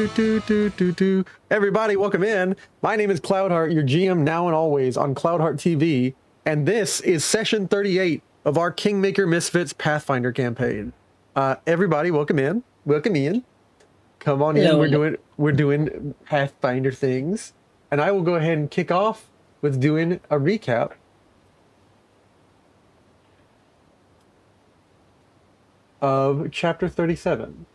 Everybody, welcome in. My name is Cloudheart, your GM now and always on Cloudheart TV, and this is session 38 of our Kingmaker Misfits Pathfinder campaign. Everybody, welcome in. Welcome in. Come on Hello. in. We're doing Pathfinder things, and I will go ahead and kick off with doing a recap of chapter 37.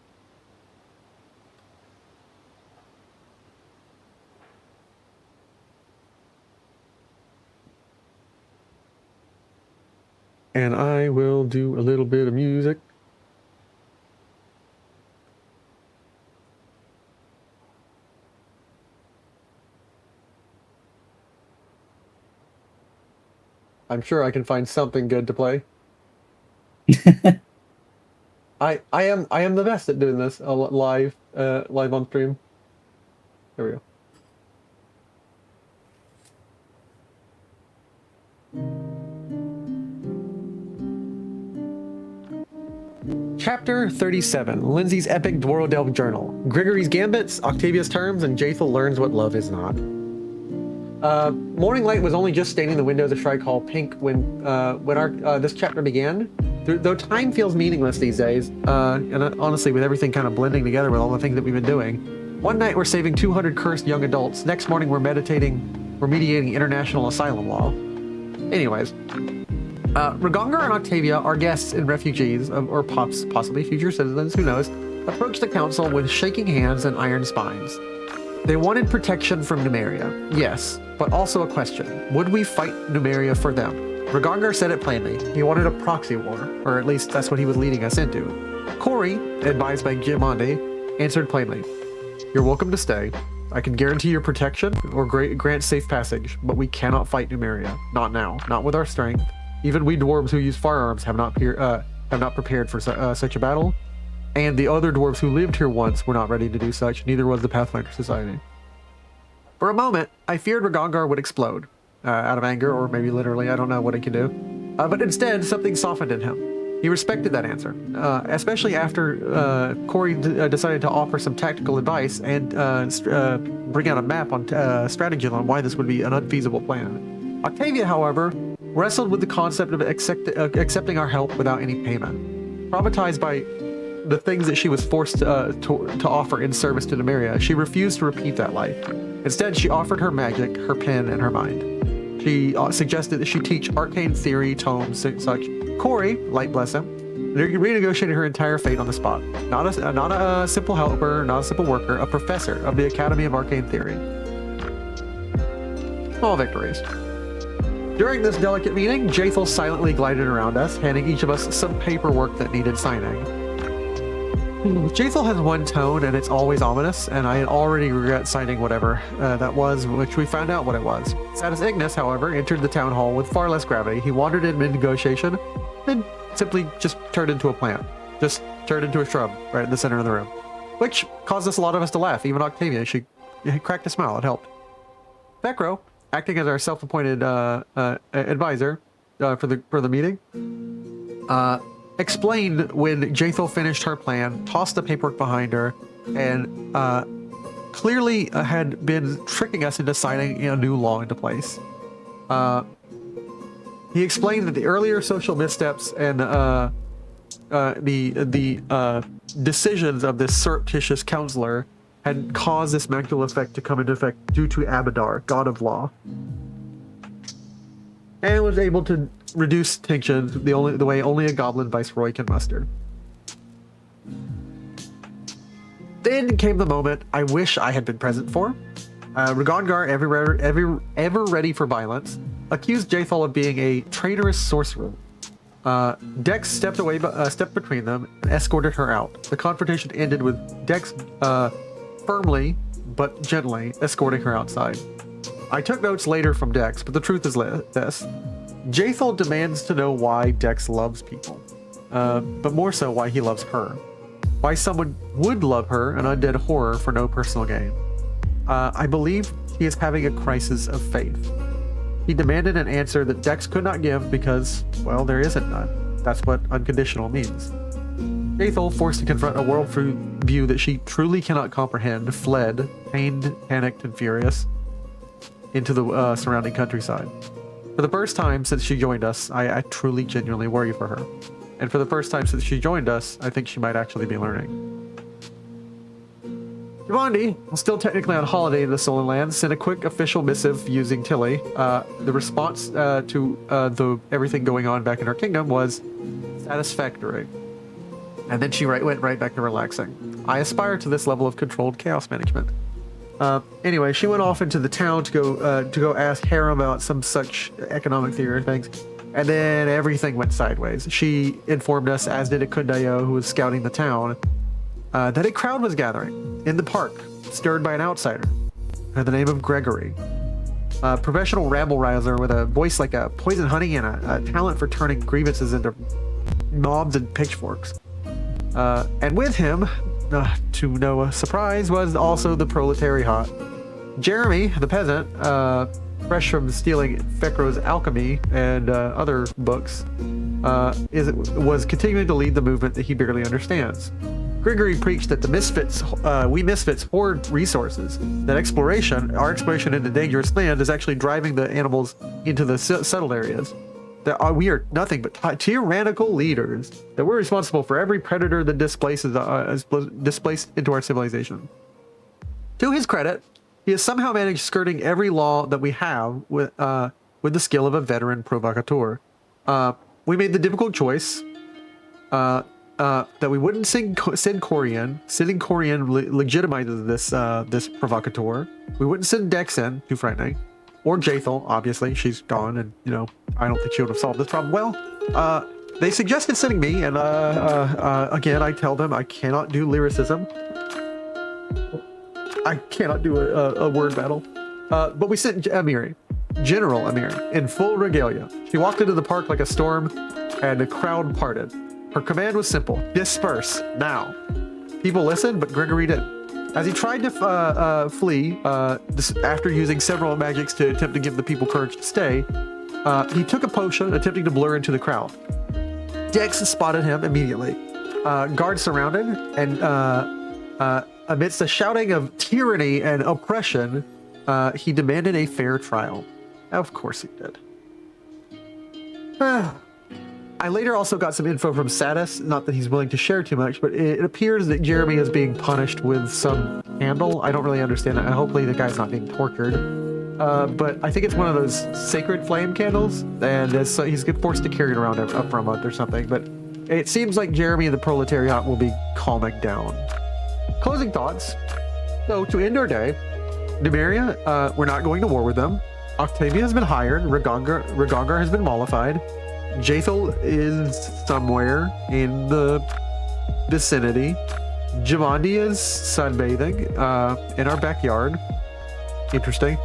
And I will do a little bit of music. I'm sure I can find something good to play. I am the best at doing this live on stream. There we go. Chapter 37, Lindsay's Epic Dworodelv Journal. Grigory's Gambits, Octavia's Terms, and Jaethel learns what love is not. Morning light was only just staining the windows of Shrike Hall pink when our this chapter began. Though time feels meaningless these days, and honestly, with everything kind of blending together with all the things that we've been doing. One night we're saving 200 cursed young adults. Next morning we're mediating international asylum law. Anyways. Ragongar and Octavia, our guests and refugees, or possibly future citizens, who knows, approached the council with shaking hands and iron spines. They wanted protection from Numeria, yes, but also a question. Would we fight Numeria for them? Ragongar said it plainly. He wanted a proxy war, or at least that's what he was leading us into. Corey, advised by Giamondi, answered plainly. You're welcome to stay. I can guarantee your protection or grant safe passage, but we cannot fight Numeria. Not now, not with our strength. Even we dwarves who use firearms have not prepared for such a battle, and the other dwarves who lived here once were not ready to do such. Neither was the Pathfinder Society. For a moment, I feared Ragongar would explode, out of anger, or maybe literally. I don't know what he can do. But instead, something softened in him. He respected that answer, especially after Corey decided to offer some tactical advice and bring out a map on strategy on why this would be an unfeasible plan. Octavia, however, wrestled with the concept of accepting our help without any payment. Traumatized by the things that she was forced to offer in service to Numeria, she refused to repeat that life. Instead, she offered her magic, her pen, and her mind. She suggested that she teach arcane theory, tomes, such. Corey, light bless him, renegotiated her entire fate on the spot. Not a simple helper, not a simple worker, a professor of the Academy of Arcane Theory. Small victories. During this delicate meeting, Jaethel silently glided around us, handing each of us some paperwork that needed signing. Jaethel has one tone, and it's always ominous, and I already regret signing whatever that was, which we found out what it was. Satis Ignis, however, entered the town hall with far less gravity. He wandered in mid-negotiation, then simply just turned into a plant. Just turned into a shrub right in the center of the room, which caused a lot of us to laugh. Even Octavia, she cracked a smile. It helped. Vecro, acting as our self-appointed advisor for the meeting, explained when Jaethel finished her plan, tossed the paperwork behind her, and clearly had been tricking us into signing a new law into place. He explained that the earlier social missteps and the decisions of this surreptitious counselor had caused this magical effect to come into effect due to Abadar, god of law, and was able to reduce tensions the way only a goblin viceroy can muster. Then came the moment I wish I had been present for. Ragongar, ever ready for violence, accused Jaethel of being a traitorous sorcerer. Dex stepped between them and escorted her out. The confrontation ended with Dex firmly but gently escorting her outside. I took notes later from Dex, but the truth is this. Jaethel demands to know why Dex loves people, but more so why he loves her. Why someone would love her, an undead horror, for no personal gain. I believe he is having a crisis of faith. He demanded an answer that Dex could not give because, well, there isn't none. That's what unconditional means. Jaethel, forced to confront a worldview that she truly cannot comprehend, fled, pained, panicked, and furious, into the surrounding countryside. For the first time since she joined us, I truly, genuinely worry for her. And for the first time since she joined us, I think she might actually be learning. Javandi, still technically on holiday in the Solar Lands, sent a quick official missive using Tilly. The response to everything going on back in her kingdom was satisfactory. And then she went right back to relaxing. I aspire to this level of controlled chaos management. Anyway, she went off into the town to go ask Harem about some such economic theory things, and then everything went sideways. She informed us, as did Akundayo, who was scouting the town, that a crowd was gathering in the park, stirred by an outsider, by the name of Gregory. A professional rabble-rouser with a voice like a poison honey and a talent for turning grievances into mobs and pitchforks. And with him, to no surprise, was also the proletariat. Jeremy, the peasant, fresh from stealing Fekro's alchemy and other books, was continuing to lead the movement that he barely understands. Gregory preached that the Misfits, we Misfits hoard resources, that our exploration into dangerous land is actually driving the animals into the settled areas. That we are nothing but tyrannical leaders, that we're responsible for every predator that is displaced into our civilization. To his credit, he has somehow managed skirting every law that we have with the skill of a veteran provocateur. We made the difficult choice that we wouldn't send Corian. Sending Corian legitimizes this provocateur. We wouldn't send Dex in, too frightening. Or Jaethel, obviously, she's gone, and I don't think she would have solved this problem well. They suggested sending me, and again, I tell them I cannot do lyricism. I cannot do a word battle. But we sent Amiri, General Amiri, in full regalia. She walked into the park like a storm, and the crowd parted. Her command was simple: disperse now. People listened, but Gregory didn't. As he tried to flee, after using several magics to attempt to give the people courage to stay, he took a potion, attempting to blur into the crowd. Dex spotted him immediately. Guards surrounded, and amidst the shouting of tyranny and oppression, he demanded a fair trial. Of course he did. I later also got some info from Satis, not that he's willing to share too much, but it appears that Jeremy is being punished with some candle. I don't really understand that. Hopefully the guy's not being tortured. But I think it's one of those sacred flame candles, and so he's forced to carry it around up for a month or something. But it seems like Jeremy and the proletariat will be calming down. Closing thoughts. So to end our day, Numeria, we're not going to war with them. Octavia has been hired. Ragongar has been mollified. Jaethel is somewhere in the vicinity. Javandi is sunbathing in our backyard. Interesting.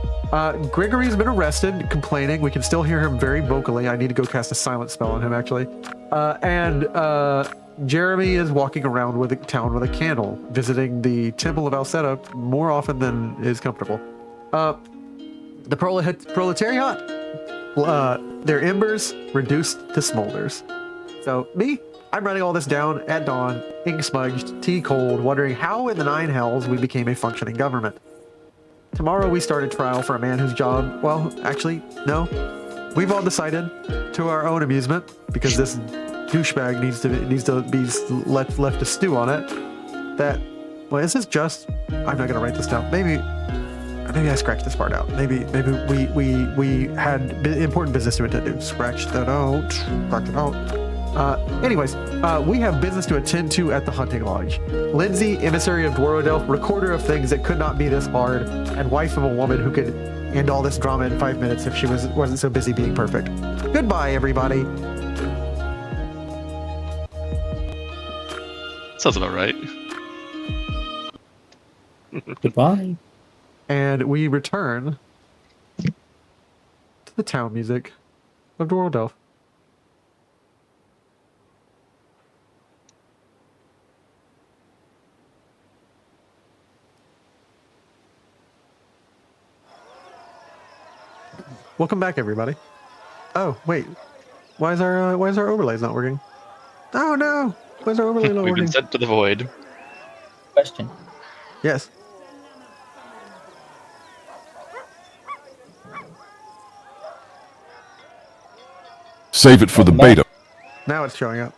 Gregory's been arrested, complaining. We can still hear him very vocally. I need to go cast a silent spell on him, actually. And Jeremy is walking around with a town with a candle, visiting the Temple of Alceta more often than is comfortable. The proletariat, their embers reduced to smolders. So me, I'm writing all this down at dawn, ink smudged, tea cold, wondering how in the nine hells we became a functioning government. Tomorrow we start a trial for a man whose job, well, actually, no. We've all decided, to our own amusement, because this douchebag needs to be left to stew on it, that, well, is this just, I'm not gonna write this down. Maybe I scratched this part out. Maybe we had important business to attend to. Scratch that out. Anyways, we have business to attend to at the hunting lodge. Lindsay, emissary of Dworodelf, recorder of things that could not be this hard, and wife of a woman who could end all this drama in 5 minutes if she wasn't so busy being perfect. Goodbye, everybody. Sounds about right. Goodbye. And we return to the town music of Dworodelf. Welcome back, everybody. Oh, wait. Why is our overlays not working? Oh no! Where's our overlay not We've been working? sent to the void. Question. Yes. Save it for the beta. Now it's showing up.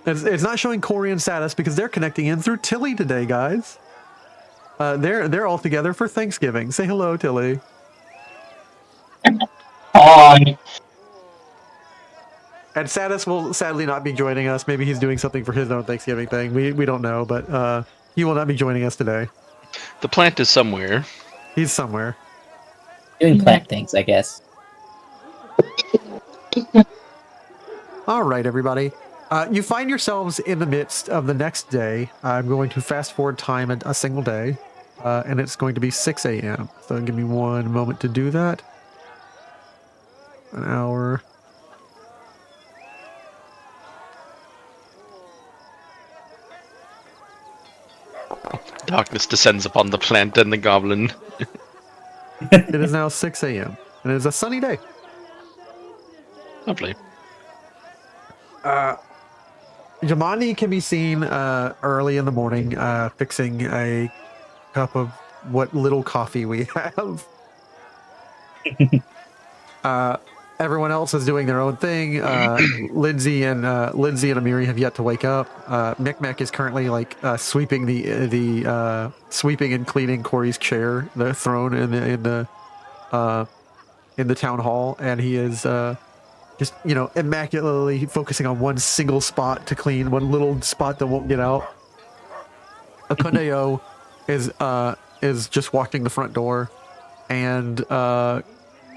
It's not showing Corey and Satis because they're connecting in through Tilly today, guys. They're all together for Thanksgiving. Say hello, Tilly. Hi. And Satis will sadly not be joining us. Maybe he's doing something for his own Thanksgiving thing. We don't know, but he will not be joining us today. The plant is somewhere. He's somewhere. Doing plant things, I guess. All right, everybody. You find yourselves in the midst of the next day. I'm going to fast forward time a single day, and it's going to be 6 a.m. So give me one moment to do that. An hour. Darkness descends upon the plant and the goblin. It is now 6 a.m. and it is a sunny day. Lovely. Jamani can be seen early in the morning fixing a cup of what little coffee we have. Everyone else is doing their own thing. Lindsay and Amiri have yet to wake up. Micmac is currently sweeping sweeping and cleaning Corey's chair, the throne in the town hall, and he is just immaculately focusing on one single spot to clean, one little spot that won't get out. Akundeo is just walking the front door, and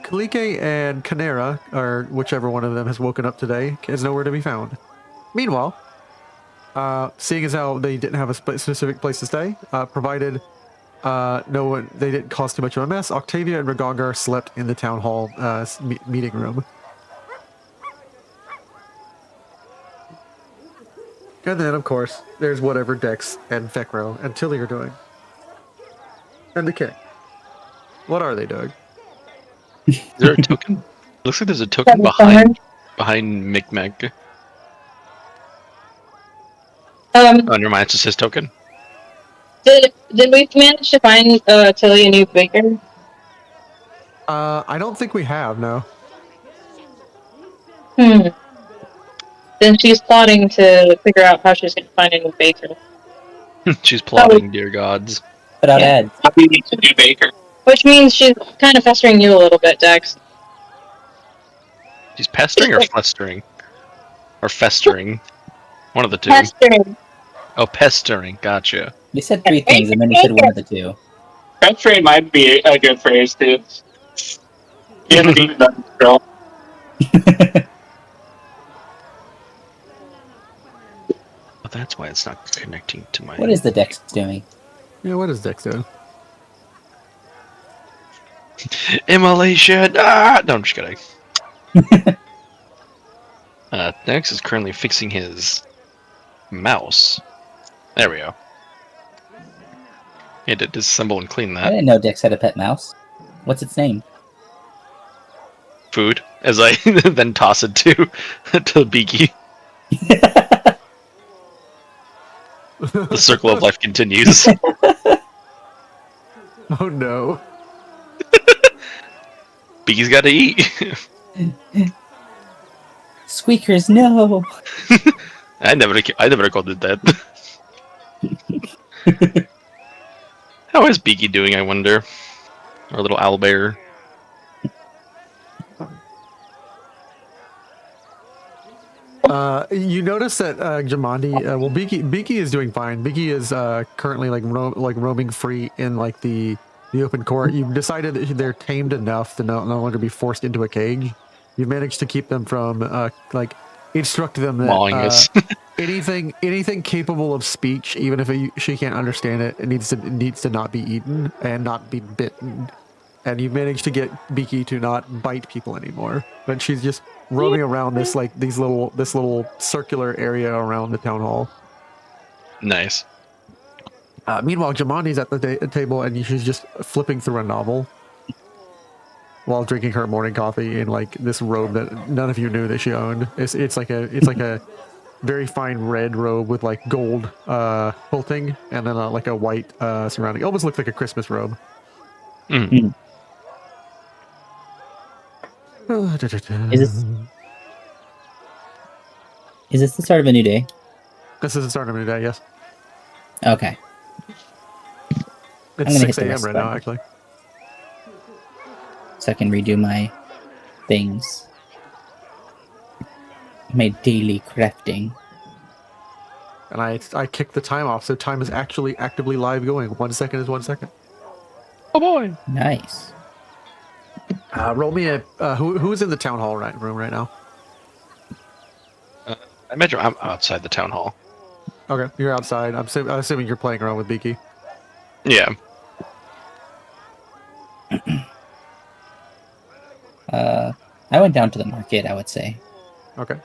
Kalike and Canera, or whichever one of them has woken up today, is nowhere to be found. Meanwhile, seeing as how they didn't have a specific place to stay, provided they didn't cause too much of a mess, Octavia and Ragongar slept in the town hall meeting room. And then, of course, there's whatever Dex and Fekro and Tilly are doing. And the king. What are they doing? Is there a token? Looks like there's a token behind Micmac. Oh, never mind. It's just his token. Did we manage to find Tilly a new baker? I don't think we have, no. Then she's plotting to figure out how she's going to find a new baker. She's plotting, dear gods. Put out ads. We need a new baker. Which means she's kind of pestering you a little bit, Dex. She's pestering or flustering? Or festering? One of the two. Pestering. Oh, pestering. Gotcha. You said three things, and then you said one of the two. Pestering might be a good phrase, too. You haven't even done it, girl. Oh, that's why it's not connecting to my... What is the Dex doing? Yeah, what is Dex doing? Immolation! Ah! No, I'm just kidding. Dex is currently fixing his mouse. There we go. He had to disassemble and clean I that. didn't know Dex had a pet mouse. What's its name? Food, as I then toss it to Beaky. The circle of life continues. Oh no. Beaky's got to eat. Squeakers, no! I never called it that. How is Beaky doing, I wonder? Our little owlbear. You notice that Jumanji, Beaky is doing fine. Beaky is currently roaming free in the open court. You've decided that they're tamed enough to no longer be forced into a cage. You've managed to keep them from instruct them that anything capable of speech, even if she can't understand it, it needs to not be eaten and not be bitten. And you've managed to get Beaky to not bite people anymore, but she's just roaming around this little circular area around the town hall. Nice. Meanwhile, Jamani's at the table and she's just flipping through a novel. while drinking her morning coffee in like this robe that none of you knew that she owned. It's like a very fine red robe with like gold quilting and then like a white surrounding. It almost looks like a Christmas robe. Mm. Is this the start of a new day? This is the start of a new day, yes. Okay. It's gonna 6 hit the a.m. rest right now, button. actually. So I can redo my things. My daily crafting. And I kicked the time off, so time is actually actively live going. 1 second is 1 second. Oh boy! Nice. Roll me a who's in the town hall room right now? I imagine I'm outside the town hall. Okay, you're outside. I'm assuming you're playing around with Beaky. Yeah. I went down to the market, I would say. Okay.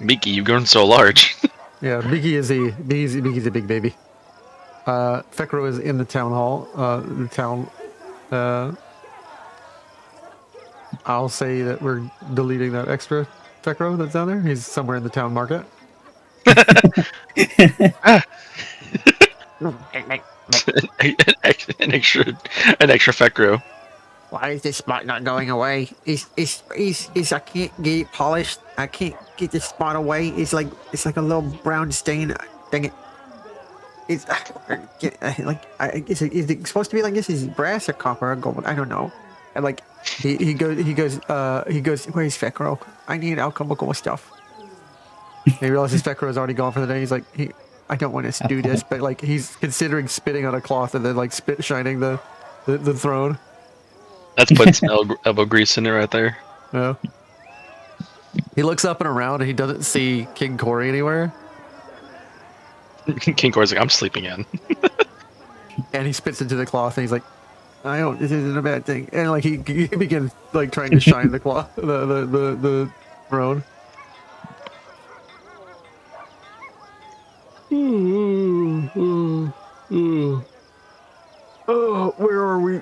Miki, you've grown so large. Yeah, Beaky's a big baby. Fekro is in the town hall. The town. I'll say that we're deleting that extra Fekro that's down there. He's somewhere in the town market. Ah. an extra Fekro. Why is this spot not going away? I can't get it polished. I can't get this spot away. It's like a little brown stain. Dang it. It's is it supposed to be like this? Is it brass or copper or gold? I don't know. And like he goes, where's Fekro? I need alchemical stuff. He realizes Fekro is already gone for the day. He's like, I don't want to do this, but like he's considering spitting on a cloth and then like spit shining the throne. That's putting some elbow grease in it right there. Yeah. He looks up and around and he doesn't see King Corey anywhere. King Corey's like, I'm sleeping in. And he spits into the cloth and he's like, I don't, this isn't a bad thing. And like he begins like trying to shine the cloth, the throne. Oh, where are we?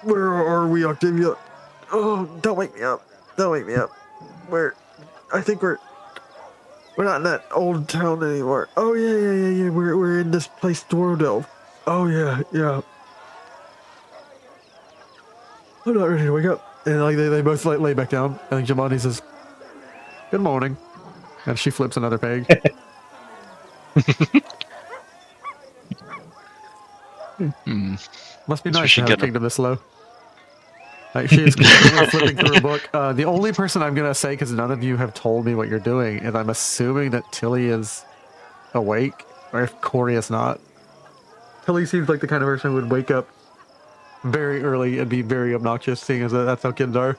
Where are we, Octavia? Oh, don't wake me up. Don't wake me up. I think we're not in that old town anymore. Oh, yeah. We're in this place, Dwordell. Oh, yeah. I'm not ready to wake up. And like they both like lay back down. And like Jamani says, good morning. And she flips another page. Must be So nice she to have a get a- kingdom this slow. Like, she is currently flipping through a book. The only person I'm gonna say, because none of you have told me what you're doing, and I'm assuming that Tilly is awake, or if Corey is not. Tilly seems like the kind of person who would wake up very early and be very obnoxious, seeing as that's how kids are.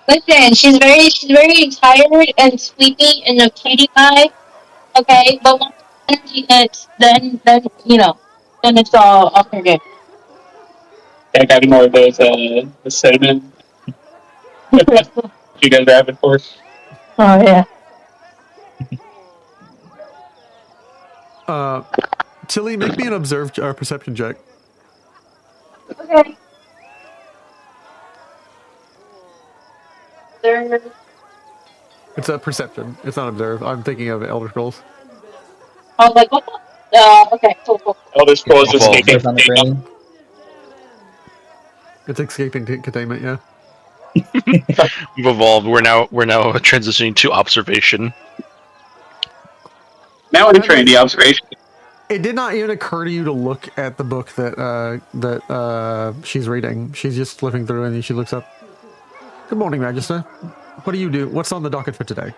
Listen, she's very tired and sleepy and a cutie pie. Okay, but once energy hits, then then it's all her good. I got more of those the cinnamon. You guys are having for. Oh yeah. Tilly, make me an observe or perception check. Okay. There. It's a perception. It's not observe. I'm thinking of Elder Scrolls. I was like, what the? Okay, cool. Elder Scrolls is Evolve. sneaking. Goes on the brain. It's escaping containment, yeah. We've evolved. We're now transitioning to observation. Now we're entering the observation. It did not even occur to you to look at the book that she's reading. She's just flipping through and then she looks up. Good morning, Magister. What do you do? What's on the docket for today?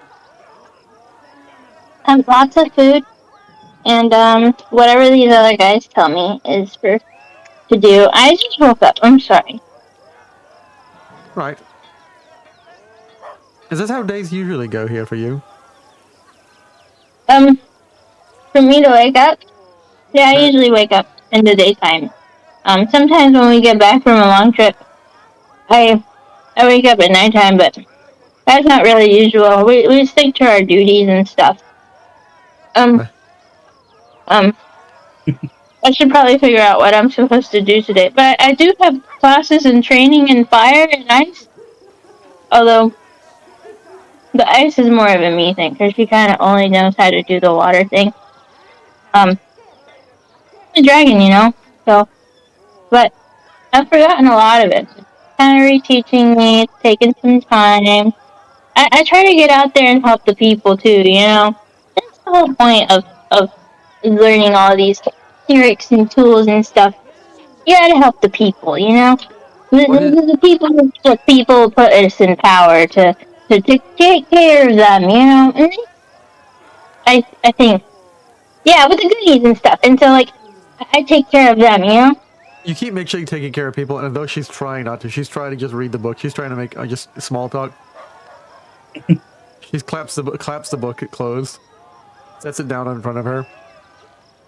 Lots of food, and whatever these other guys tell me is to do. I just woke up. I'm sorry. Right. Is this how days usually go here for you? For me to wake up, yeah, I usually wake up in the daytime. Sometimes when we get back from a long trip, I wake up at nighttime, but that's not really usual. We stick to our duties and stuff. I should probably figure out what I'm supposed to do today. But I do have classes and training in fire and ice. Although the ice is more of a me thing because she kind of only knows how to do the water thing. A dragon, you know. So, but I've forgotten a lot of it. Kind of reteaching me. It's taking some time. I try to get out there and help the people too. You know, that's the whole point of learning all these tricks and tools and stuff. You gotta help the people. You know, the people put us in power to take care of them. You know, and I think yeah, with the goodies and stuff. And so like I take care of them. You know. You keep making sure you're taking care of people, and though she's trying not to, she's trying to just read the book. She's trying to make just small talk. She claps the book it closed, sets it down in front of her.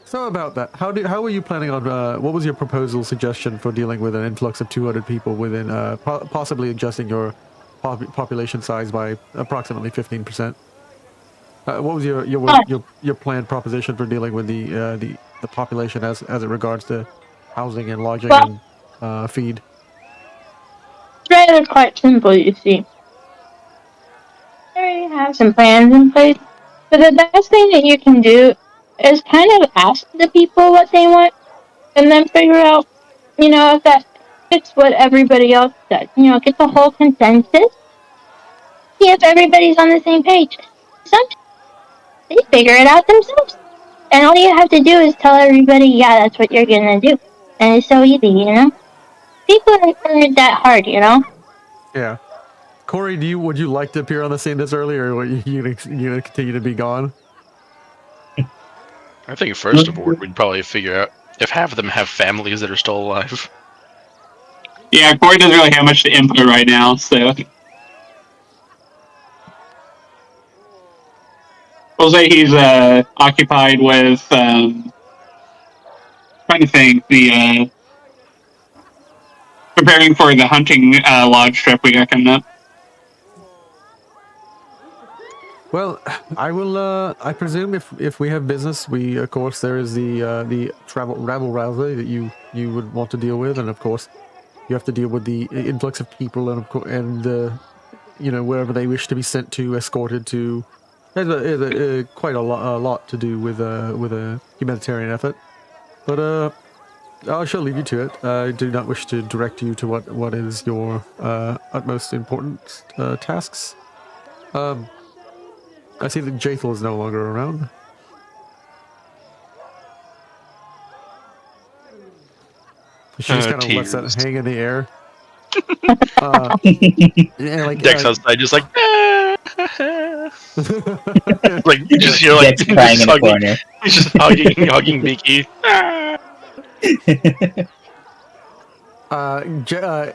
So about that, how were you planning on? What was your proposal suggestion for dealing with an influx of 200 people within possibly adjusting your population size by approximately 15%? What was your planned proposition for dealing with the population as it regards to housing and lodging and feed? It's rather quite simple, you see. I already have some plans in place, but the best thing that you can do is kind of ask the people what they want, and then figure out, you know, if that fits what everybody else does. You know, get the whole consensus, see if everybody's on the same page. Sometimes they figure it out themselves, and all you have to do is tell everybody, yeah, that's what you're gonna do, and it's so easy, you know. People aren't that hard, you know. Yeah. Corey, would you like to appear on the scene this early, or are you gonna continue to be gone? I think first of all, we'd probably figure out if half of them have families that are still alive. Yeah, Corey doesn't really have much to input right now, so we'll say he's occupied with trying to think preparing for the hunting lodge trip we got coming up. Well, I will. I presume if we have business, we of course there is the rabble rousey that you would want to deal with, and of course you have to deal with the influx of people, and of course you know, wherever they wish to be sent to, escorted to. There's quite a lot to do with a humanitarian effort, but I shall leave you to it. I do not wish to direct you to what is your utmost important tasks. I see that Jathel is no longer around. She just kind of lets that hang in the air. And like Dex outside, just like, like you just hear like Dex crying in the corner. He's just hugging Beaky.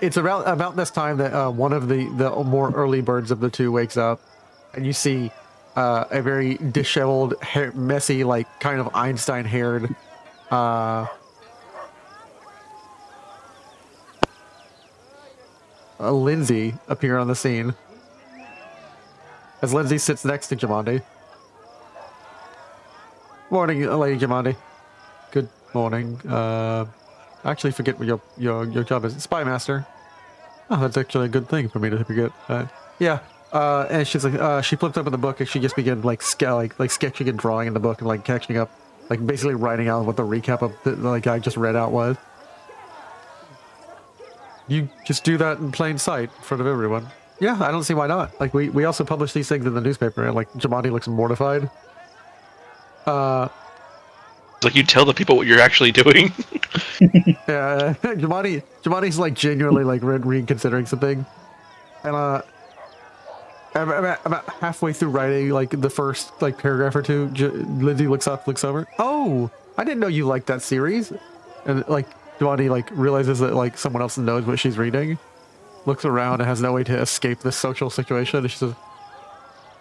It's about this time that one of the more early birds of the two wakes up, and you see a very disheveled, messy, like kind of Einstein-haired Lindsay appear on the scene. As Lindsay sits next to Jamandi. Morning, Lady Jamandi. Good morning. I actually forget what your job is. Spy Master. Oh, that's actually a good thing for me to forget. Yeah. And she's like, she flipped open the book and she just began like sketching and drawing in the book and like catching up, like basically writing out what the recap of the guy just read out was. You just do that in plain sight in front of everyone. Yeah, I don't see why not. Like we also publish these things in the newspaper, and like Jamandi looks mortified. Like you tell the people what you're actually doing. Yeah, Jamandi's like genuinely like reconsidering something, and about halfway through writing like the first like paragraph or two, Lindsay looks over. Oh, I didn't know you liked that series, and like Jamandi like realizes that like someone else knows what she's reading, looks around and has no way to escape this social situation, and she says,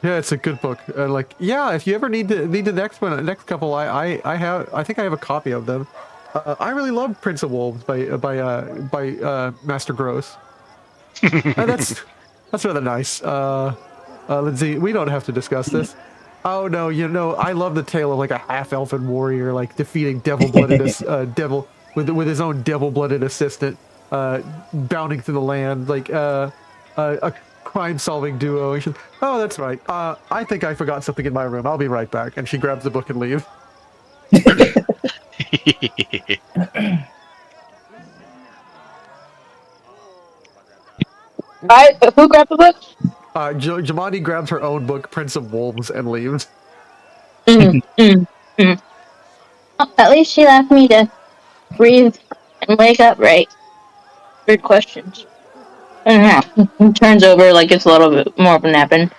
"Yeah, it's a good book." And like, yeah, if you ever need the next next couple, I think I have a copy of them. I really love Prince of Wolves by Master Gross. That's rather nice. Lindsay, we don't have to discuss this. Oh no, I love the tale of like a half-elfin warrior like defeating devil-blooded devil with his own devil-blooded assistant, bounding through the land like a crime-solving duo. And she's, oh, that's right. I think I forgot something in my room. I'll be right back. And she grabs the book and leaves. Who grabbed the book? Jamadi grabs her own book, Prince of Wolves, and leaves. Mm, mm, mm. Oh, at least she left me to breathe and wake up right. Weird questions. I don't know. He turns over like it's a little bit more of a napping.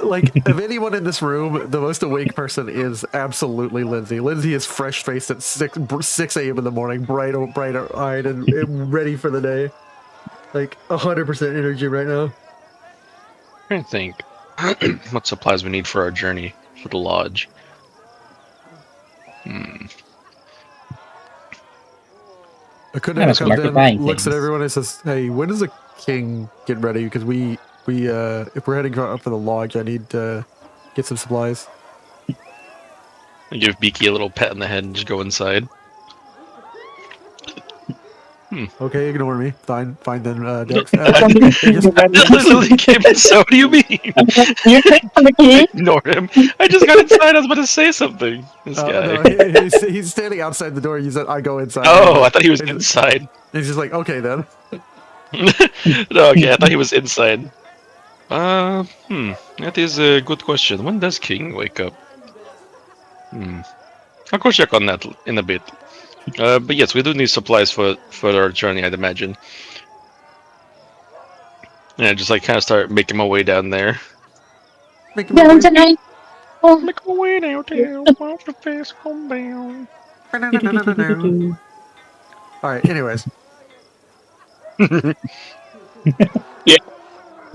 Like, of anyone in this room, the most awake person is absolutely Lindsay. Lindsay is fresh-faced at 6 a.m. in the morning, bright-eyed, and ready for the day. Like, 100% energy right now. I'm trying to think what supplies we need for our journey for the lodge. Kind of market buying looks at things. everyone and says, "Hey, when does the king get ready? Because we if we're heading up for the lodge, I need to get some supplies." I give Beaky a little pat on the head and just go inside. Okay, ignore me. Fine then, Dex. I literally came in, so what do you mean? You're the king? Ignore him. I just got inside. I was about to say something. This guy. No, he's standing outside the door. He said, "I go inside." Oh, I thought he was inside. He's just like, "Okay then." No, okay, I thought he was inside. That is a good question. When does King wake up? I'll go check on that in a bit. But yes, we do need supplies for our journey, I'd imagine. Yeah, just like kind of start making my way down there. Down tonight. Oh, Make my way down there. Watch the face come down. All right. Anyways,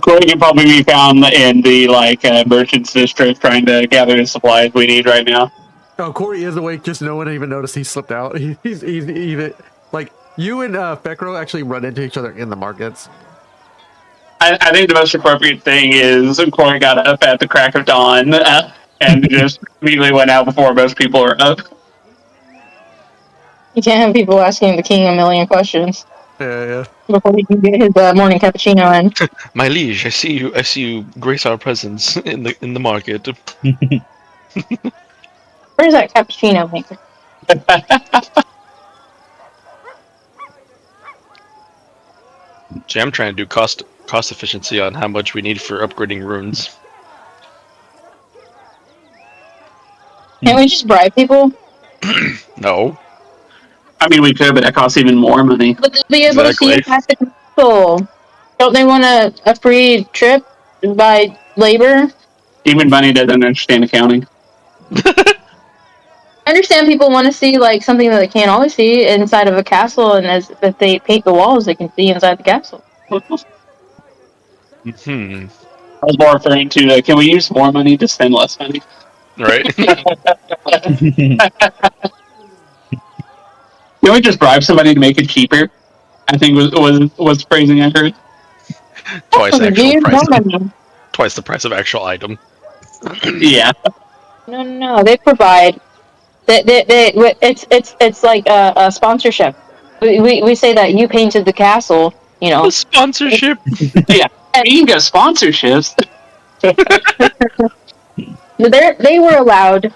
Corey can probably be found in the merchants district trying to gather the supplies we need right now. oh, Corey is awake. Just no one even noticed he slipped out. He's even like you and Fekro actually run into each other in the markets. I think the most appropriate thing is Corey got up at the crack of dawn and just immediately went out before most people are up. you can't have people asking the king a million questions Yeah. before he can get his morning cappuccino in. My liege, I see you grace our presence in the market. Where's that cappuccino maker? See, I'm trying to do cost efficiency on how much we need for upgrading runes. Can't we just bribe people? No. I mean, we could, but that costs even more money. But they'll be able to see Exactly. it past the council. Don't they want a free trip by labor? Even money doesn't understand accounting. I understand people want to see like something that they can't always see inside of a castle, and as if they paint the walls, they can see inside the castle. I was more referring to, can we use more money to spend less money? Right? Can we just bribe somebody to make it cheaper? I think was the phrasing I heard. Twice Do actual you price. know money? Twice the price of actual item. Yeah. No. They provide. It's like a sponsorship. We say that you painted the castle. You know. The sponsorship. Yeah. You can get sponsorships. They were allowed to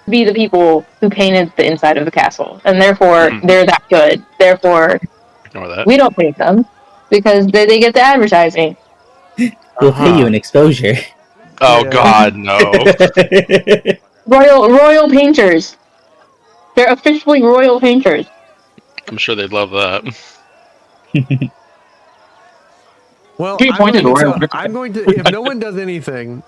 be the people who painted the inside of the castle, and therefore they're that good. Therefore, Ignore that. we don't pay them because they get the advertising. We'll pay you an exposure. Oh Yeah. God, no. Royal painters. They're officially royal painters. I'm sure they'd love that. Well, He pointed around. I'm going to, if no one does anything,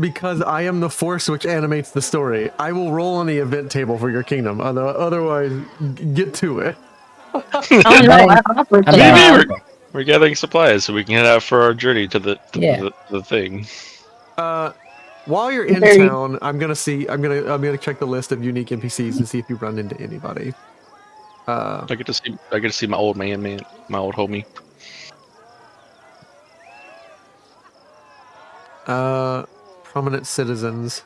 because I am the force which animates the story, I will roll on the event table for your kingdom. Otherwise, get to it. Oh no, I offered to I'm them. We're gathering supplies so we can head out for our journey to the thing. While you're in Very- town, I'm gonna check the list of unique NPCs and see if you run into anybody. I get to see my old man, my old homie. Prominent citizens.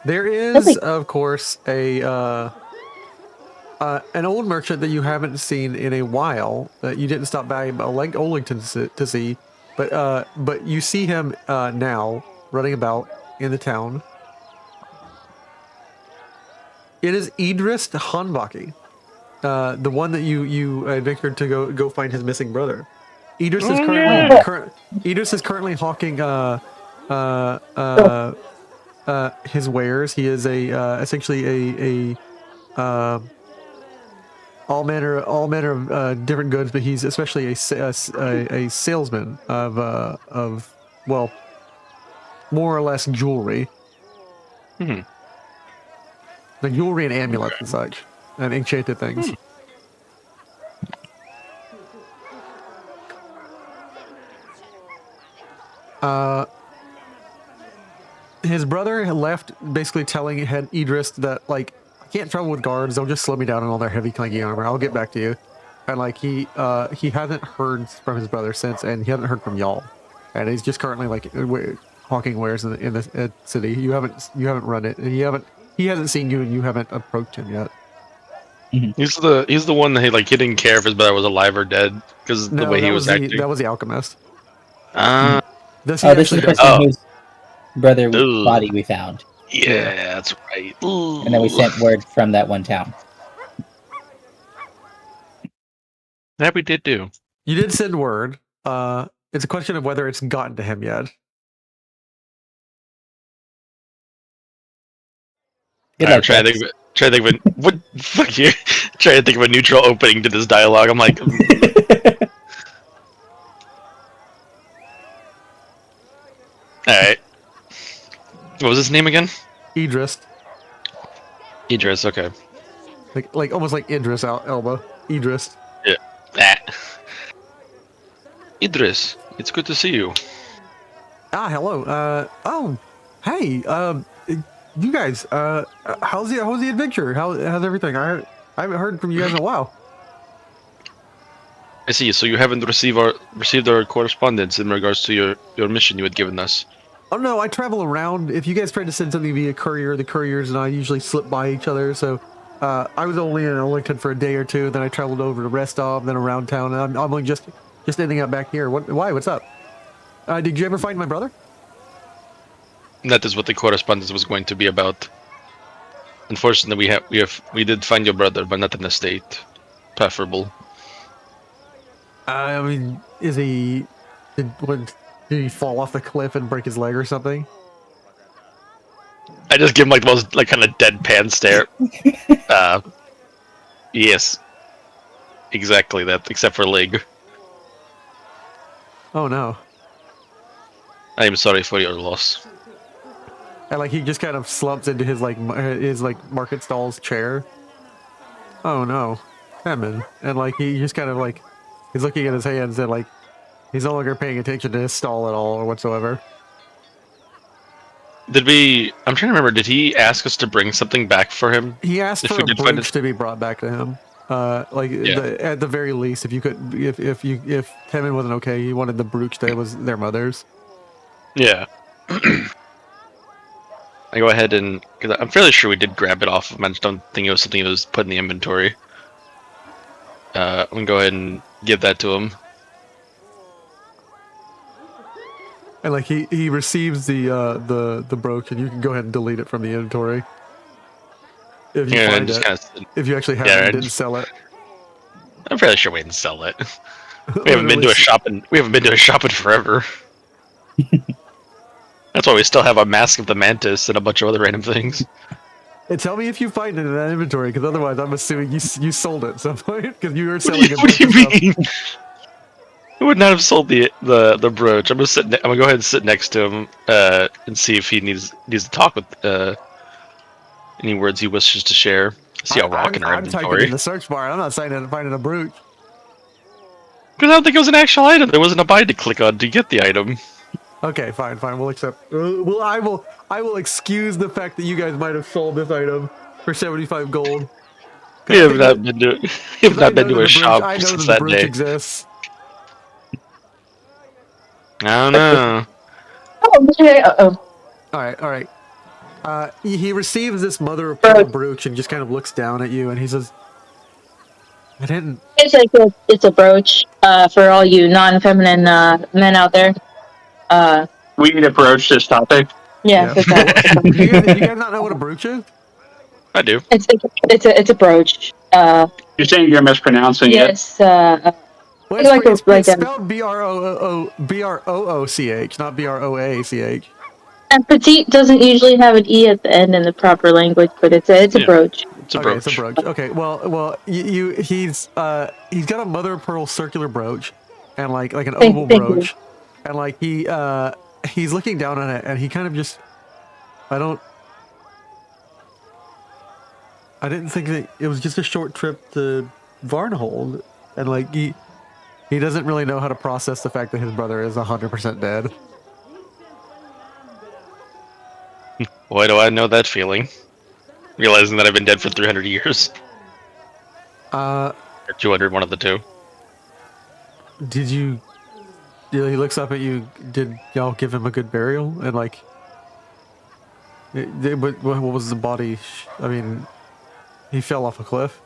There is, of course, an old merchant that you haven't seen in a while that you didn't stop by Olington to see, but you see him now running about in the town. It is Idris Hanbaki, the one that you adventured to go find his missing brother. Idris is currently hawking his wares. He is essentially a all manner of different goods, but he's especially a salesman of well, more or less jewelry. Hmm. Like jewelry and amulets and such, and enchanted things. His brother had left, basically telling Idris that, like, I can't travel with guards. They'll just slow me down in all their heavy clanky armor. I'll get back to you. And like he hasn't heard from his brother since, and he hasn't heard from y'all. And he's just currently like hawking wares in the city. You haven't run it, and he hasn't seen you, and you haven't approached him yet. He's the one that he didn't care if his brother was alive or dead because the way he was acting. That was the alchemist. This is the person whose brother body we found. Yeah, that's right. And then we sent word from that one town. That we did do. You did send word. It's a question of whether it's gotten to him yet. I'm trying to think of what fuck you. Trying to think of a neutral opening to this dialogue. I'm like, all right. What was his name again? Idris. Idris. Okay. Like almost like Idris Elba. Idris. Yeah. Ah. Idris, it's good to see you. Ah, hello. Oh, hey. You guys. How's the adventure? How's everything? I haven't heard from you guys in a while. I see. So you haven't received our correspondence in regards to your mission you had given us. Oh no, I travel around. If you guys try to send something via courier, the couriers and I usually slip by each other. So, I was only in Ellington for a day or two. Then I traveled over to Restov, then around town. And I'm only just ending up back here. Why? What's up? Did you ever find my brother? That is what the correspondence was going to be about. Unfortunately, we did find your brother, but not in a state preferable. I mean, did he fall off the cliff and break his leg or something? I just give him the most kind of deadpan stare. Yes, exactly that, except for leg. Oh no! I am sorry for your loss. And he just kind of slumps into his market stall's chair. Oh no, Hammond. And he just kind of he's looking at his hands and he's no longer paying attention to his stall at all or whatsoever. I'm trying to remember, did he ask us to bring something back for him? He asked for a brooch to be brought back to him. At the very least, if Hammond wasn't okay, he wanted the brooch that was their mother's. Yeah. I go ahead and, because I'm fairly sure we did grab it off of him. I just don't think it was something that was put in the inventory. I'm gonna go ahead and give that to him. And he receives the brooch, and you can go ahead and delete it from the inventory if you find it. If you actually have it, and didn't sell it. I'm fairly sure we didn't sell it. We haven't been to a shop in forever. That's why we still have a Mask of the Mantis and a bunch of other random things. And tell me if you find it in that inventory, because otherwise I'm assuming you sold it at some point, because you were selling it. What do you mean? I would not have sold the brooch. I'm gonna go ahead and sit next to him and see if he needs to talk with any words he wishes to share. See how rocking our inventory. I'm typing in the search bar. I'm not finding a brooch. Because I don't think it was an actual item. There wasn't a buy to click on to get the item. Okay, fine. We'll accept. Well, I will excuse the fact that you guys might have sold this item for 75 gold. We have not been to. We have not been to a shop I know since that the that brooch day. exists. I don't know. All right. He receives this mother of Brooch. pearl brooch and just kind of looks down at you, and he says, "I didn't." It's like it's a brooch for all you non-feminine men out there. We need to broach this topic. Yeah, for that. Do you guys not know what a brooch is? I do. It's a brooch. You're saying you're mispronouncing it. Yes. Well, it's spelled Brooch, not Broach. And petite doesn't usually have an e at the end in the proper language, but it's a Yeah. brooch. It's a Okay, brooch. it's a brooch. Okay, well, he's got a mother of pearl circular brooch, and like an oval Thank you. brooch, and like he's looking down on it, and he kind of just, I didn't think that it was just a short trip to Varnhold, and like he doesn't really know how to process the fact that his brother is 100% dead. Why do I know that feeling? Realizing that I've been dead for 300 years. Or 200, one of the two. Did you? He looks up at you. Did y'all give him a good burial? And like, what was the body? I mean, he fell off a cliff.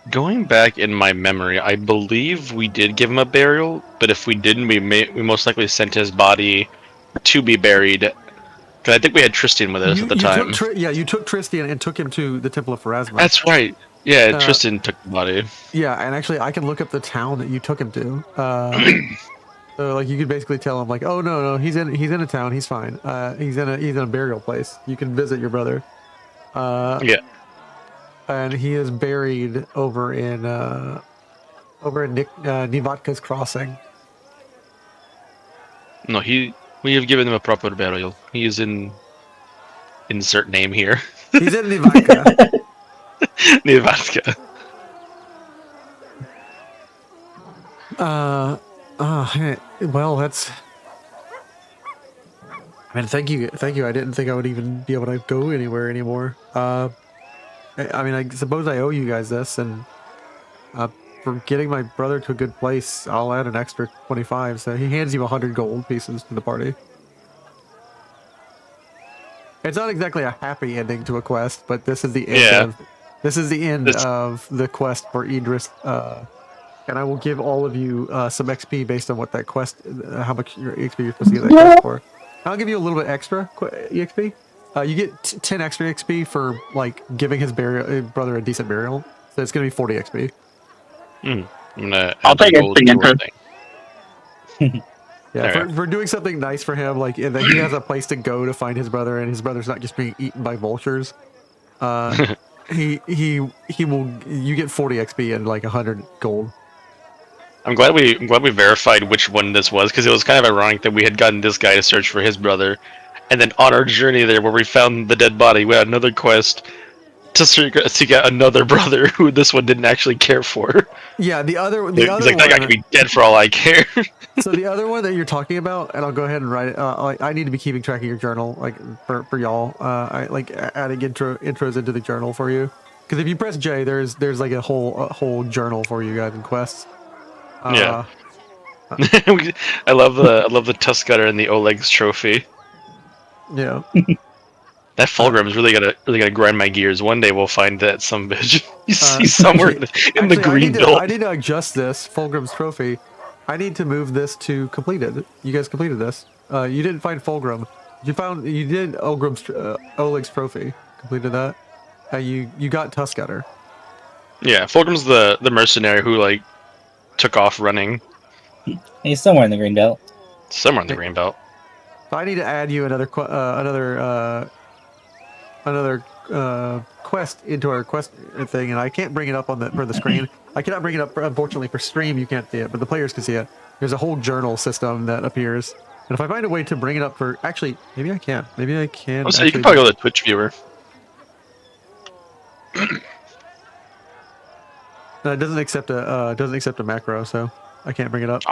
Going back in my memory, I believe we did give him a burial, but if we didn't, we most likely sent his body to be buried. Because I think we had Tristan with us at the time. You took Tristan and took him to the Temple of Pharasma. That's right. Yeah, Tristan took the body. Yeah, and actually, I can look up the town that you took him to. So like, you could basically tell him like, oh no, he's in a town, he's fine. He's in a burial place. You can visit your brother. Yeah. And he is buried over in Nivatka's Crossing. No, we have given him a proper burial. He is in insert name here. He's in Nivatka. Nivatka. Well, that's. I mean, thank you. I didn't think I would even be able to go anywhere anymore. I mean, I suppose I owe you guys this, and for getting my brother to a good place, I'll add an extra 25. So he hands you 100 gold pieces to the party. It's not exactly a happy ending to a quest, but this is the end. This is the end of the quest for Idris. And I will give all of you some XP based on what that quest, how much your XP you're supposed to get that quest for. I'll give you a little bit extra EXP. You get 10 extra XP for like giving his brother a decent burial. So it's gonna be 40 XP. I'll take it. Yeah, for doing something nice for him, like that he has a place to go to find his brother, and his brother's not just being eaten by vultures. You get 40 XP and like 100 gold. I'm glad we verified which one this was, because it was kind of ironic that we had gotten this guy to search for his brother, and then on our journey there, where we found the dead body, we had another quest to seek out another brother who this one didn't actually care for. Yeah, the other He's like, that guy could be dead for all I care. So the other one that you're talking about, and I'll go ahead and write it. I need to be keeping track of your journal, like for y'all. I like adding intros into the journal for you, because if you press J, there's like a whole journal for you guys in quests. Yeah. I love the Tuskcutter and the Oleg's trophy. Yeah. That Fulgrim is really gonna grind my gears. One day we'll find that some bitch. He's somewhere in the green belt. I need to adjust this Fulgrim's trophy. I need to move this to completed. You guys completed this. You didn't find Fulgrim. You did Oleg's trophy. Completed that. You got Tuskcutter. Yeah, Fulgrim's the mercenary who like took off running. He's somewhere in the green belt. Somewhere in the green belt. I need to add you another quest into our quest thing, and I can't bring it up for the screen. I cannot bring it up, unfortunately, for stream. You can't see it, but the players can see it. There's a whole journal system that appears, and if I find a way to bring it up for, actually, maybe I can. Maybe I can. So you can probably go to the Twitch viewer. No, it doesn't accept a macro, so I can't bring it up.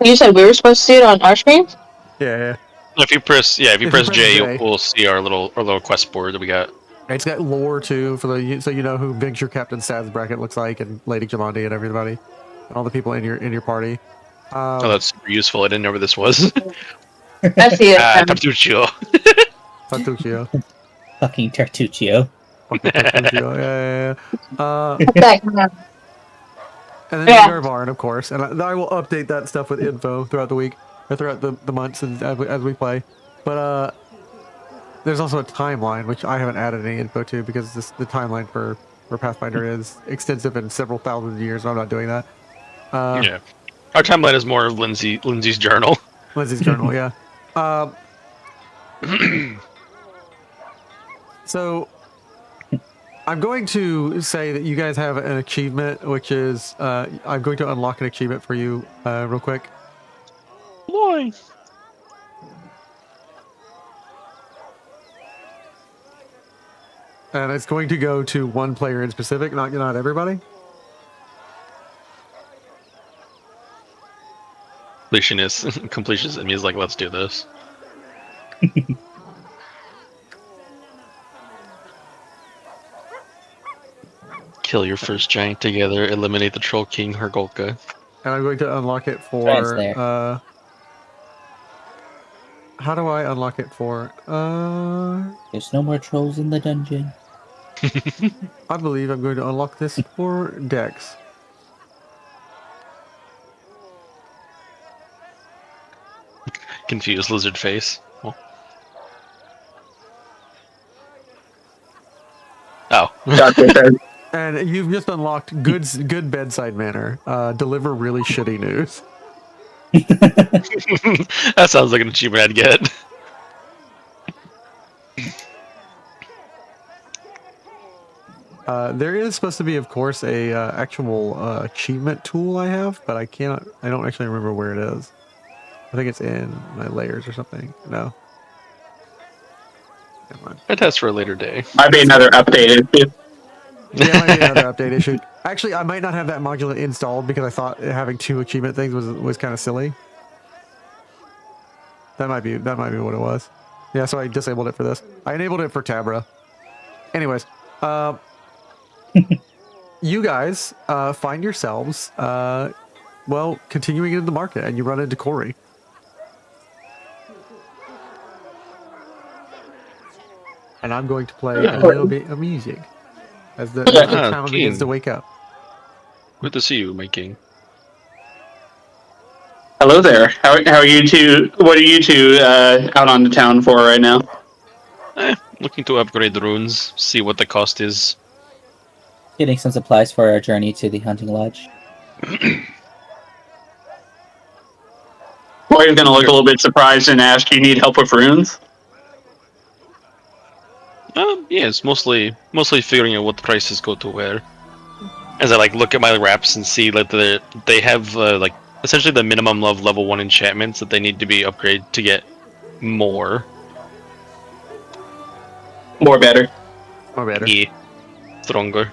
You said we were supposed to see it on our screen? Yeah. If you press J, J. we'll see our little quest board that we got. It's got lore too so you know who Venture Captain Sad's bracket looks like, and Lady Jamandi and everybody, and all the people in your party. Oh, that's super useful. I didn't know where this was. I see it. Tartuccio. Tartuccio. Fucking Tartuccio. Fucking Tartuccio. Yeah. And then Yeah. Garvarn, of course. And I will update that stuff with info throughout the week, or throughout the months and as we play. But there's also a timeline, which I haven't added any info to because the timeline for Pathfinder is extensive in several thousand years. I'm not doing that. Yeah. Our timeline is more of Lindsay's journal. Lindsay's journal, yeah. So I'm going to say that you guys have an achievement, which is I'm going to unlock an achievement for you real quick. Why? And it's going to go to one player in specific, not everybody. Completionist and he's like, let's do this. Kill your first giant together, eliminate the Troll King Hergolka. And I'm going to unlock it for how do I unlock it for There's no more trolls in the dungeon. I believe I'm going to unlock this for Dex. Confused lizard face. Oh. And you've just unlocked good bedside manner. Deliver really shitty news. That sounds like an achievement I'd get. There is supposed to be, of course, a actual achievement tool I have, but I don't actually remember where it is. I think it's in my layers or something. No. Never mind. A test for a later day. Might be another updated. Yeah, it might be another update issue. Actually, I might not have that module installed because I thought having 2 achievement things was kind of silly. That might be what it was. Yeah, so I disabled it for this. I enabled it for Tabra. Anyways, you guys find yourselves continuing into the market, and you run into Corey. And I'm going to play a little bit of music as the town begins to wake up. Good to see you, my king. Hello there. How are you two? What are you two out on the town for right now? Looking to upgrade the runes, see what the cost is. Getting some supplies for our journey to the hunting lodge. Corey's gonna look a little bit surprised and ask, "You need help with runes?" Yeah, it's mostly figuring out what the prices go to where. As I look at my wraps and see that they have essentially the minimum of level 1 enchantments that they need to be upgraded to get more. More better. Or better. Yeah. Stronger.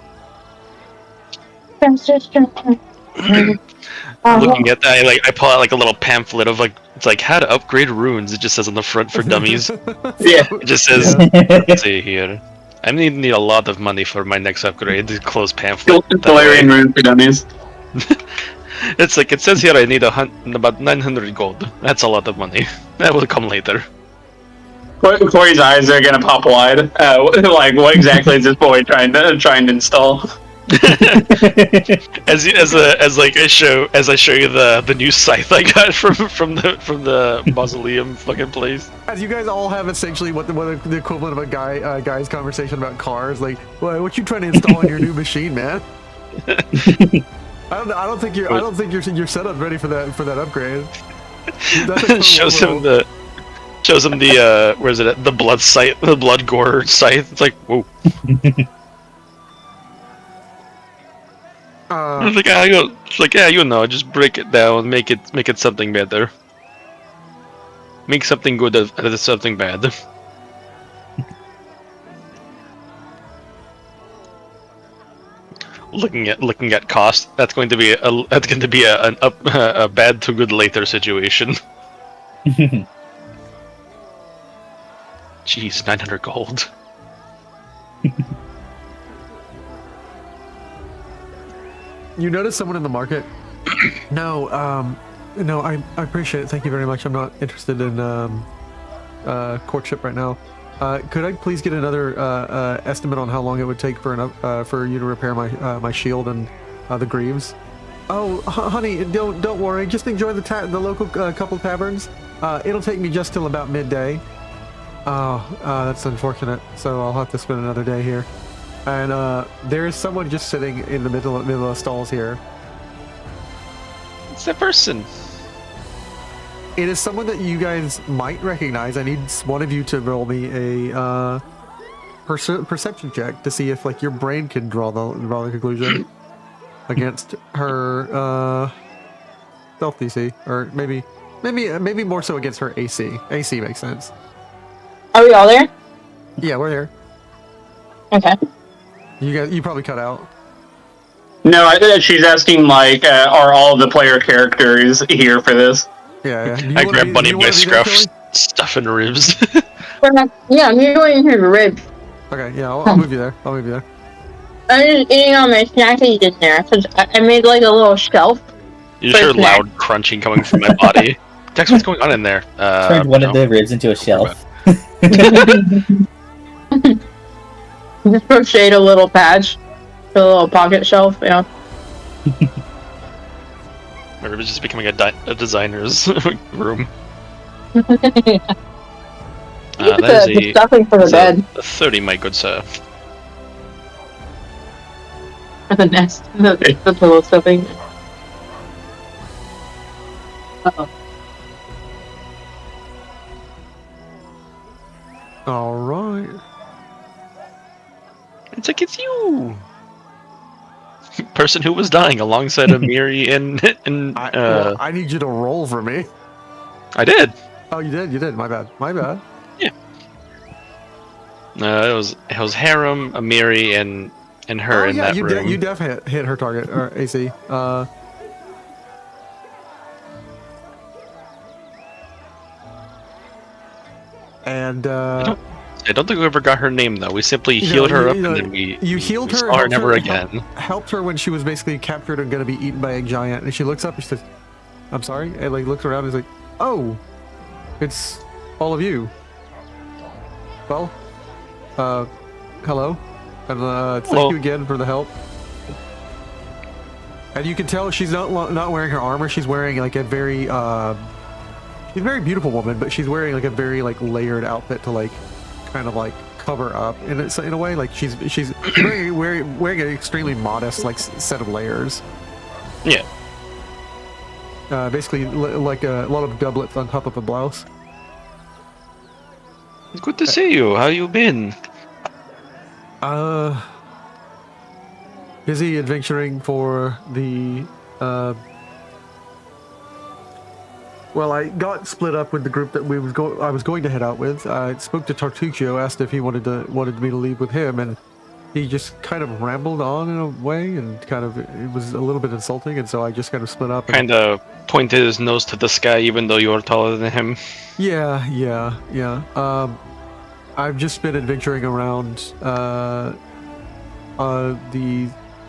Looking at that, I pull out a little pamphlet of it's how to upgrade runes. It just says on the front for dummies. Yeah. It just says, let's see here. I need a lot of money for my next upgrade. The closed pamphlet. Valerian runes for dummies. It says here I need about 900 gold. That's a lot of money. That will come later. Corey's eyes are gonna pop wide. What exactly is this boy trying to install? as I show you the new scythe I got from the mausoleum fucking place. As you guys all have essentially what the equivalent of a guy's conversation about cars, what you trying to install in your new machine, man? I don't think your setup's ready for that upgrade. shows him the where is it? The blood scythe, the blood gore scythe. It's whoa. Just break it down, make it something better. Make something good out of something bad. Looking at cost, that's going to be a bad to good later situation. Jeez, 900 gold. You notice someone in the market? No, I appreciate it. Thank you very much. I'm not interested in courtship right now. Could I please get another estimate on how long it would take for you to repair my shield and the greaves? Oh, honey, don't worry. Just enjoy the local couple taverns. It'll take me just till about midday. Oh, that's unfortunate. So I'll have to spend another day here. And there is someone just sitting in the middle of the stalls here. It's a person. It is someone that you guys might recognize. I need one of you to roll me a perception check to see if like your brain can draw the conclusion against her stealth DC, or maybe more so against her AC. AC makes sense. Are we all there? Yeah, we're here. Okay. You probably cut out. No, she's asking like, are all the player characters here for this? Yeah. I grab Bunny by scruff, stuff in ribs. Yeah, I'm going here to rib. Okay, yeah, I'll move you there. I'm just eating all my snackies in there, because I made like a little shelf. You just heard loud crunching coming from my body. Tex, what's going on in there? Turned one of the ribs into a shelf. Just crocheted a little patch. A little pocket shelf, yeah. My rib is just becoming a designer's room. That That is stuffing for the bed. a 30, my good sir. For the nest. The pillow stuffing. Uh-oh. All right. It's like, it's you! Person who was dying alongside of Miri and I need you to roll for me. I did. Oh, you did. My bad. Yeah. It was Harem, Amiri, and her in that room. You def hit her target or AC. I don't think we ever got her name though. We simply healed her up and then we healed her. saw her never again. Helped her when she was basically captured and going to be eaten by a giant. And she looks up and she says, "I'm sorry." And like looks around and is like, "Oh, it's all of you." Well, hello, and thank you again for the help. And you can tell she's not wearing her armor. She's wearing like a very she's a very beautiful woman, but she's wearing like a very like layered outfit to like kind of like cover up, and it's in a way like she's wearing an extremely modest like set of layers. Yeah. Basically like a lot of doublets on top of a blouse. It's good to see you. How you been? Busy adventuring for the well, I got split up with the group that I was going to head out with. I spoke to Tartuccio, asked if he wanted me to leave with him, and he just kind of rambled on in a way, and it was a little bit insulting, and so I just kind of split up. Kind of pointed his nose to the sky, even though you are taller than him. Yeah. I've just been adventuring around the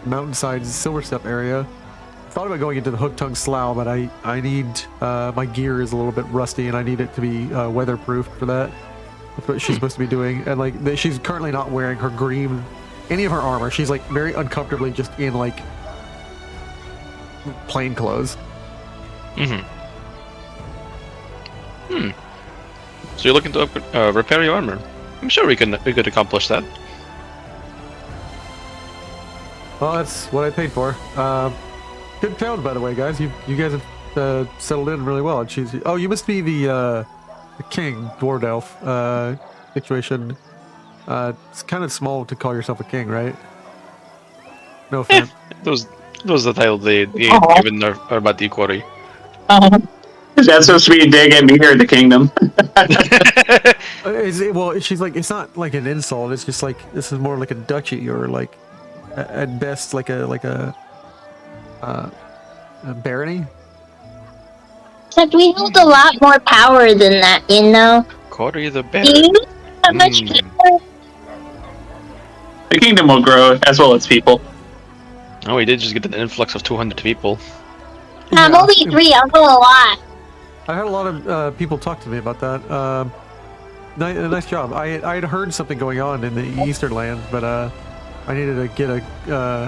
mountainside Silverstep area. Thought about going into the Hook Tongue Slough, but I need my gear is a little bit rusty, and I need it to be weatherproof for that. That's what she's supposed to be doing, and like she's currently not wearing her green, any of her armor. She's like very uncomfortably just in like plain clothes. So you're looking to repair your armor? I'm sure we could accomplish that. Well, that's what I paid for. Good town, by the way, guys. You guys have settled in really well. And you must be the king, Dwarf Elf situation. It's kind of small to call yourself a king, right? No offense. Those are the title they given our Bati Quarry. That's supposed to be a dig at me or the kingdom. Well, she's like, it's not like an insult. It's just like this is more like a duchy, or like at best like a barony. Except we hold a lot more power than that, you know. Quarry the bear. You that much. The kingdom will grow as well as people. Oh, we did just get an influx of 200 people. I'm Yeah. only 3. I'll go a lot. I had a lot of people talk to me about that. Nice job. I had heard something going on in the Eastern Lands, but I needed to get a.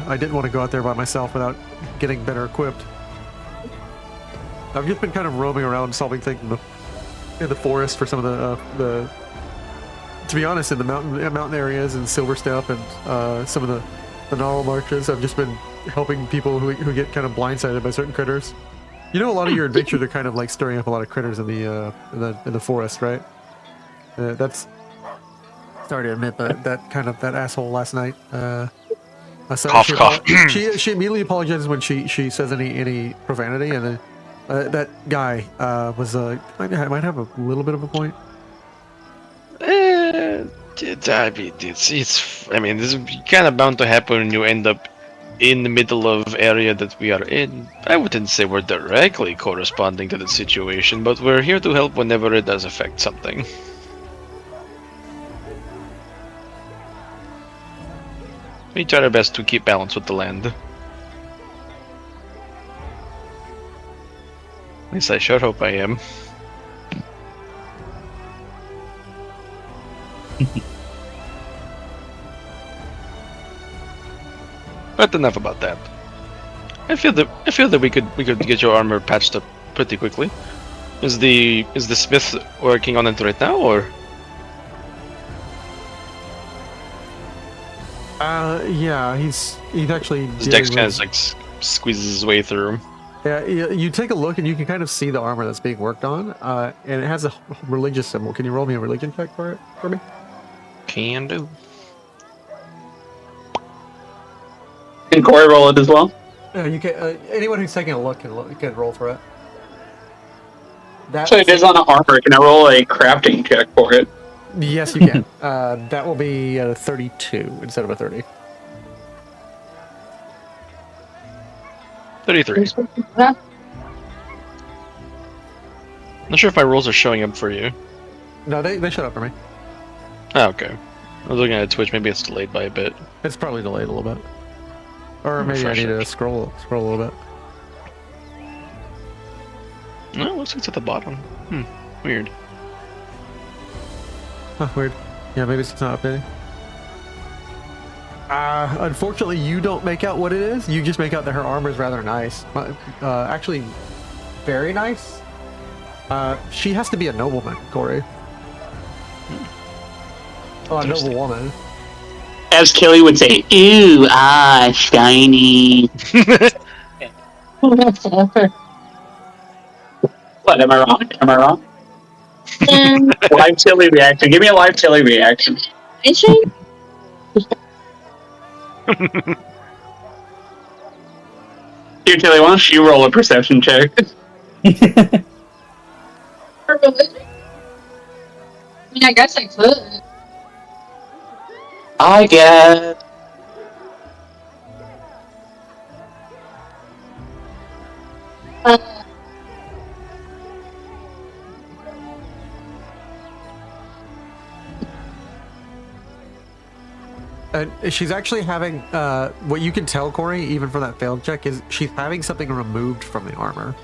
I didn't want to go out there by myself without getting better equipped. I've just been kind of roaming around, solving things in the forest for some of the. To be honest, in the mountain areas and Silverstep and some of the gnarl marches, I've just been helping people who get kind of blindsided by certain critters. You know, a lot of your adventures are kind of like stirring up a lot of critters in the forest, right? That's. Sorry to admit that asshole last night. Cough, cough. She immediately apologizes when she says any profanity, and then that guy might have a little bit of a point. I mean, this is kind of bound to happen when you end up in the middle of area that we are in. I wouldn't say we're directly corresponding to the situation, but we're here to help whenever it does affect something. We try our best to keep balance with the land. At least I sure hope I am. But enough about that. I feel that we could get your armor patched up pretty quickly. Is the smith working on it right now, or? Yeah, he's actually. His Dex kind of like squeezes his way through. Yeah, you take a look and you can kind of see the armor that's being worked on, and it has a religious symbol. Can you roll me a religion check for me? Can do. Can Corey roll it as well? You can. Anyone who's taking a look can roll for it. So it is on an armor. Can I roll a crafting check for it? Yes, you can. That will be a 32 instead of a 30. 33. Not sure if my rolls are showing up for you. No, they showed up for me. Oh, okay. I was looking at Twitch. Maybe it's delayed by a bit. It's probably delayed a little bit. Or maybe I need to scroll a little bit. No, it looks like it's at the bottom. Weird. Huh, weird. Yeah, maybe it's not updating. Unfortunately, you don't make out what it is. You just make out that her armor is rather nice. Actually, very nice. She has to be a nobleman, Corey. Oh, a noble woman. As Kelly would say, "Ooh, shiny." What, am I wrong? Am I wrong? Live Tilly reaction. Give me a live Tilly reaction. Here, Tilly, why don't you roll a perception check? For religion? I mean, I guess I could. I guess. She's actually having, what you can tell, Corey, even from that failed check, is she's having something removed from the armor.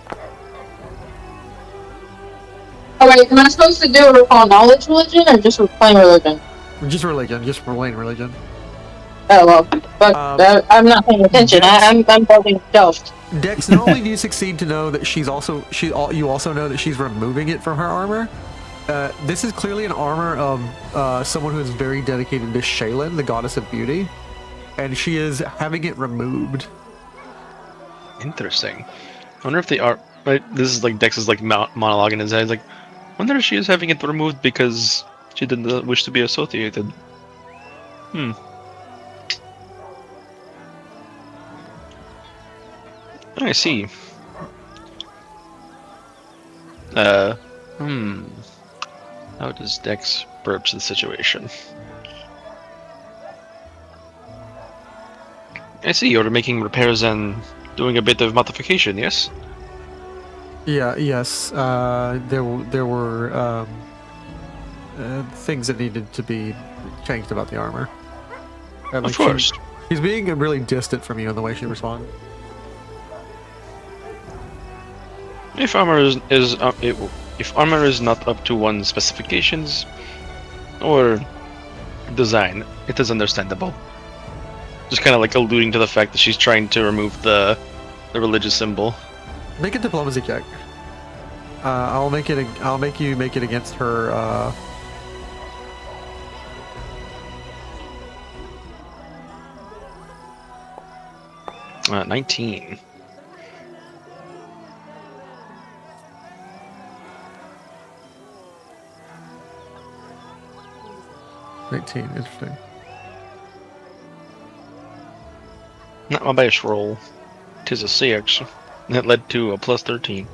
Oh wait, am I supposed to do a knowledge religion or just plain religion? Just religion, just plain religion. Oh well, but I'm not paying attention. I'm building stealth. Dex, not only do you succeed to know that you also know that she's removing it from her armor. This is clearly an armor of someone who is very dedicated to Shaylin, the goddess of beauty, and she is having it removed. Interesting. I wonder if they are. Right, this is like Dex's like monologue in his head. He's like, I wonder if she is having it removed because she didn't wish to be associated. I see. How does Dex broach the situation? I see you're making repairs and doing a bit of modification, yes? Yeah, yes. There were things that needed to be changed about the armor. And, Of course. She's being really distant from you in the way she responded. If armor if armor is not up to one's specifications or design, it is understandable. Just kind of like alluding to the fact that she's trying to remove the religious symbol. Make a diplomacy check. I'll make you make it against her. 19. Interesting. Not my best roll. 'Tis a 6. That led to a plus 13.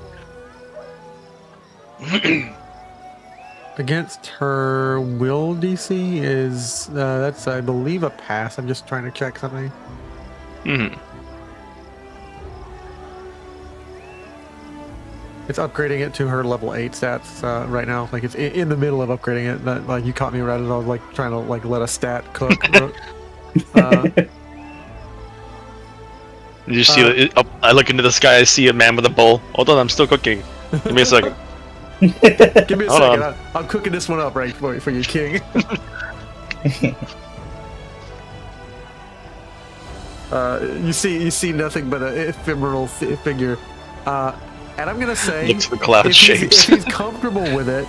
Against her will DC is that's I believe a pass. I'm just trying to check something. Mm-hmm. It's upgrading it to her level 8 stats right now. Like it's in the middle of upgrading it. That, like you caught me right as I was like trying to like let a stat cook. You see it up, I look into the sky, I see a man with a bowl. Hold on, I'm still cooking. Give me a second. Give me a Hold second. on. I'm cooking this one up right for you, King. You see nothing but an ephemeral figure. And I'm gonna say, Looks the cloud if shapes. he's comfortable with it,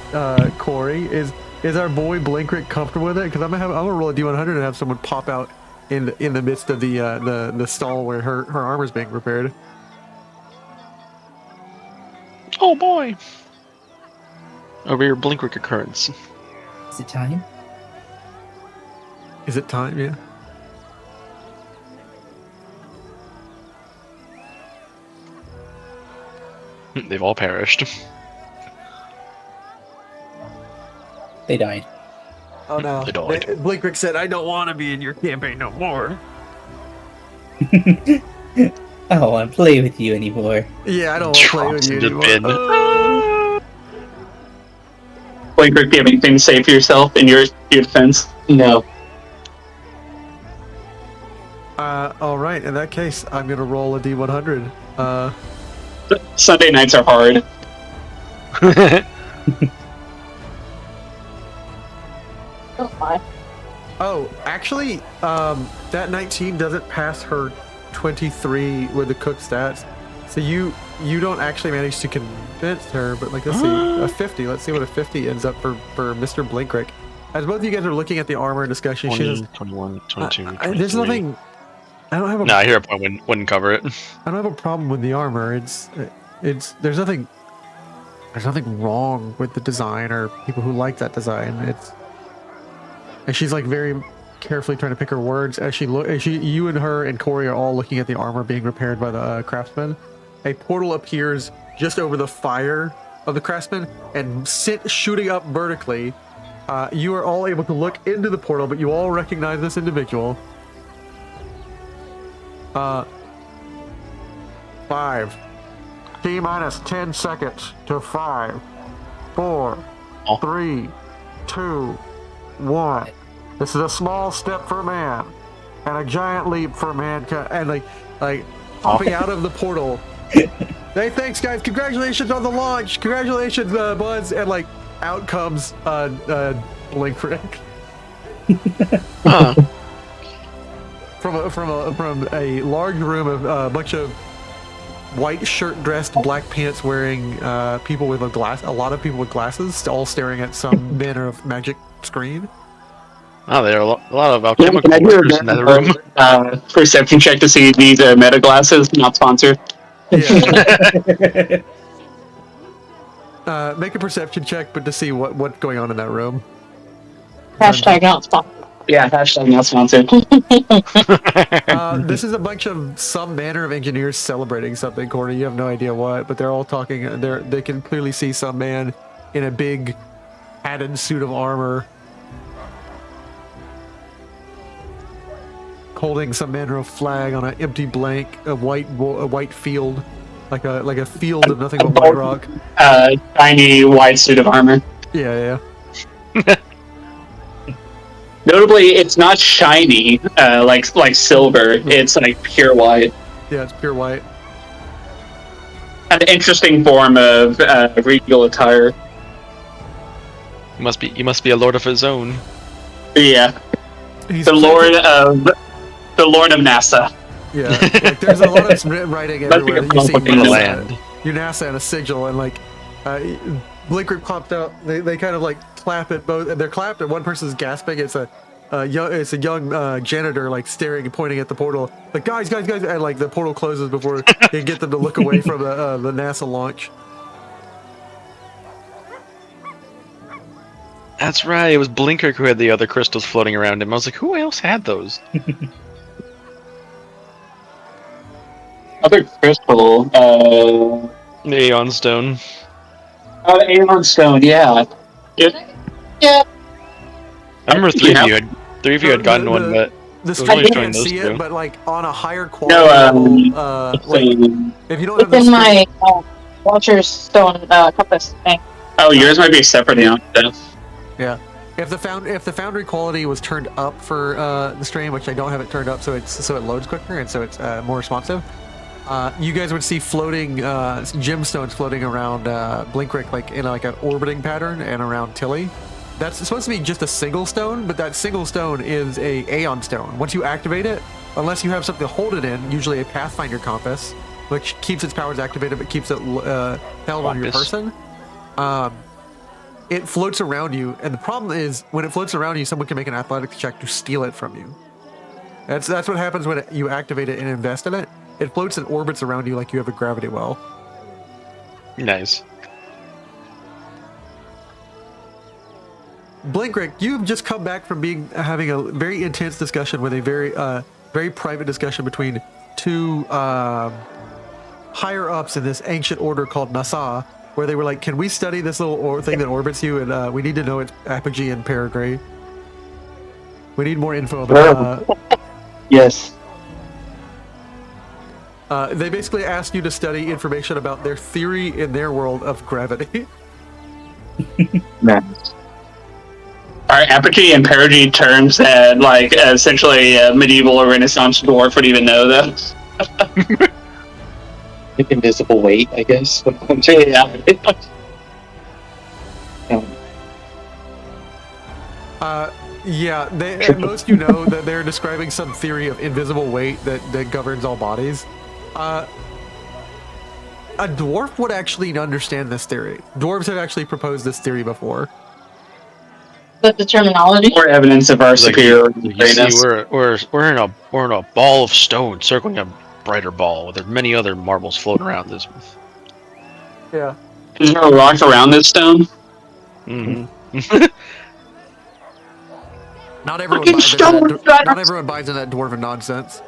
Corey, is our boy Blinkrick comfortable with it? Because I'm gonna roll a D100 and have someone pop out in the midst of the stall where her armor's being repaired. Oh boy! A rare Blinkrick occurrence. Is it time? Is it time? Yeah. They've all perished. They died. Oh no. They died. Blinkrick said, "I don't want to be in your campaign no more." I don't want to play with you anymore. Yeah, I don't want to play with Drops you into anymore. bin. Blake, do you have anything to say for yourself in your defense? No. All right. In that case, I'm gonna roll a D100. Sunday nights are hard. Oh, actually, that 19 doesn't pass her 23 with the cook stats. So you don't actually manage to convince her, but like let's see, a 50. Let's see what a 50 ends up for Mr. Blinkrick. As both of you guys are looking at the armor discussion, 20, she says, 21, 22, 23. there's nothing. I don't have a. No, I hear a point wouldn't cover it. I don't have a problem with the armor. It's there's nothing wrong with the design or people who like that design. And she's like very carefully trying to pick her words as you and her and Corey are all looking at the armor being repaired by the craftsman. A portal appears just over the fire of the craftsman and shooting up vertically. You are all able to look into the portal, but you all recognize this individual. 5. T-minus 10 seconds to 5, 4, 3, 2, 1. This is a small step for man and a giant leap for mankind. And like popping out of the portal. Hey, thanks guys! Congratulations on the launch! Congratulations, Buzz! And like out comes Blinkrick. From a large room of a bunch of white shirt dressed, black pants wearing people with a lot of people with glasses, all staring at some manner of magic screen. Oh, there are a lot of alchemical Can I do workers in that room. a perception check to see these meta glasses? Not sponsored. Yeah. Make a perception check, but to see what's going on in that room. Hashtag not sponsored. Yeah, hashtag not sponsored. This is a bunch of some manner of engineers celebrating something, Corey. You have no idea what, but they're all talking. They can clearly see some man in a big padded suit of armor holding some manner of flag on an empty blank, a white field, like a field of nothing but white rock. Tiny white suit of armor. Yeah. Notably, it's not shiny like silver. It's like pure white. Yeah, it's pure white. An interesting form of regal attire. He must be a lord of his own. Yeah, He's the lord of NASA. Yeah, like there's a lot of writing everywhere. You see land. NASA and a sigil, and like Blinker popped out. They kind of like clap at both. They're clapped, and one person's gasping. It's a young janitor like staring and pointing at the portal. Like guys, and like the portal closes before they get them to look away from the NASA launch. That's right. It was Blinker who had the other crystals floating around him. I was like, who else had those? Other crystal. The Aeon Stone. Oh, the Aeon Stone. Yeah. Yeah. I remember three of you had gotten one, but the stream you can't see two. it, but like on a higher quality level, like if you don't have It's the in my Watcher's Stone compass thing. Oh, yours might be separate now. Yeah. If the foundry quality was turned up for the stream, which I don't have it turned up, so it loads quicker and so it's more responsive. You guys would see floating gemstones floating around Blinkrick, like in like an orbiting pattern, and around Tilly. That's supposed to be just a single stone, but that single stone is a Aeon Stone. Once you activate it, unless you have something to hold it in, usually a Pathfinder compass, which keeps its powers activated but keeps it held on your person. It floats around you, and the problem is when it floats around you, someone can make an athletics check to steal it from you. That's what happens when you activate it and invest in it. It floats and orbits around you like you have a gravity well. Nice. Blinkrick, you've just come back from having a very intense discussion with a very private discussion between two higher ups in this ancient order called Nasa, where they were like, "Can we study this little thing that orbits you? And we need to know its apogee and perigee. We need more info about." Yes. They basically asked you to study information about their theory in their world of gravity. Nice. Are apogee and perigee terms that, like, essentially medieval or Renaissance dwarf would even know, though? Like invisible weight, I guess. Yeah. Yeah, at most you know that they're describing some theory of invisible weight that governs all bodies. A dwarf would actually understand this theory. Dwarves have actually proposed this theory before. But the terminology? Or evidence of our superior You see, we're in a ball of stone circling a brighter ball. There are many other marbles floating around this. Yeah. Is there a rock around this stone? Mm-hmm. Not everyone buys in that dwarven nonsense.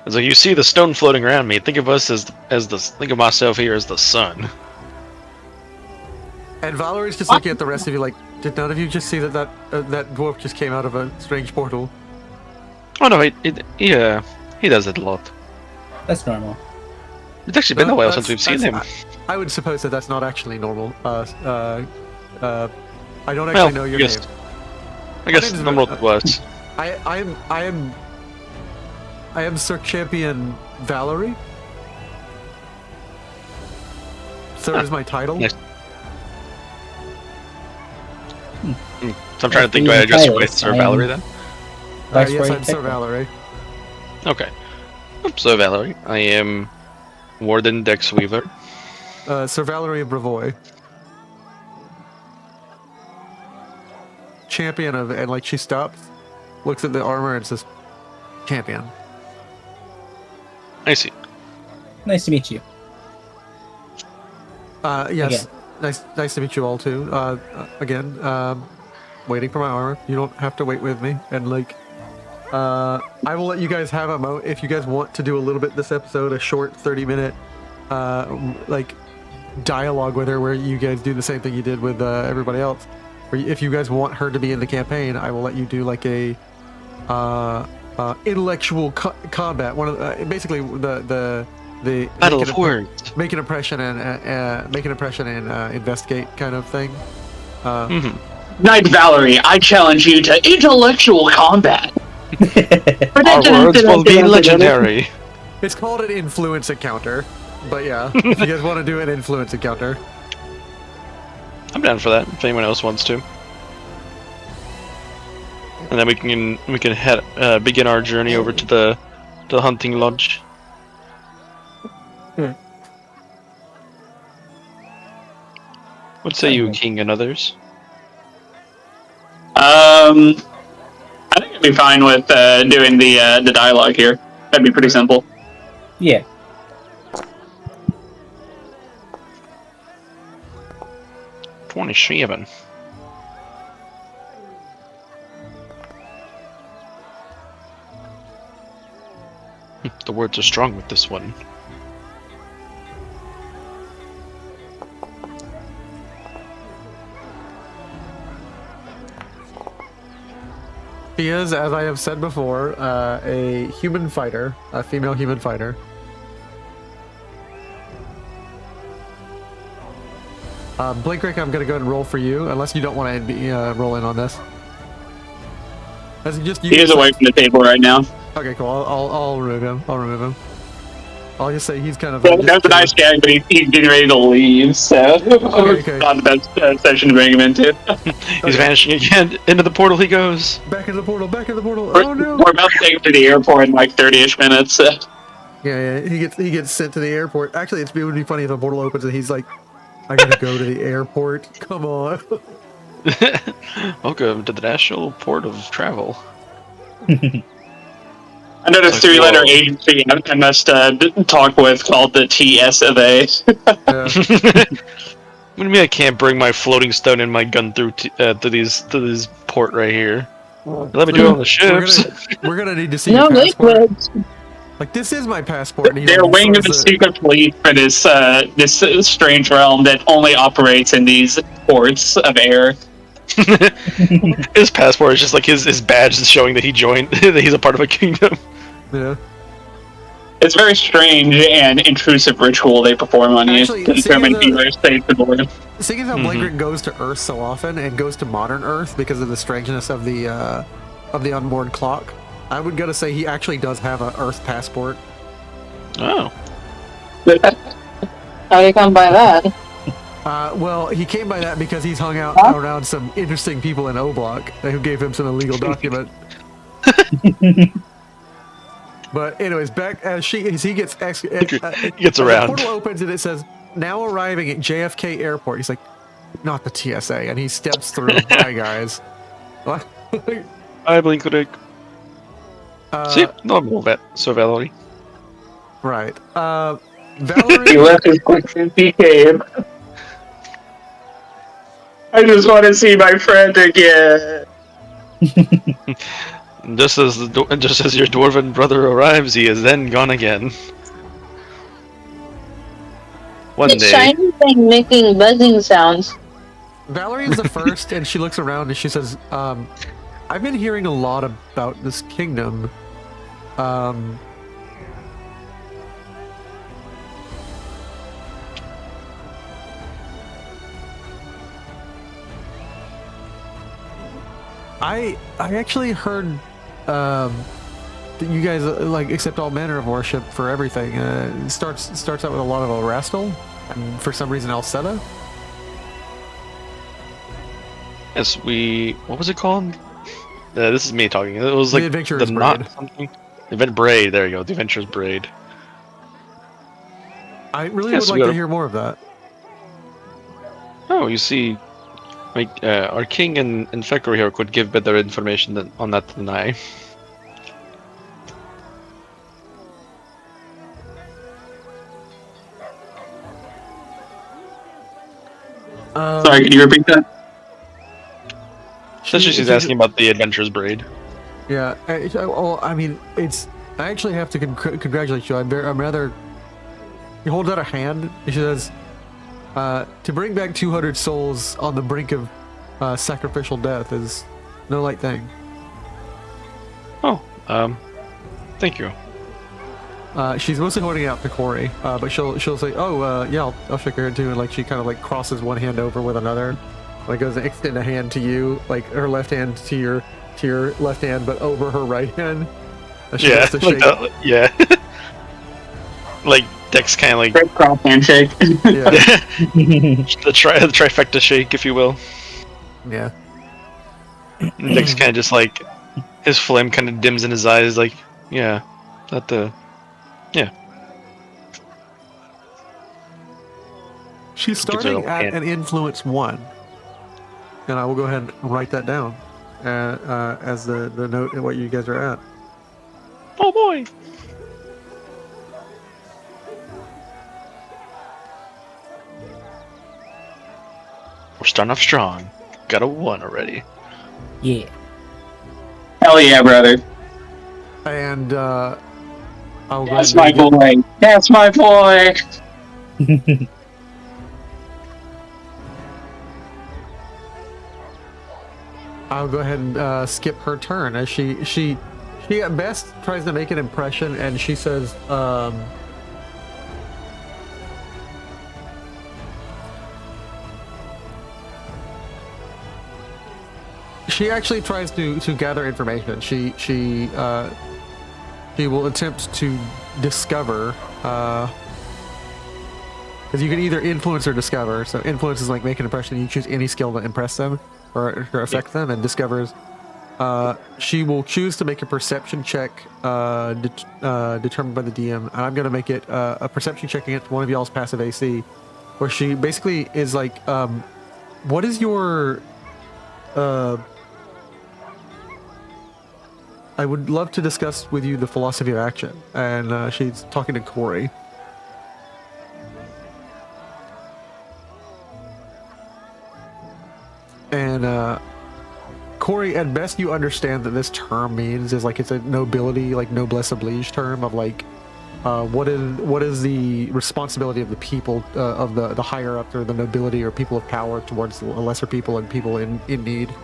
It's like, you see the stone floating around me. Think of us think of myself here as the sun. And Valerie's just looking at the rest of you like, did none of you just see that dwarf just came out of a strange portal? Oh no, he does it a lot. That's normal. It's actually been a while since we've seen him. I would suppose that that's not actually normal. I don't actually know your name. I guess normal it was. I am Sir Champion Valerie. Sir is my title. Nice. So I'm trying to think, do I address you with Sir Valerie then? Yes, I'm Sir Valerie. Okay. So Valerie, I am Warden Dexweaver. Sir Valerie of Bravoy. Champion of, and like she stops, looks at the armor and says, "Champion." I see. Nice to meet you. Yes. Again. Nice to meet you all too. Again, waiting for my armor. You don't have to wait with me. And like, I will let you guys have a moment if you guys want to do a little bit this episode, a short 30-minute, like dialogue with her, where you guys do the same thing you did with everybody else. Or if you guys want her to be in the campaign, I will let you do like a intellectual combat. One of basically the the Battle make of an, words. make an impression and investigate kind of thing. Knight Valerie, I challenge you to intellectual combat. Our words will be legendary. It's called an influence encounter, but yeah, if you guys want to do an influence encounter, I'm down for that. If anyone else wants to, and then we can head begin our journey over to the hunting lodge. What say you, King, and others? I think I'd be fine with doing the dialogue here. That'd be pretty simple. Yeah. $27. The words are strong with this one. she is, as I have said before, a human fighter, a female human fighter. Blink Rick, I'm gonna go ahead and roll for you, unless you don't want to roll in on this. He is away from the table right now. Okay, cool. I'll remove him. I'll just say he's kind of. Well, that's a nice guy, but he's getting ready to leave, so okay. not the best session to bring him into. He's vanishing again. Into the portal he goes. Back in the portal. Oh no! We're about to take him to the airport in like 30-ish minutes. Yeah. He gets sent to the airport. Actually, it would be funny if the portal opens and he's like, "I gotta go to the airport. Come on." Welcome to the National Port of Travel. I noticed 3-letter agency I must talk with called the TS of A. What do you mean I can't bring my floating stone and my gun through to this port right here? Let me do it on the ships. We're gonna need to see your passport. Like, this is my passport. They're winging the secret police for this this strange realm that only operates in these ports of air. His passport is just like his badge is showing that he joined, that he's a part of a kingdom. Yeah. It's a very strange and intrusive ritual they perform on you to determine if you are safe to board. Seeing as how Blink goes to Earth so often and goes to modern Earth because of the strangeness of the unborn clock, I would gotta say he actually does have an Earth passport. Oh. How do you come by that? Well, he came by that because he's hung out around some interesting people in O-Block who gave him some illegal document. But anyways, back as he gets he gets The around. portal opens and it says, "Now arriving at JFK Airport." He's like, "Not the TSA," and he steps through. Bye, guys. I blink. See, normal so Valerie. Right. Valerie. He left as quick as he came. I just want to see my friend again. Just as your dwarven brother arrives, he is then gone again. One It's day. shiny thing making buzzing sounds. Valerie is the first, and she looks around and she says, "I've been hearing a lot about this kingdom. I actually heard that you guys like accept all manner of worship for everything. It starts out with a lot of Erastil, and for some reason Alceta. Yes, what was it called? This is me talking. It was like the Adventurer's knot Braid. something. Braid. There you go. The Adventurer's Braid. I really would like to hear more of that. Oh, you see, like our king and Fekir here could give better information on that than I. Sorry, can you repeat that? Essentially, she's asking about the Adventurer's Braid. Yeah, I mean, I actually have to congratulate you. I'm rather. He holds out a hand. He says, "To bring back 200 souls on the brink of sacrificial death is no light thing." Oh, thank you. She's mostly holding it out to Corey, but she'll say, "Oh, yeah, I'll shake her hand too." And like she kind of like crosses one hand over with another, like goes to extend a hand to you, like her left hand to your left hand, but over her right hand. She Yeah, has to shake. yeah. Like Dex kind of like Great cross handshake. Yeah, the trifecta shake, if you will. yeah. And Dex kind of just like his flame kind of dims in his eyes, like yeah, yeah. She's Gives her a starting little at hand. an influence 1, and I will go ahead and write that down as the note of what you guys are at. Oh boy. We're starting off strong. Got a 1 already. Yeah. Hell yeah, brother. And I will go That's ahead my and boy. That's my boy. I'll go ahead and skip her turn as she at best tries to make an impression, and she says, she actually tries to gather information. She will attempt to discover, because you can either influence or discover. So influence is like make an impression. You choose any skill to impress them or affect them, and discovers. She will choose to make a perception check determined by the DM. And I'm going to make it a perception check against one of y'all's passive AC, where she basically is like, what is your... I would love to discuss with you the philosophy of action. And she's talking to Corey. And Corey, at best you understand that this term means is like it's a nobility, like noblesse oblige term of like what is the responsibility of the people of the higher up or the nobility or people of power towards lesser people and people in need.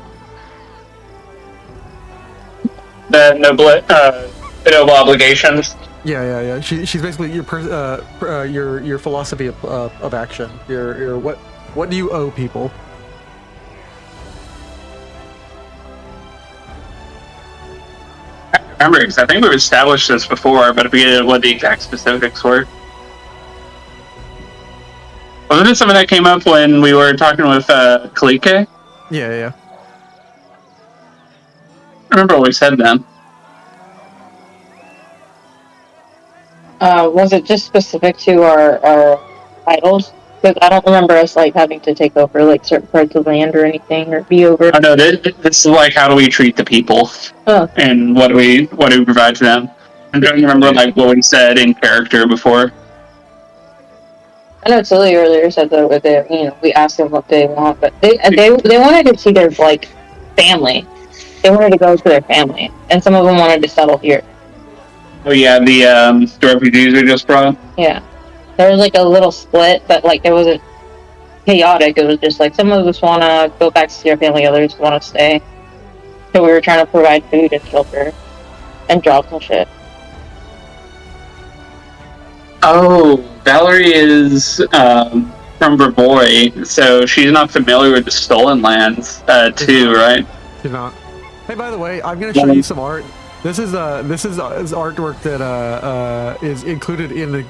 The noble obligations. Yeah. She's basically your philosophy of action. Your what do you owe people? I remember, because I think we've established this before, but I forget what the exact specifics were. Wasn't it something that came up when we were talking with Kalike? Yeah. I remember what we said then. Was it just specific to our titles? Because I don't remember us like having to take over like certain parts of land or anything, or be over. Oh no, this is like how do we treat the people, and what do we provide to them. I don't remember like what we said in character before. I know Tilly earlier said that they, we asked them what they want, but they wanted to see their like family. They wanted to go to their family, and some of them wanted to settle here. Oh yeah, the refugees we just brought. Yeah, there was like a little split, but like it wasn't chaotic. It was just like some of us want to go back to see our family, others want to stay. So we were trying to provide food and shelter and jobs and shit. Oh, Valerie is from Verboy, so she's not familiar with the stolen lands too, right? She's not. Hey, by the way, I'm gonna show you some art. This is artwork that is included in the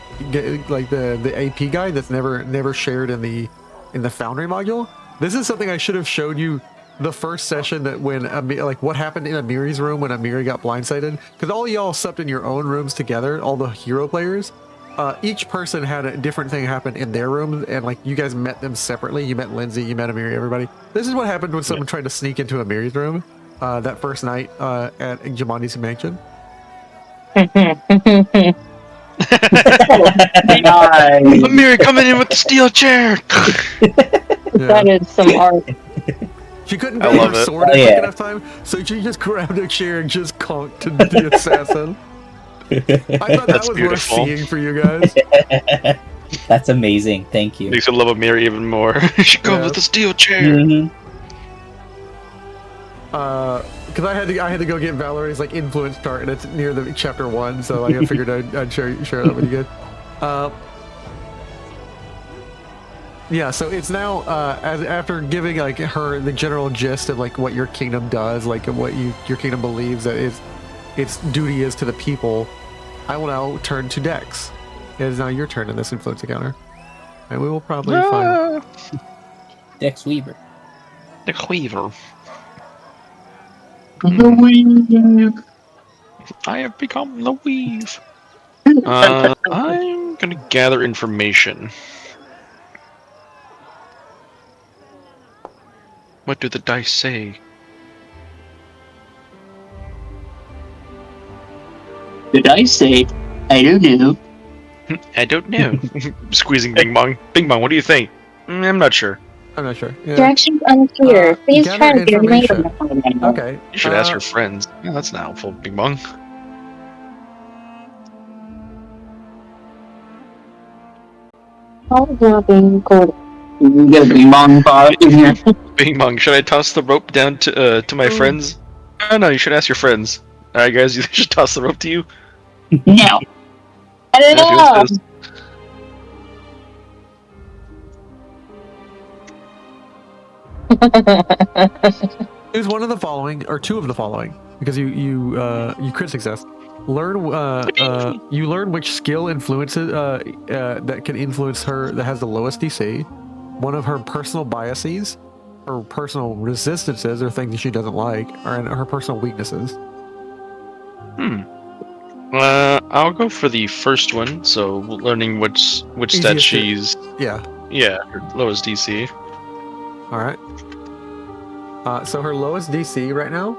AP guide that's never shared in the Foundry module. This is something I should have showed you the first session, that when what happened in Amiri's room when Amiri got blindsided, because all y'all slept in your own rooms together, all the hero players. Each person had a different thing happen in their rooms, and like you guys met them separately. You met Lindsay, you met Amiri, everybody. This is what happened when someone tried to sneak into Amiri's room that first night at Jamandi's mansion. Amiri coming in with the steel chair. That is some art. She couldn't grab her sword in quick enough time, so she just grabbed a chair and just conked the assassin. I thought that was worth seeing for you guys. That's amazing. Thank you. Makes me love Amiri even more. She comes with the steel chair. Mm-hmm. because I had to go get Valerie's like influence chart, and it's near the chapter 1, so like, I figured I'd share that with you guys. Yeah, so it's now after giving like her the general gist of like what your kingdom does, like what your kingdom believes that its duty is to the people. I will now turn to Dex. It is now your turn in this influence encounter, and we will probably find Dex Weaver. Dex Weaver. The weave. I have become the weave. I'm gonna gather information. What do the dice say? Did I say? I don't know. I don't know. Squeezing Bing Bong. Bing Bong, what do you think? I'm not sure. I'm not sure. Yeah. Directions unclear. Please gather try to get information. information. Okay. You should ask your friends. Yeah, that's not helpful, Bing Bong. All now being recorded. You get a Bing Bong bot in here. Bing Bong, should I toss the rope down to my friends? Oh, no, you should ask your friends. Alright, guys, you should toss the rope to you. No. I don't Yeah, if you know. insist. Choose one of the following, or two of the following, because you crit success. You learn which skill influences that can influence her that has the lowest DC. One of her personal biases, her personal resistances, or things she doesn't like, or her personal weaknesses. I'll go for the first one. So learning which stat Easiest to- she's Yeah. her lowest DC. All right. So her lowest DC right now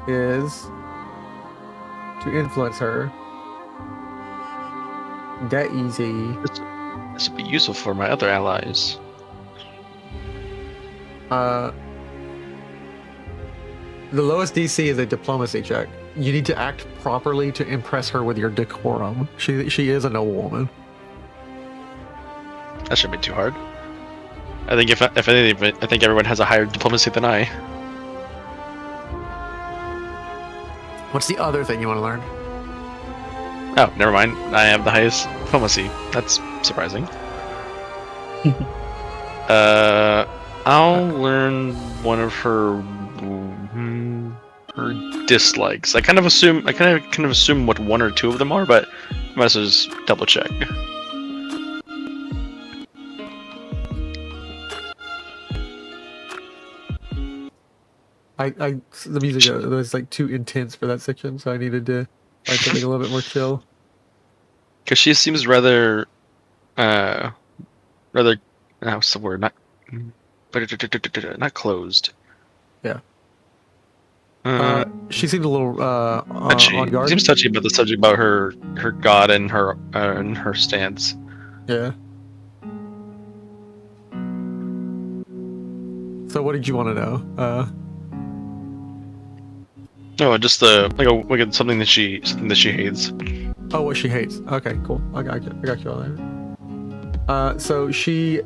is to influence her. That easy. This would be useful for my other allies. The lowest DC is a diplomacy check. You need to act properly to impress her with your decorum. She is a noblewoman. That shouldn't be too hard. I think if anything, I think everyone has a higher diplomacy than I. What's the other thing you want to learn? Oh, never mind. I have the highest diplomacy. That's surprising. I'll learn one of her dislikes. I kind of assume what one or two of them are, but I might as well just double check. The music was like too intense for that section, so I needed to find something a little bit more chill. Because she seems rather, what's the word? Not closed. Yeah. She seemed a little touchy. on guard. Seems touchy about the subject about her god and her stance. Yeah. So what did you want to know? No, just something that she hates. Oh, what she hates. Okay, cool. I got you on there. So she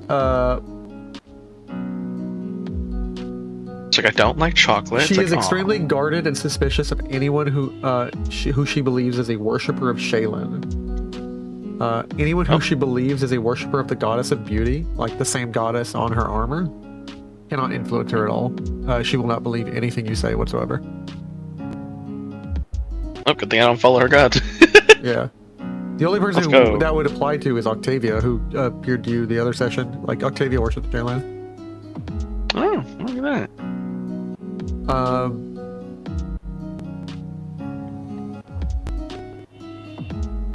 It's like, I don't like chocolate. She It's is like, extremely guarded and suspicious of anyone who she believes is a worshiper of Shaylin. Anyone who she believes is a worshiper of the goddess of beauty, like the same goddess on her armor, cannot influence her at all. She will not believe anything you say whatsoever. Oh, good thing I don't follow her god. Yeah. The only person that would apply to is Octavia, who appeared to you the other session. Like, Octavia worships Shaylin. Oh, look at that.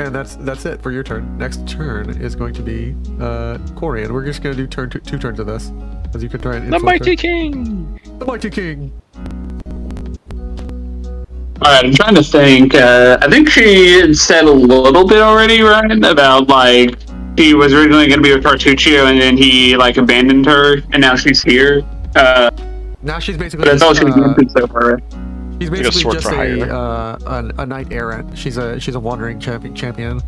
And that's it for your turn. Next turn is going to be Corian. We're just going to do two turns of this, as you can try and The influence Mighty her. King! The Mighty King! Alright, I'm trying to think. I think she said a little bit already, right? About, like, she was originally going to be with Tartuccio, and then he, like, abandoned her, and now she's here. Now she's basically But that's all she's mentioned so far. She's Like a basically sword just for hire. a knight errant. She's a wandering champion.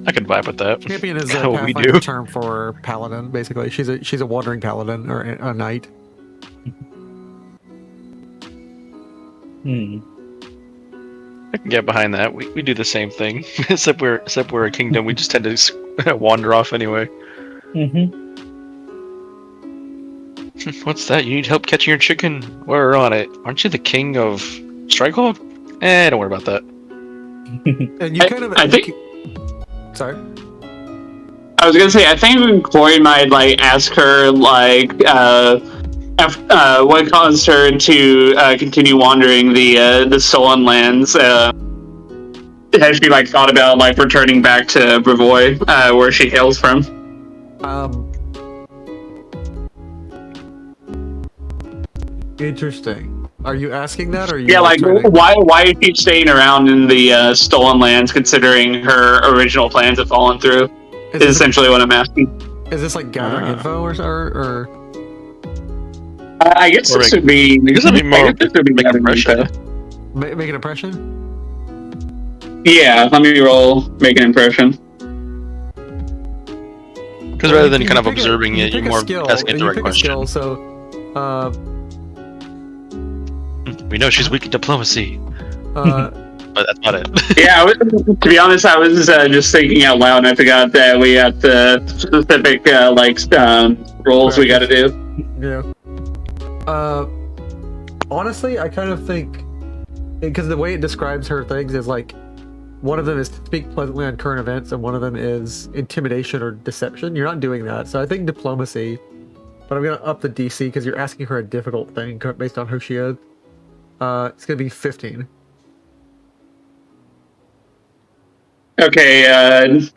I could vibe with that. Champion is a What we Pathfinder do. term for paladin. Basically, she's a wandering paladin or a knight. I can get behind that. We do the same thing, except we're a kingdom. We just tend to wander off anyway. What's that? You need help catching your chicken? We're on it. Aren't you the king of Strikehold? Don't worry about that. And you I think. Sorry. I was gonna say, I think Corey might like ask her like what caused her to continue wandering the stolen lands. Has she like thought about like returning back to Brevoy, where she hails from? Interesting. Are you asking that, or are you? Yeah, like why is she staying around in the stolen lands, considering her original plans have fallen through? Is essentially what I'm asking. Is this like gathering info or? I guess this would be. I guess it'd be more make an impression. Make an impression. Yeah, let me roll. Make an impression. Because rather than kind of observing it, you're more asking the right question. We know she's weak at diplomacy. But that's not it. Yeah, to be honest, I was just thinking out loud, and I forgot that we got the specific roles we got to do. Yeah. Honestly, I kind of think because the way it describes her things is like one of them is speak pleasantly on current events, and one of them is intimidation or deception. You're not doing that, so I think diplomacy. But I'm gonna up the DC because you're asking her a difficult thing based on who she is. It's gonna be 15. Okay, I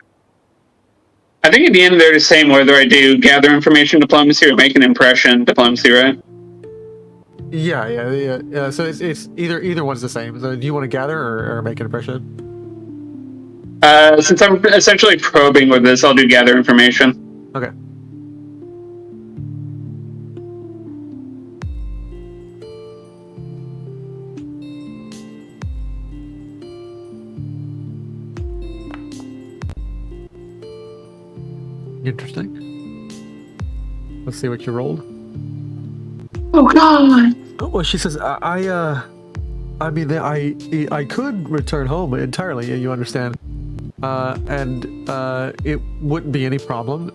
think at the end they're the same whether I do gather information diplomacy or make an impression diplomacy, right? Yeah. So it's either one's the same. So do you want to gather or make an impression? Since I'm essentially probing with this, I'll do gather information. Okay. Interesting. Let's see what you rolled. Oh God! Oh, well, she says, I could return home entirely. You understand? And it wouldn't be any problem.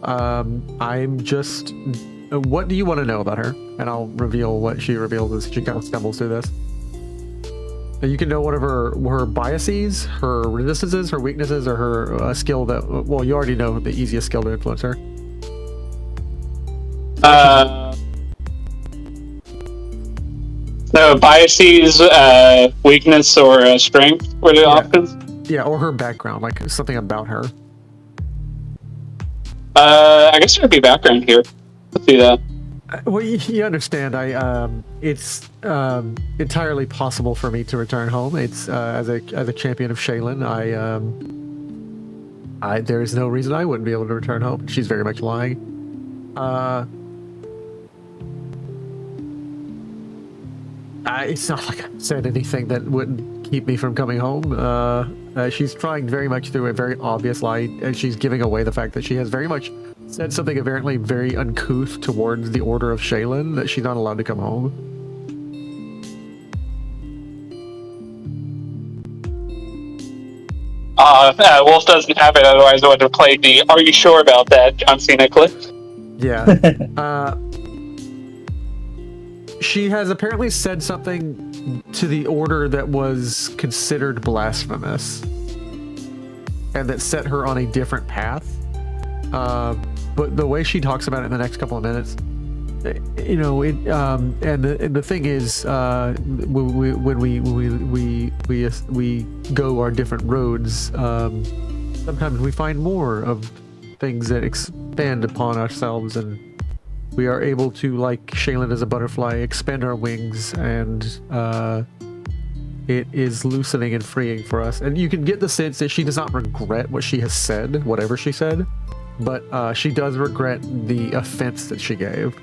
I'm just. What do you want to know about her? And I'll reveal what she reveals as she kind of stumbles through this. And you can know what of her biases, her resistances, her weaknesses, or her skill that. Well, you already know the easiest skill to influence her. So biases, weakness, or strength were the options? Yeah, or her background, like something about her. I guess there would be background here. Let's do that. Well, you understand. It's entirely possible for me to return home. It's as a champion of Shaylin. There is no reason I wouldn't be able to return home. She's very much lying. It's not like I said anything that wouldn't keep me from coming home. She's trying very much through a very obvious lie, and she's giving away the fact that she has very much said something apparently very uncouth towards the Order of Shaylin, that she's not allowed to come home. Wolf doesn't have it, otherwise I would have played the "Are you sure about that?" John Cena clip. Yeah. She has apparently said something to the Order that was considered blasphemous, and that set her on a different path. But the way she talks about it in the next couple of minutes, you know, and the thing is, when we go our different roads, sometimes we find more of things that expand upon ourselves, and we are able to, like Shaylin as a butterfly, expand our wings, and it is loosening and freeing for us. And you can get the sense that she does not regret what she has said, whatever she said, but she does regret the offense that she gave.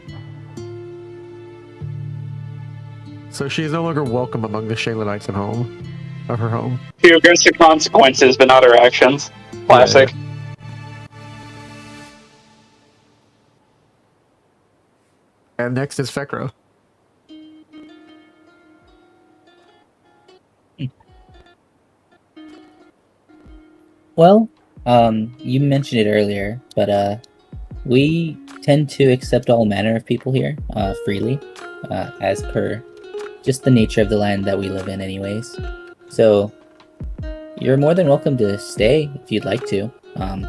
So she is no longer welcome among the Shaylinites at home, of her home. She regrets her consequences, but not her actions. Classic. Yeah. And next is Fekro. Well, you mentioned it earlier, but we tend to accept all manner of people here, freely, as per just the nature of the land that we live in anyways. So, you're more than welcome to stay if you'd like to. I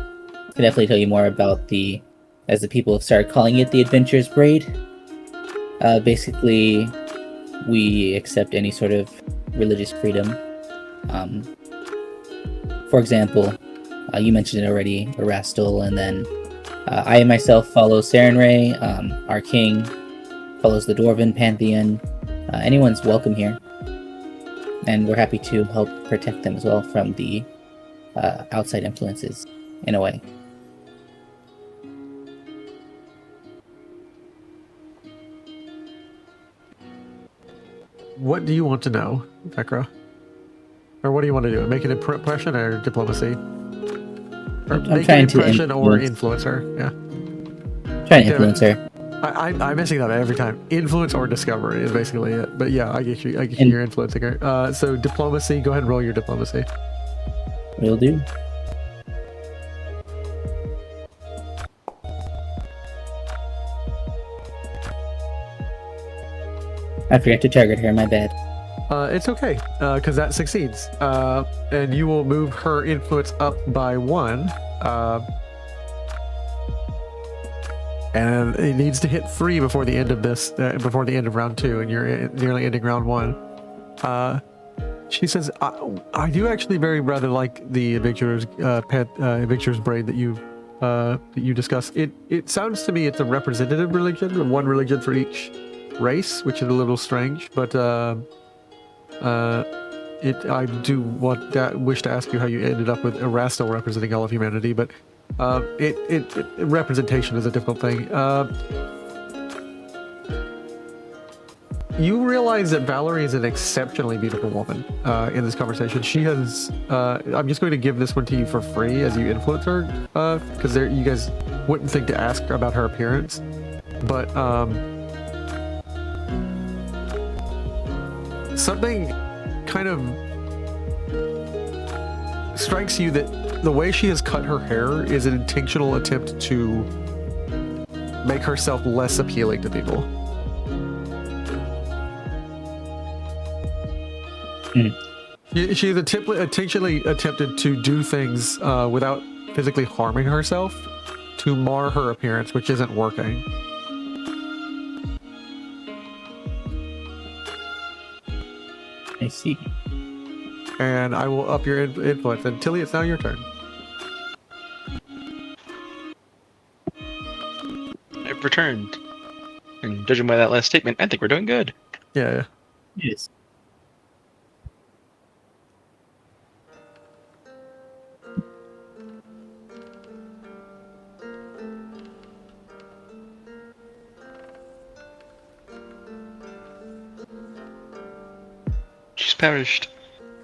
can definitely tell you more about as the people have started calling it, the Adventurers Braid. Basically, we accept any sort of religious freedom. For example, you mentioned it already, Erastil, and then I myself follow Sarenrae. Our king follows the Dwarven Pantheon. Anyone's welcome here. And we're happy to help protect them as well from the outside influences, in a way. What do you want to know, Vecra? Or what do you want to do? Make an impression or diplomacy? Or I'm make an trying to impression or influence. influencer? Yeah. Trying to influence her. I'm messing that up every time. Influence or discovery is basically it. But yeah, I get you. You're influencing her. So diplomacy. Go ahead and roll your diplomacy. Will do. I forgot to target her. My bad. It's okay, because that succeeds. And you will move her influence up by 1. And it needs to hit 3 before the end of before the end of round 2, and you're nearly ending round 1. She says, I do actually rather like the Adventurer's Braid that you discussed. It sounds to me it's a representative religion, one religion for each race, which is a little strange, but I do wish to ask you how you ended up with Erastil representing all of humanity, but representation is a difficult thing. You realize that Valerie is an exceptionally beautiful woman in this conversation. She has, I'm just going to give this one to you for free as you influence her, because you guys wouldn't think to ask about her appearance, but something kind of strikes you that the way she has cut her hair is an intentional attempt to make herself less appealing to people. She has intentionally attempted to do things without physically harming herself to mar her appearance, which isn't working. I see. And I will up your influence. And Tilly, it's now your turn. I've returned. And judging by that last statement, I think we're doing good. Yeah. Yes. She's perished.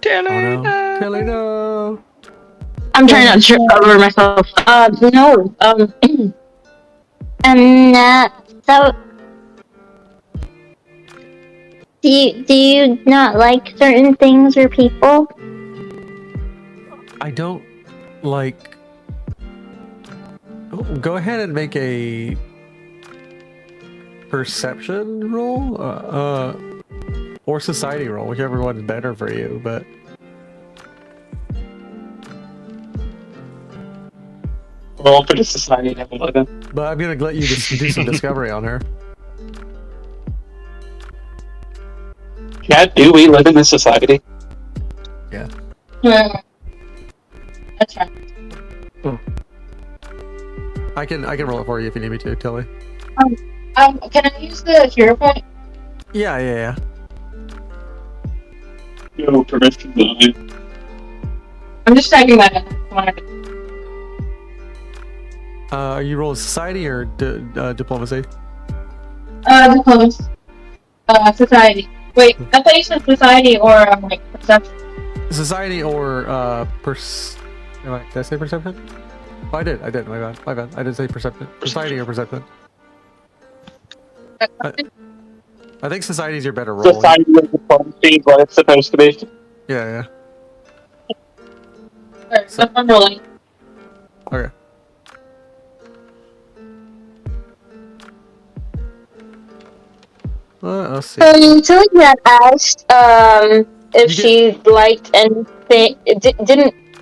Tilly, oh, no. Tilly, no. I'm trying not to trip over myself. No. So, do you not like certain things or people? I don't like. Oh, go ahead and make a perception roll, or society roll, whichever one's better for you. But Roll for the society to live in. But I'm gonna let you just do some discovery on her. Yeah, do we live in this society? Yeah. That's fine. I can roll it for you if you need me to, Tilly. Can I use the hero point? Yeah. No permission behind. I'm just typing that in. Are you rolling society or diplomacy? Diplomacy. Society. Wait, I thought you said society or like perception. Society or did I say perception? Oh, I did. My bad. I didn't say perception. Society or perception? I think society is your better roll. Society of diplomacy is what it's supposed to be. Yeah. Alright, So- I'm rolling. Okay. Let's see. Tilly had asked if You she liked anything,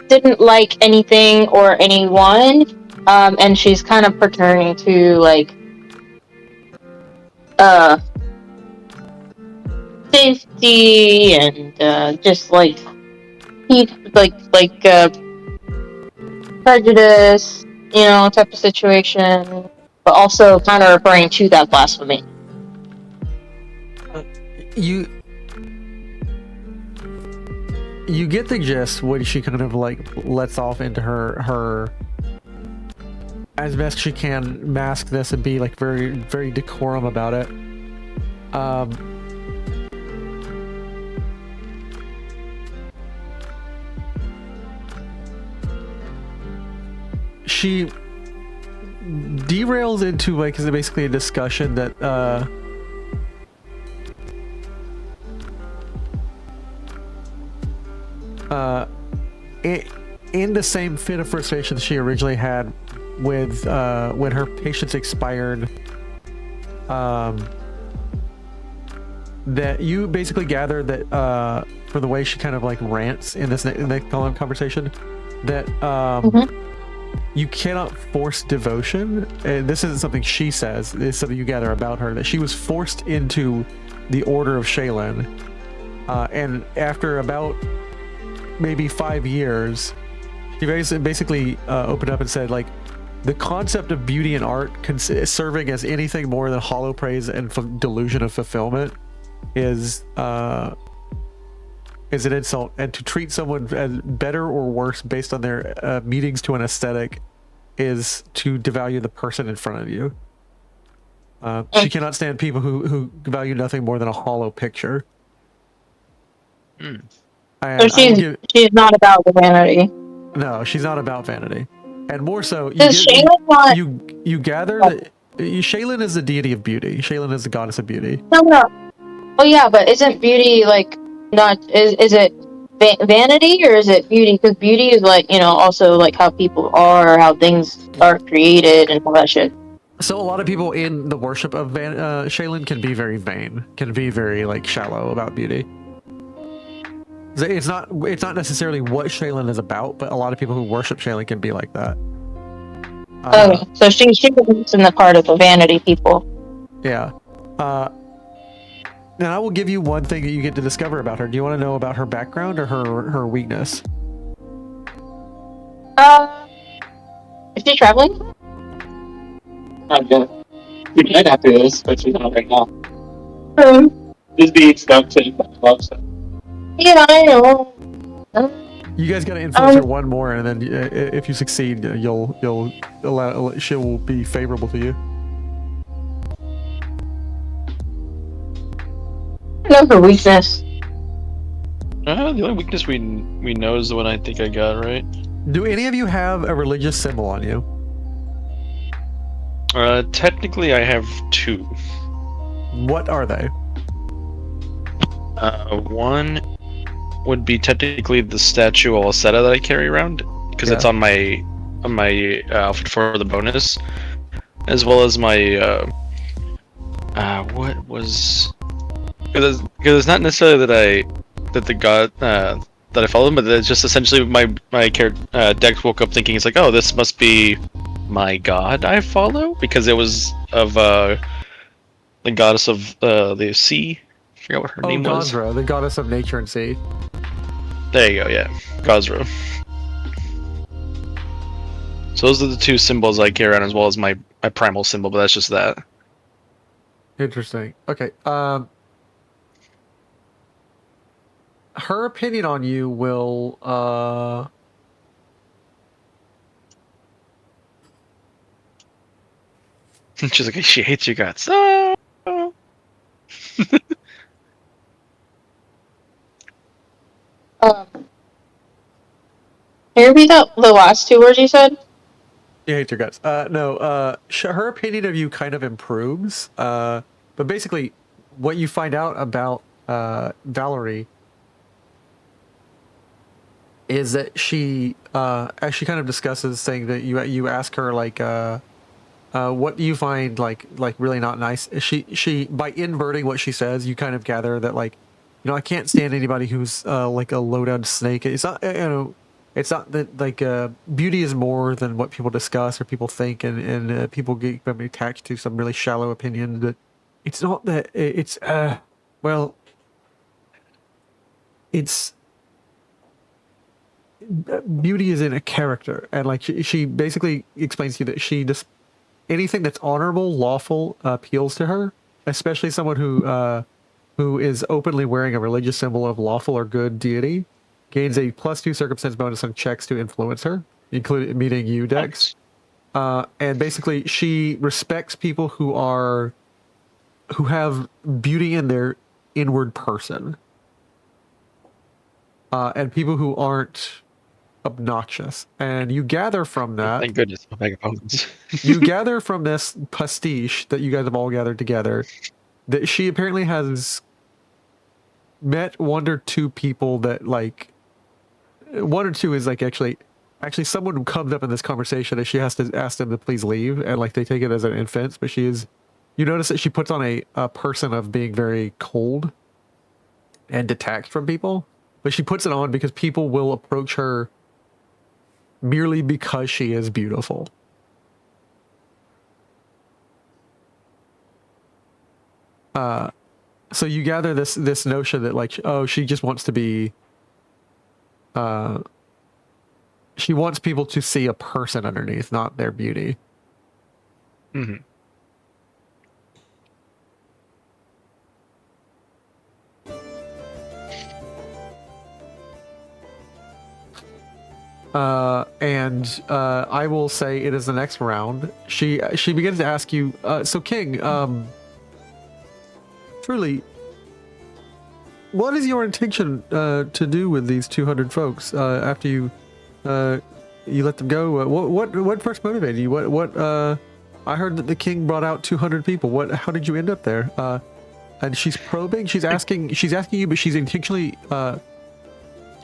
didn't like anything or anyone, and she's kind of pertaining to like safety and just like prejudice, type of situation, but also kind of referring to that blasphemy. You get the gist when she kind of like lets off into her as best she can mask this and be like very very decorum about it. She derails into like basically a discussion that in the same fit of frustration she originally had with when her patience expired, that you basically gather that for the way she kind of like rants in this conversation, that you cannot force devotion. And this isn't something she says, it's something you gather about her, that she was forced into the Order of Shaylin, and after about maybe 5 years, she basically opened up and said, like, the concept of beauty and art serving as anything more than hollow praise and delusion of fulfillment is an insult, and to treat someone as better or worse based on their meetings to an aesthetic is to devalue the person in front of you. She cannot stand people who value nothing more than a hollow picture. So she's not about the vanity. No, she's not about vanity, and more so, you gather that Shaylin is the deity of beauty. Shaylin is the goddess of beauty. No. Oh yeah, but isn't beauty like not? Is it vanity or is it beauty? Because beauty is like also like how people are, how things are created, and all that shit. So a lot of people in the worship of Shaylin can be very vain, can be very like shallow about beauty. It's not necessarily what Shaylin is about, but a lot of people who worship Shaylin can be like that. Okay, so she believes in the part of the vanity people. Yeah. Now I will give you one thing that you get to discover about her. Do you want to know about her background or her weakness? Is she traveling? Not yet. We might after this, but she's not right now. Just being stuck to love stuff. Yeah, I know. You guys got to influence her one more, and then if you succeed, you'll allow she will be favorable to you. I know her weakness. The only weakness we know is the one I think I got right. Do any of you have a religious symbol on you? Technically, I have 2. What are they? One would be technically the statue Alceta that I carry around, because it's on my outfit for the bonus, as well as my what was, because it's not necessarily that the god that I follow him, but it's just essentially my character Dex woke up thinking, it's like, oh, this must be my god I follow, because it was of the goddess of the sea. I forgot what her name was. Gozra, the goddess of nature and sea. There you go, yeah. Gozra. So those are the 2 symbols I carry around, as well as my primal symbol, but that's just that. Interesting. Okay. Her opinion on you will She's like, she hates you guts. Oh! Can you repeat the last 2 words you said? You hate your guts. No, her opinion of you kind of improves. But basically, what you find out about Valerie is that she, as she kind of discusses, saying that you ask her like, what do you find like really not nice? She by inverting what she says, you kind of gather that like, I can't stand anybody who's like a low down snake. It's not it's not that like beauty is more than what people discuss or people think, and people get attached to some really shallow opinion. But it's not that it's well, it's beauty is in a character, and like she basically explains to you that she just anything that's honorable, lawful appeals to her, especially someone who is openly wearing a religious symbol of lawful or good deity gains a +2 circumstance bonus on checks to influence her, including meeting you, Dex. And basically, she respects people who have beauty in their inward person, and people who aren't obnoxious. And you gather from that. Thank goodness, my opponents. You gather from this pastiche that you guys have all gathered together that she apparently has met 1 or 2 people that like 1 or 2 is like actually someone who comes up in this conversation and she has to ask them to please leave, and like they take it as an offense, but you notice that she puts on a person of being very cold and detached from people, but she puts it on because people will approach her merely because she is beautiful. So you gather this notion that like, oh, she just wants to be, she wants people to see a person underneath, not their beauty. Mm-hmm. And I will say it is the next round. She begins to ask you, so King, truly, what is your intention to do with these 200 folks after you let them go? What first motivated you? What I heard that the king brought out 200 people. How did you end up there? And she's probing. She's asking you, but she's intentionally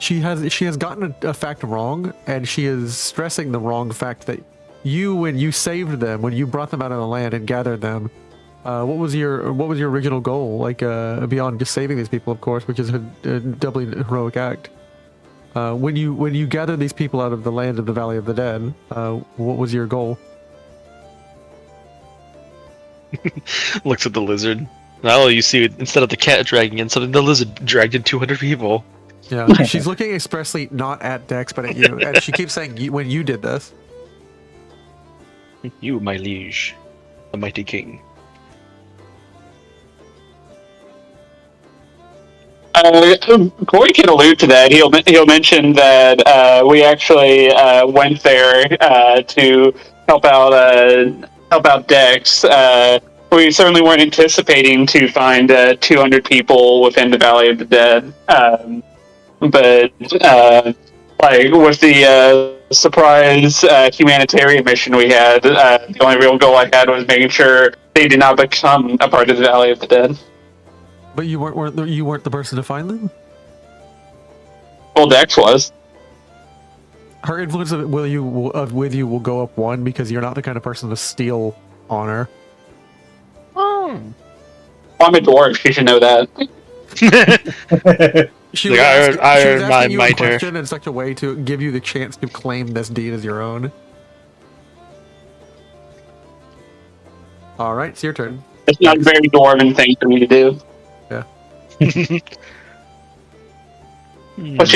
she has gotten a fact wrong, and she is stressing the wrong fact that when you saved them, when you brought them out of the land and gathered them, what was your original goal? Like beyond just saving these people, of course, which is a doubly heroic act. When you gathered these people out of the land of the Valley of the Dead, what was your goal? Looks at the lizard. Well, you see, instead of the cat dragging in something, the lizard dragged in 200 people. Yeah, she's looking expressly not at Dex, but at you, and she keeps saying, "When you did this, You, my liege, the mighty king." Corey can allude to that. He'll mention that we actually went there to help out Dex. We certainly weren't anticipating to find 200 people within the Valley of the Dead, but like with the surprise humanitarian mission we had, the only real goal I had was making sure they did not become a part of the Valley of the Dead. but you weren't the person to find them." Well, Dex was. Her influence with you will go up 1 because you're not the kind of person to steal honor. I'm a dwarf. She should know that. She Like, was I asking earned my you a mitre. question in such a way to give you the chance to claim this deed as your own. All right, it's your turn. It's not a very dwarven thing for me to do. Yeah. But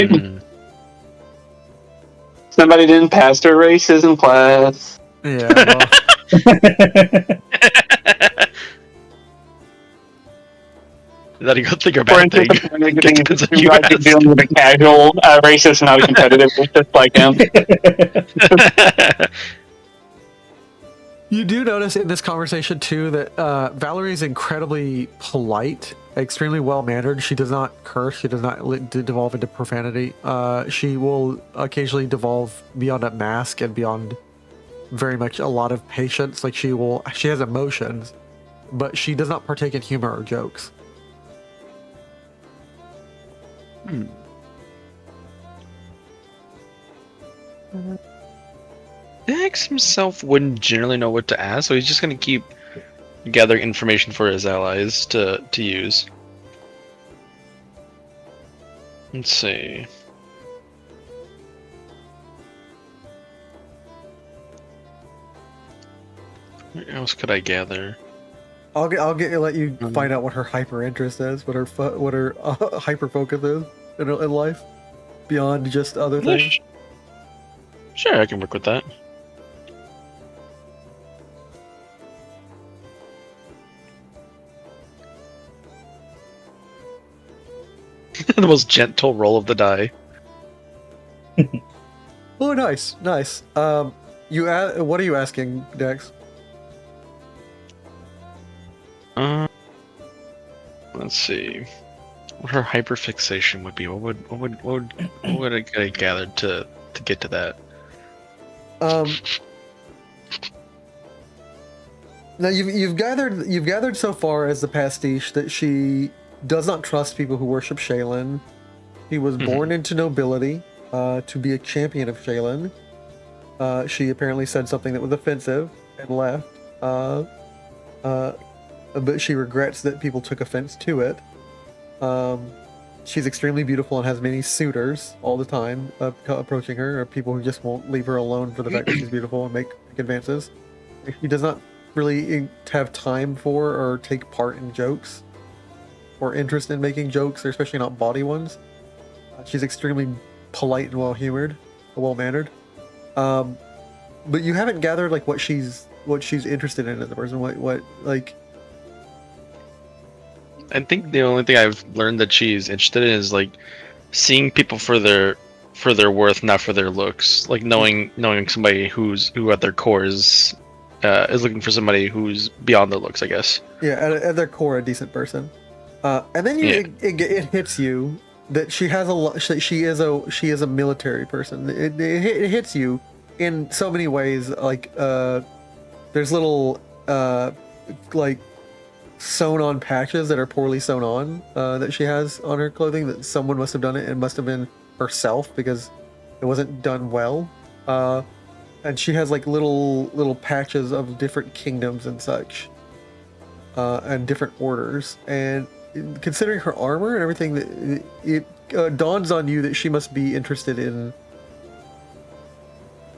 somebody didn't pass their racism class. Yeah. Well, Is that a good thing or bad thing? Depends on you ask. Dealing with a casual racist and not a competitive just like him. you do notice in this conversation too that Valerie is incredibly polite, extremely well mannered. She does not curse. She does not devolve into profanity. She will occasionally devolve beyond a mask and beyond very much a lot of patience. Like she has emotions, but she does not partake in humor or jokes. Dex himself wouldn't generally know what to ask, so he's just gonna keep gathering information for his allies to use. Let's see. What else could I gather? Let you find out what her hyper interest is, what her hyper focus is in life, beyond just other things. Sure, I can work with that. The most gentle roll of the die. Oh, nice. What are you asking, Dex? Let's see. What her hyperfixation would be. What would I gather to get to that? Now you've gathered so far as the pastiche that she does not trust people who worship Shaylin. She was born into nobility to be a champion of Shaylin. She apparently said something that was offensive and left. But she regrets that people took offense to it. She's extremely beautiful and has many suitors all the time approaching her, or people who just won't leave her alone for the fact that she's beautiful and make advances. She does not really have time for or take part in jokes or interest in making jokes, or especially not bawdy ones. She's extremely polite and well-mannered. But you haven't gathered like what she's interested in as a person. What like. I think the only thing I've learned that she's interested in is like seeing people for their worth, not for their looks. Like knowing somebody who at their core is looking for somebody who's beyond their looks, I guess. Yeah, at their core, a decent person. And then it hits you that she has she is a military person. It hits you in so many ways. Like there's little like sewn on patches that are poorly sewn on that she has on her clothing, that someone must have done it, and must have been herself because it wasn't done well. And she has like little patches of different kingdoms and such, and different orders. And considering her armor and everything, it dawns on you that she must be interested in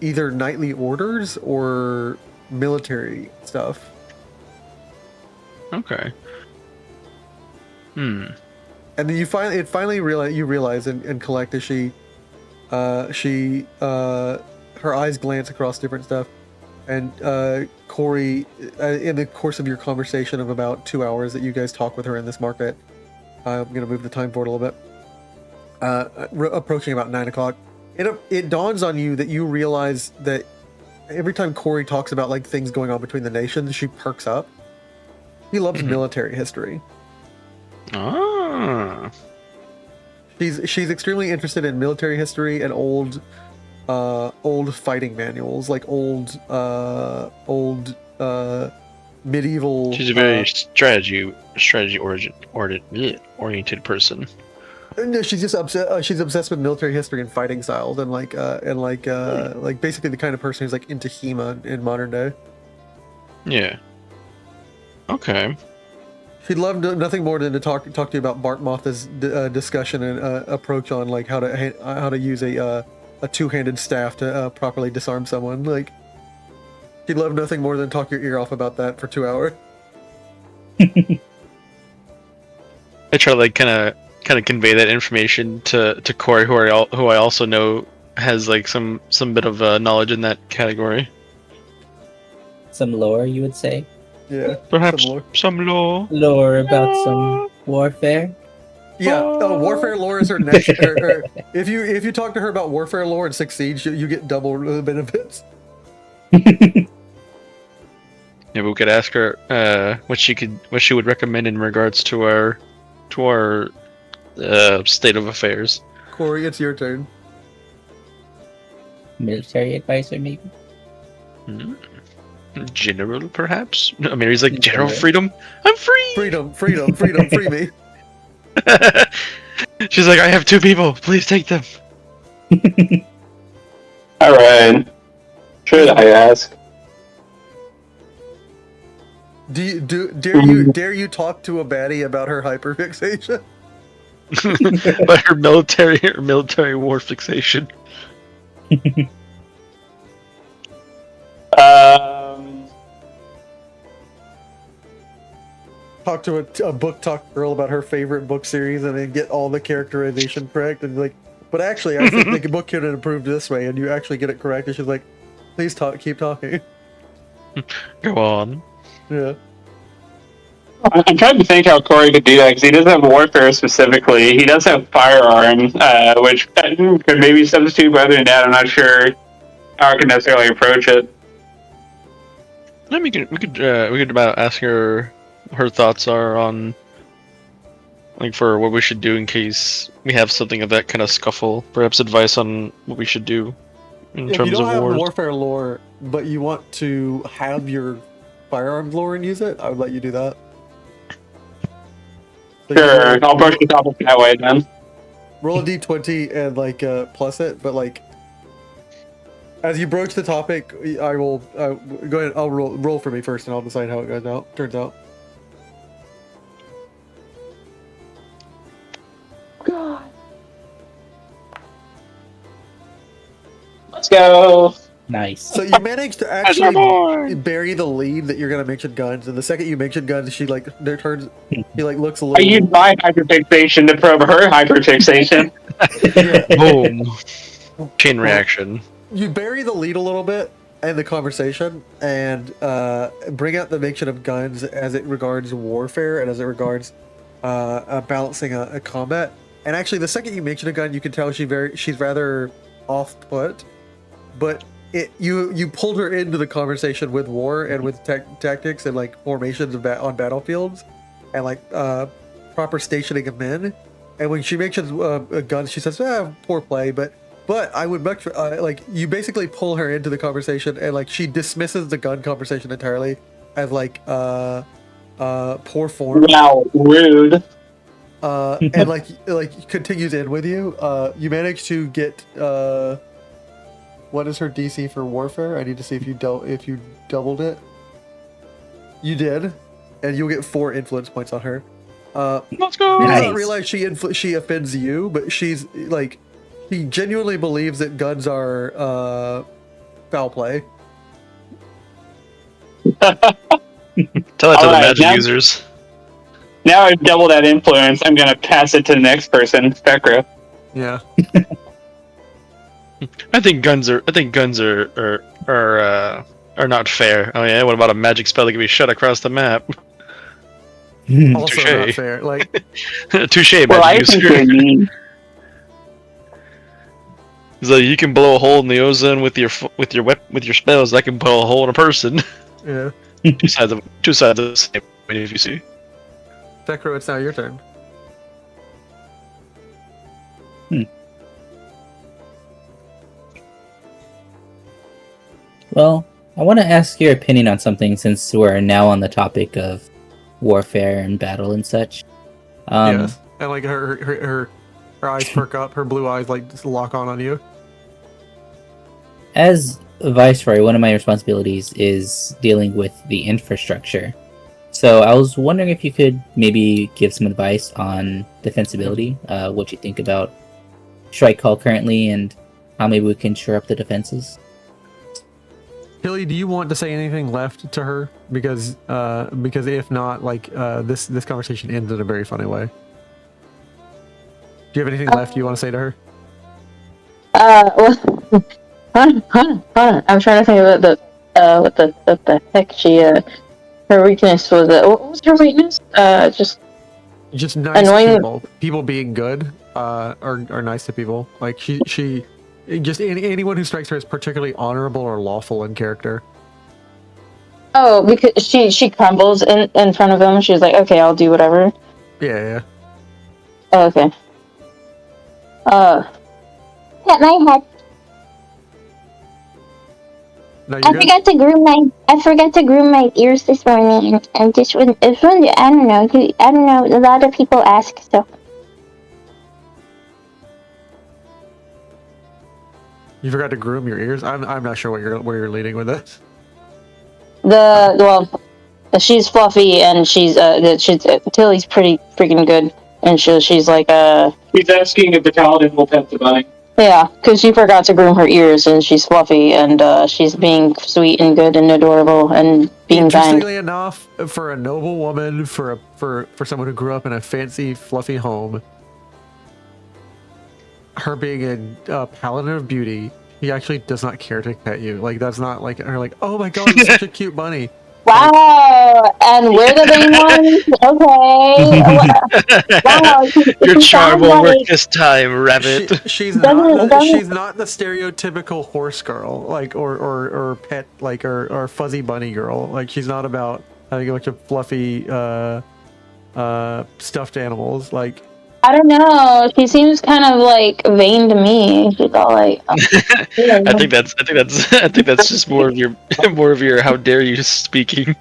either knightly orders or military stuff. Okay. And then you finally realize and collect as her eyes glance across different stuff, and Corey, in the course of your conversation of about 2 hours that you guys talk with her in this market, I'm gonna move the time forward a little bit. Approaching about 9 o'clock, it dawns on you that you realize that every time Corey talks about like things going on between the nations, she perks up. He loves military history. Ah. She's extremely interested in military history and old fighting manuals, like old medieval. She's a very strategy oriented person. No, she's just upset. She's obsessed with military history and fighting styles, and like basically the kind of person who's like into HEMA in modern day. Yeah. Okay. She'd love nothing more than to talk to you about Bart Motha's discussion and approach on like how to use a two-handed staff to properly disarm someone. Like, she'd love nothing more than talk your ear off about that for 2 hours. I try to like kind of convey that information to Corey, who I also know has like some bit of knowledge in that category. Some lore, you would say? Yeah, perhaps some lore. Lore about some warfare. Yeah, warfare lore is her next. If you talk to her about warfare lore and succeed, you get double the benefits. Yeah, but we could ask her what she would recommend in regards to our state of affairs. Corey, it's your turn. Military advisor, maybe. General, perhaps. I mean, he's like General Freedom. I'm free. Freedom, free me. She's like, I have 2 people. Please take them. All right. Should I ask? Dare you talk to a baddie about her hyperfixation? But her military war fixation. Um, Talk to a book talk girl about her favorite book series and then get all the characterization correct and like, but actually I think the book could have improved this way and you actually get it correct and she's like, please keep talking. Go on. Yeah. I'm trying to think how Corey could do that because he doesn't have warfare specifically. He does have firearm, which could maybe substitute. But other than that, I'm not sure how I can necessarily approach it. Then we could about ask her thoughts are on like for what we should do in case we have something of that kind of scuffle. Perhaps advice on what we should do in If terms you don't of have wars. warfare lore, but you want to have your firearms lore and use it, I would let you do that. So Sure, I'll brush the topic that way then. roll a d20 and like plus it, but like as you broach the topic, I will go ahead. I'll roll for me first, and I'll decide how it goes out. Turns out. Let's go. Nice. So you managed to actually bury the lead that you're gonna mention guns, and the second you mention guns, she like he like looks a I little. used my hyperfixation to probe her hyperfixation. Boom. Chain reaction. You bury the lead a little bit in the conversation, and bring out the mention of guns as it regards warfare and as it regards balancing a combat. And actually, the second you mention a gun, you can tell she's rather off put, but. You pulled her into the conversation with war and with tactics and like formations on battlefields and like proper stationing of men. And when she mentions guns, she says, "Poor play," but I would much like you basically pull her into the conversation and like she dismisses the gun conversation entirely as like poor form. Wow, rude. And like continues in with you. You manage to get. What is her DC for warfare? I need to see if you doubled it. You did, and you'll get 4 influence points on her. Let's go. You Nice. don't realize she offends you, but she's like, she genuinely believes that guns are foul play. Tell that to the Alright, magic now- users. Now I've doubled that influence. I'm gonna pass it to the next person, Spectra. Yeah. I think guns are not fair. Oh yeah, what about a magic spell that can be shot across the map? Also not Touche. fair. Like, Touche, magic Well, I think they're user. mean. It's like you can blow a hole in the ozone with your spells. I can blow a hole in a person. yeah. two sides of the same. If you see. Zekro, it's now your turn. Well, I want to ask your opinion on something since we're now on the topic of warfare and battle and such. Yes. And like her eyes perk up, her blue eyes like just lock on you. As a Viceroy, one of my responsibilities is dealing with the infrastructure. So I was wondering if you could maybe give some advice on defensibility, what you think about Strike Call currently, and how maybe we can shore up the defenses. Hilly, do you want to say anything left to her? Because if not, like this conversation ends in a very funny way. Do you have anything left you want to say to her? Well, hold on. I'm trying to think about what the heck she, her weakness was. What was her weakness? Just nice annoying. people. People being good are nice to people. Like she just anyone who strikes her as particularly honorable or lawful in character. Oh, because she crumbles in front of him. She's like, okay, I'll do whatever. Yeah. Oh, okay. Pat my head. No, I you're good. forgot to groom my ears this morning, and just I don't know. A lot of people ask, so You forgot to groom your ears. I'm not sure where you're leading with this. She's fluffy and she's Tilly's pretty freaking good, and she's like He's asking if the paladin will pet the bunny. yeah, because she forgot to groom her ears, and she's fluffy, and she's being sweet and good and adorable and being kind. Interestingly enough, for a noble woman, for someone who grew up in a fancy, fluffy home, her being a paladin of beauty, he actually does not care to pet you. Like that's not like her like, oh my god, it's such a cute bunny. Wow, and we're the main ones. Okay. Wow, Your she charm sounds will work like- this time, rabbit. She's Doesn't- not the stereotypical horse girl, like or pet like or fuzzy bunny girl. Like she's not about having a bunch of fluffy stuffed animals. Like I don't know. She seems kind of like vain to me. She's all like, I think that's just more of your how dare you speaking.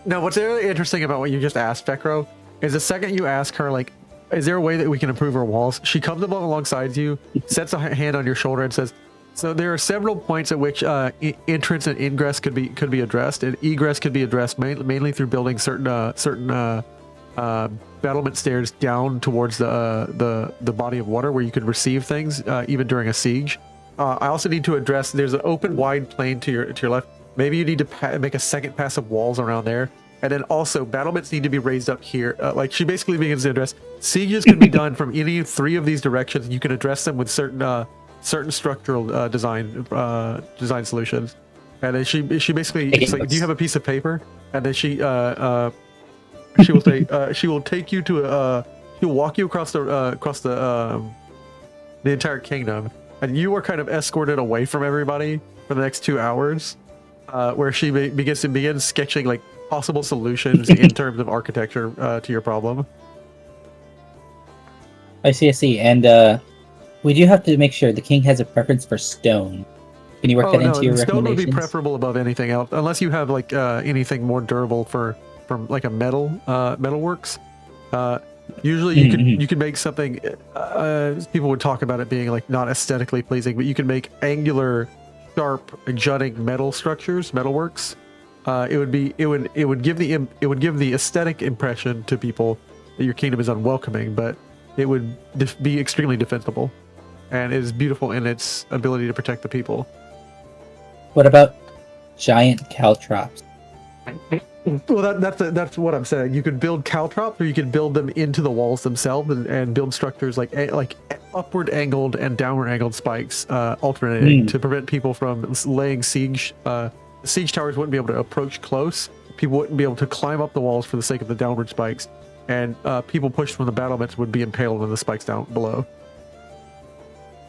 no, what's really interesting about what you just asked, Vecro, is the second you ask her, like, is there a way that we can improve our walls? She comes up alongside you, sets a hand on your shoulder, and says, "So there are several points at which entrance and ingress could be addressed, and egress could be addressed mainly through building certain battlement stairs down towards the body of water where you could receive things even during a siege. I also need to address there's an open wide plain to your left. Maybe you need to make a second pass of walls around there, and then also battlements need to be raised up here. Like she basically begins to address sieges can be done from any three of these directions, and you can address them with certain structural design solutions. And then she basically it's like, do you have a piece of paper? And then she will say she will take you to she'll walk you across the entire kingdom, and you are kind of escorted away from everybody for the next 2 hours, where she begins sketching like possible solutions in terms of architecture to your problem. I see. And we do have to make sure the king has a preference for stone. Can you work that into your stone would recommendations? be preferable above anything else, unless you have like anything more durable from like a metalworks. Usually you could make something people would talk about it being like not aesthetically pleasing, but you can make angular, sharp, jutting metal structures, metalworks. It would give the aesthetic impression to people that your kingdom is unwelcoming, but it would be extremely defensible, and it is beautiful in its ability to protect the people. What about giant caltrops? Well, that's what I'm saying. You could build caltrops, or you could build them into the walls themselves, and build structures like upward angled and downward angled spikes, alternating to prevent people from laying siege. Siege towers wouldn't be able to approach close. People wouldn't be able to climb up the walls for the sake of the downward spikes, and people pushed from the battlements would be impaled on the spikes down below.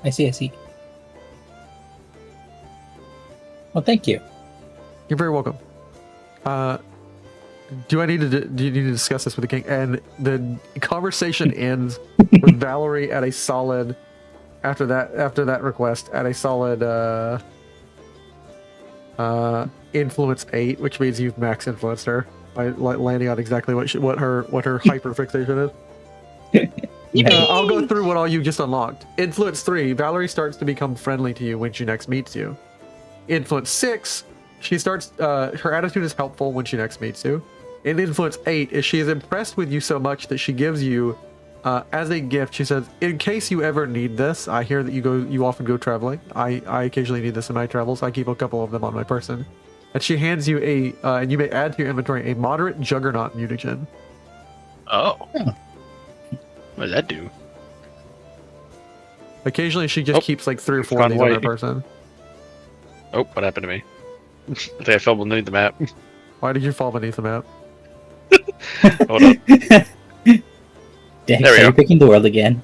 I see. Well, thank you. You're very welcome. Do you need to discuss this with the king? And the conversation ends with Valerie at a solid, after that request, at a solid influence 8, which means you've max influenced her by landing on exactly what her hyper fixation is. I'll go through what all you just unlocked. Influence 3, Valerie starts to become friendly to you when she next meets you. Influence 6, she starts her attitude is helpful when she next meets you. In Influence 8, is she is impressed with you so much that she gives you as a gift, she says, in case you ever need this, I hear that you often go traveling. I occasionally need this in my travels. I keep a couple of them on my person. And she hands you and you may add to your inventory, a moderate juggernaut mutagen. Oh. What does that do? Occasionally she just keeps like 3 or 4 of these on her person. Oh, what happened to me? I think I fell beneath the map. Why did you fall beneath the map? Hold up. Dang, There we so you're go. picking the world again.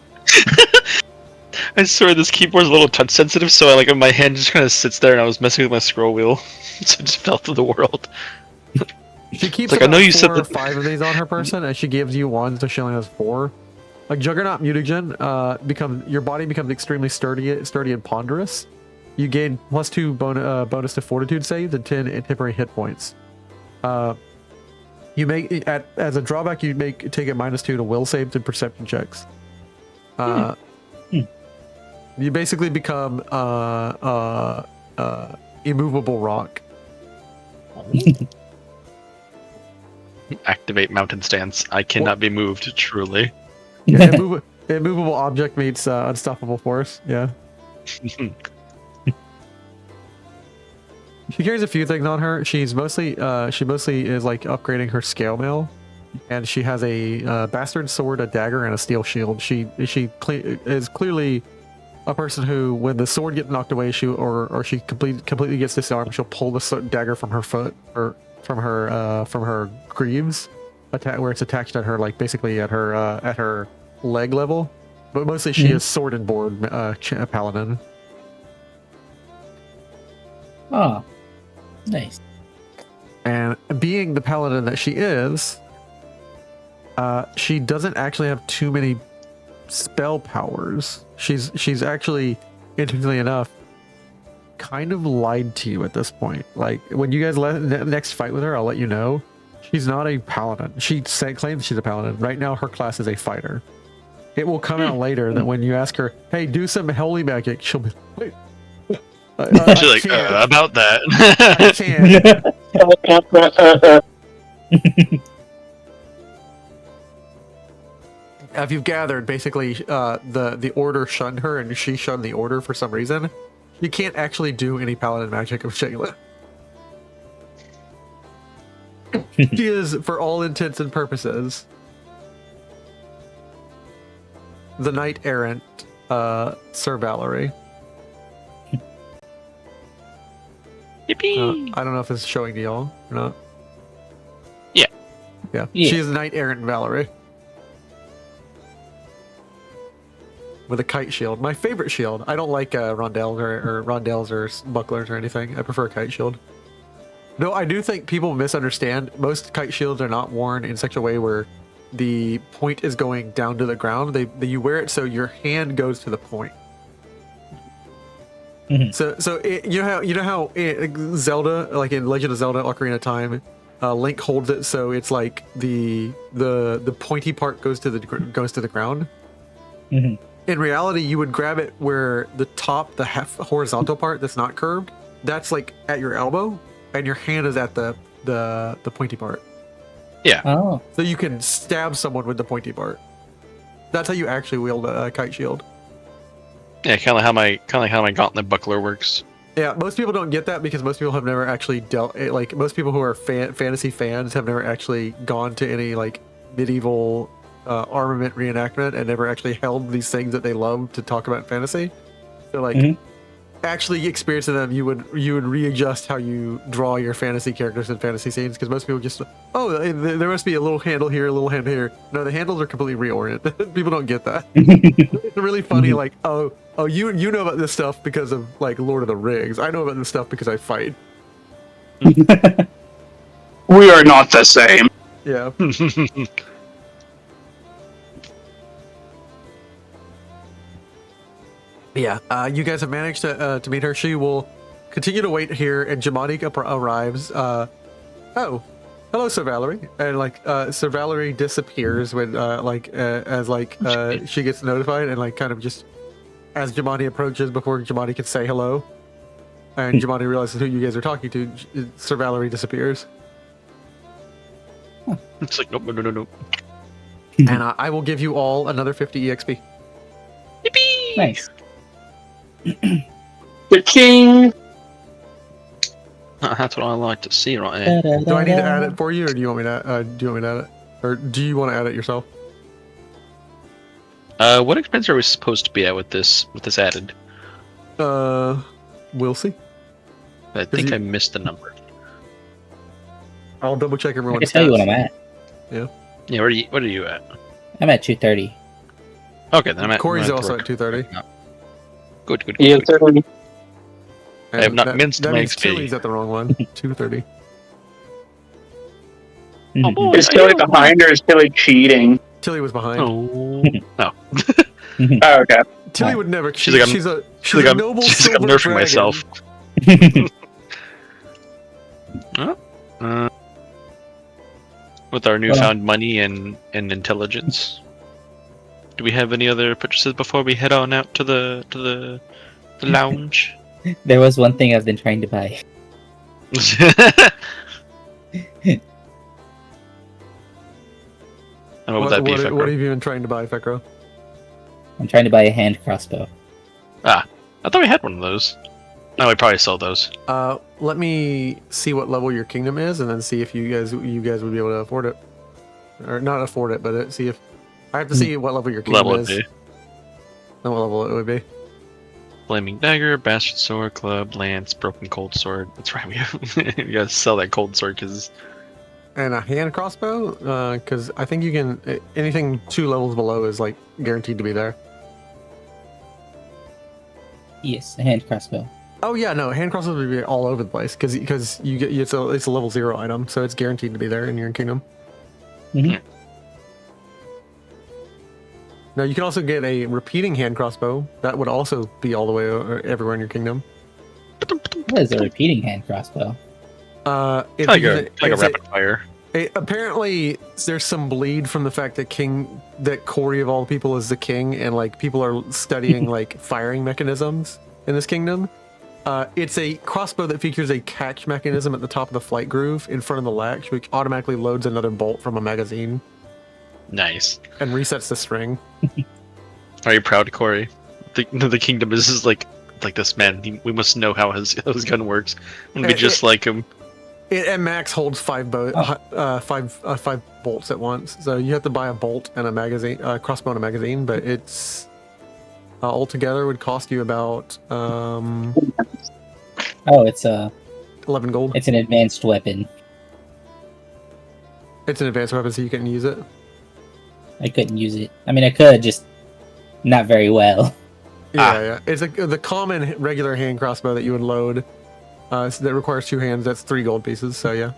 I swear this keyboard's a little touch sensitive, so my hand just kind of sits there, and I was messing with my scroll wheel, so it just fell through the world. She keeps Like, I about know you 4 said or that- 5 of these on her person, and she gives you 1, so she only has 4. Like Juggernaut Mutagen, your body becomes extremely sturdy and ponderous. You gain +2 bonus to Fortitude saves and 10 temporary hit points. You make as a drawback, you take a -2 to Will saves and Perception checks. You basically become immovable rock. Activate mountain stance. I cannot be moved. Truly. Yeah, immovable object meets unstoppable force. Yeah. She carries a few things on her. She mostly is like upgrading her scale mail, and she has a bastard sword, a dagger, and a steel shield. She is clearly a person who, when the sword gets knocked away, she completely gets disarmed. She'll pull the dagger from her foot or from her greaves, where it's attached at her, like basically at her leg level. But mostly she is sword and board paladin. Oh, nice. And being the paladin that she is, she doesn't actually have too many spell powers. She's actually, interestingly enough, kind of lied to you at this point. Like, when you guys next fight with her, I'll let you know. She's not a paladin. She claims she's a paladin. Right now, her class is a fighter. It will come out later that when you ask her, hey, do some holy magic, she'll be like, wait. She's like, about that. I can't. If you've gathered, basically, the order shunned her, and she shunned the order for some reason. You can't actually do any paladin magic of Shayla. She is, for all intents and purposes, the knight errant, Sir Valerie. Yippee! I don't know if it's showing to y'all or not. Yeah. Yeah. She is knight errant Valerie. With a kite shield. My favorite shield. I don't like rondelles or bucklers or anything. I prefer a kite shield. No, I do think people misunderstand. Most kite shields are not worn in such a way where the point is going down to the ground. You wear it so your hand goes to the point. Mm-hmm. You know how Zelda, like in Legend of Zelda: Ocarina of Time, Link holds it so it's like the pointy part goes to the ground. Mm-hmm. In reality, you would grab it where the top, the half horizontal part that's not curved, that's like at your elbow, and your hand is at the pointy part. Yeah. Oh. So you can stab someone with the pointy part. That's how you actually wield a kite shield. Yeah, kind of like how my gauntlet buckler works. Yeah, most people don't get that because most people have never actually like most people who are fantasy fans have never actually gone to any like medieval armament reenactment and never actually held these things that they love to talk about in fantasy. So like actually experiencing them, you would readjust how you draw your fantasy characters in fantasy scenes, because most people just, there must be a little handle here, a little handle here. No, the handles are completely reoriented. People don't get that. It's really funny, like, you know about this stuff because of like Lord of the Rings. I know about this stuff because I fight. We are not the same. Yeah. Yeah, you guys have managed to meet her. She will continue to wait here, and Jamani arrives. Oh, hello, Sir Valerie. And like, Sir Valerie disappears when, she gets notified, and like, kind of just as Jamani approaches before Jamani can say hello, and Jamani realizes who you guys are talking to. Sir Valerie disappears. It's like no. And I will give you all another 50 EXP. Yippee! Nice. The king. That's what I like to see right here. Do I need to add it for you, or do you want me to add it, or do you want to add it yourself? What expense are we supposed to be at with this added? We'll see. I think I missed the number. I'll double check I everyone's can tell you what I'm stats. at. Yeah, what are you at? I'm at 230. Okay, then I'm at. Corey's I'm also at 230. Good. Yeah, Good. I have And not minced that my means XP. Tilly's at the wrong one. 230. Oh, boy, Is Tilly behind or is Tilly cheating? Tilly was behind. Oh no. Oh, okay. Tilly would never She's cheat. like, She's a I'm noble she's like, I'm silver nerfing dragon. myself. With our newfound money and intelligence. Do we have any other purchases before we head on out to the lounge? There was one thing I've been trying to buy. And what would that be, what Fekro? have you been trying to buy, Fekro? I'm trying to buy a hand crossbow. I thought we had one of those. No, we probably sold those. Let me see what level your kingdom is, and then see if you guys would be able to afford it, or not afford it, but see if I have to see what level your kingdom Level is. it be. And what level it would be. Flaming dagger, bastard sword, club, lance, broken cold sword. That's right. We you gotta sell that cold sword because And a hand crossbow, because I think you can anything 2 levels below is like guaranteed to be there. Yes, a hand crossbow. Oh yeah, no, hand crossbows would be all over the place because you get it's a level 0 item, so it's guaranteed to be there in your kingdom. Mhm. Now you can also get a repeating hand crossbow that would also be all the way everywhere in your kingdom. What is a repeating hand crossbow? If like you a use like a it's rapid fire. apparently there's some bleed from the fact that Corey of all people is the king, and like people are studying like firing mechanisms in this kingdom. It's a crossbow that features a catch mechanism at the top of the flight groove in front of the latch, which automatically loads another bolt from a magazine Nice. and resets the string. Are you proud, Corey? The kingdom is just like this man. We must know how his gun works. I'm gonna be just like him. It at max holds 5 bolts at once, so you have to buy a bolt and a magazine, crossbow and a magazine. But it's altogether would cost you about Oh, it's 11 gold. an advanced weapon. It's an advanced weapon, so you can use it. I couldn't use it. I mean, I could, just not very well. Yeah. It's the common regular hand crossbow that you would load. So that requires 2 hands. That's 3 gold pieces. So yeah,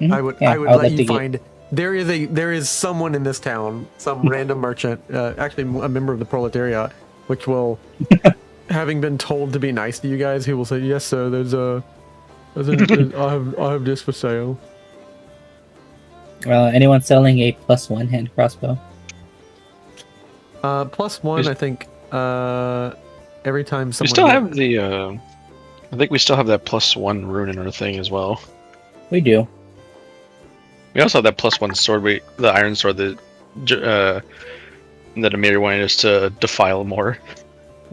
Mhm. I would Yeah, let like you to get- find. There is someone in this town, some random merchant, actually a member of the proletariat, which will, having been told to be nice to you guys, who will say, "Yes, sir. I have this for sale." Anyone selling a +1 hand crossbow? +1, I think. Every time We someone. still have the. I think we still have that +1 rune in our thing as well. We do. We also have that +1 sword. The iron sword that Amir wanted us to defile more.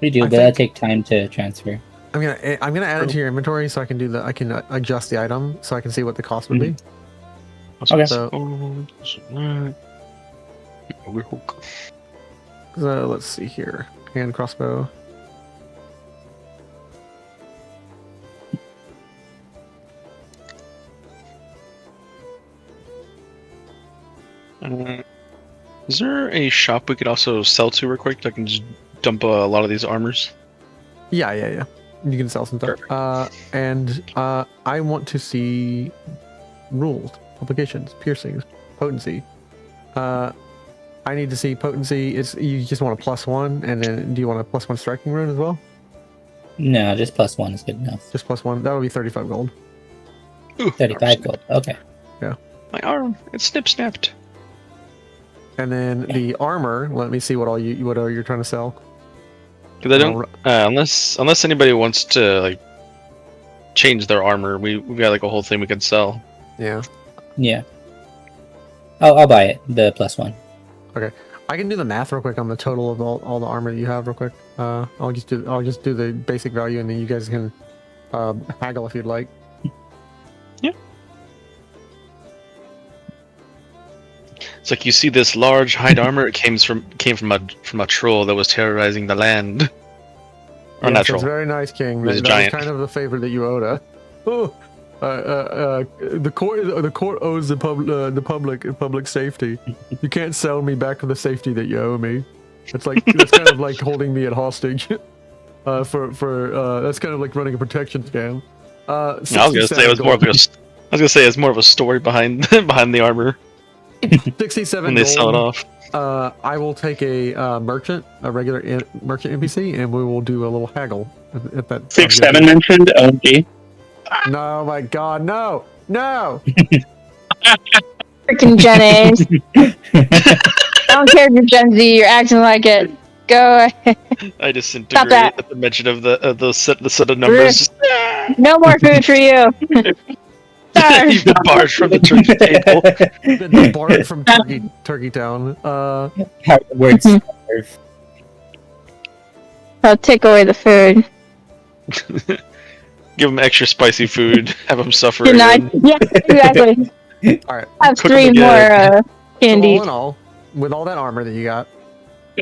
We do, I but think- that'll take time to transfer. I'm gonna add it to your inventory so I can adjust the item so I can see what the cost would be. Okay. So let's see here. Hand crossbow. Is there a shop we could also sell to real quick? I can just dump a lot of these armors. Yeah. You can sell some stuff. And I want to see rules, publications, piercings, potency. I need to see potency. You just want a +1, and then do you want a +1 striking rune as well? No, just +1 is good enough. Just +1. That would be 35 gold. Ooh, 35 gold. Okay. My arm, it's snip-snapped. And then the armor. Let me see what all you're trying to sell. Because I don't, unless anybody wants to like change their armor, we've got like a whole thing we could sell. Yeah. Yeah. I'll buy it. The +1. I can do the math real quick on the total of all the armor that you have real quick. I'll just do the basic value, and then you guys can haggle if you'd like. Yeah. It's like you see this large hide armor. It came from a troll that was terrorizing the land. Or Yes, not it's troll. very nice, King. It was That was giant. kind of the favor that you owed us. Oh, the court owes the public safety. You can't sell me back for the safety that you owe me. It's like that's kind of like holding me at hostage. For that's kind of like running a protection scam. I was gonna say it was more of a. I was gonna say it's more of a story behind behind the armor 67 when they gold. sell it off. I will take a merchant, a regular merchant NPC, and we will do a little haggle at that. 6-7 mentioned. OMG. No, my God, no. Freaking Jennings. don't care if you're Gen Z. You're acting like it. Go ahead. I disintegrate that. at the mention of the set of numbers. Just, No more food for you. Sorry. You've been barred from the turkey table. The barred from Turkey Town. Words. I'll take away the food. Give him extra spicy food. Have him suffer. Good night. Again. Yeah, exactly. All right. Have Cook 3 them more again. So candies. all in all, with all that armor that you got,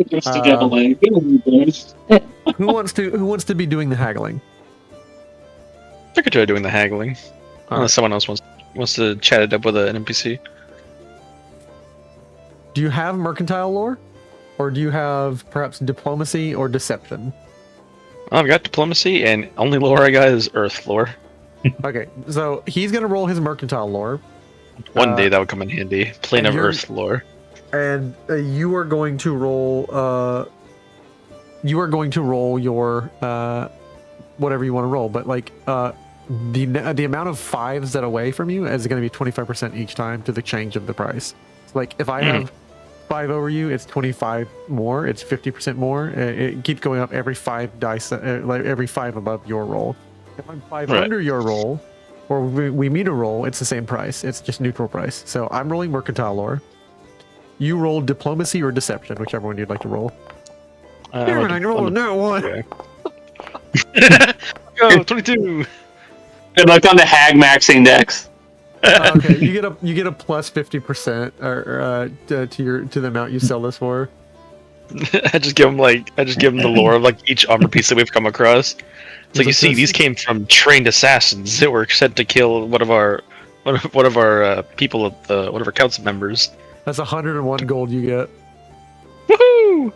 Just to get a leg. who wants to be doing the haggling? I could try doing the haggling. All Unless right. someone else wants to chat it up with an NPC. Do you have mercantile lore, or do you have perhaps diplomacy or deception? I've got diplomacy, and only lore I got is Earth lore. Okay, so he's gonna roll his mercantile lore, One day that would come in handy. Plane and of you're- Earth lore. and you are going to roll. You are going to roll your whatever you want to roll, but like the amount of 5s that away from you is going to be 25% each time to the change of the price. Like if I have 5 over you, it's 25 more. It's 50% more. It keeps going up every 5 dice, like every 5 above your roll. If I'm 5 Right. under your roll, or we meet a roll, it's the same price. It's just neutral price. So I'm rolling mercantile lore. You roll diplomacy or deception, whichever one you'd like to roll. Damn it, I rolled a net one. Go 22. Good luck on the Hag Max Index. Okay, you get a plus 50% or to the amount you sell this for. I just give him the lore of like each armor piece that we've come across. It's like you see, these came from trained assassins that were sent to kill one of our people of the one of our council members. That's 101 gold you get. Woohoo!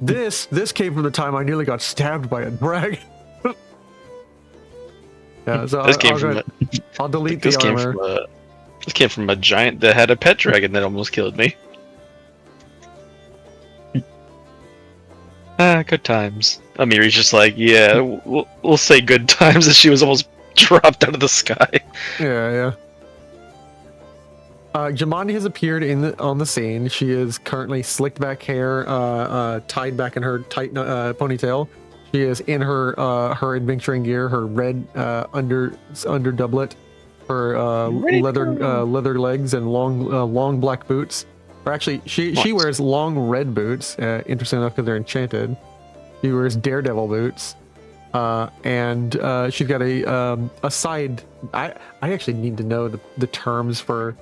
This came from the time I nearly got stabbed by a dragon. Yeah, so This came from I'll delete this the came armor. from a this came from a giant that had a pet dragon that almost killed me. Good times. Amiri's just like, yeah, we'll say good times as she was almost dropped out of the sky. Yeah. Jamandi has appeared on the scene. She is currently slicked back hair, tied back in her tight ponytail. She is in her adventuring gear, her red under doublet, her leather legs, and long black boots. Or actually, she wears long red boots. Interesting enough, because they're enchanted. She wears daredevil boots, and she's got a side. I actually need to know the terms for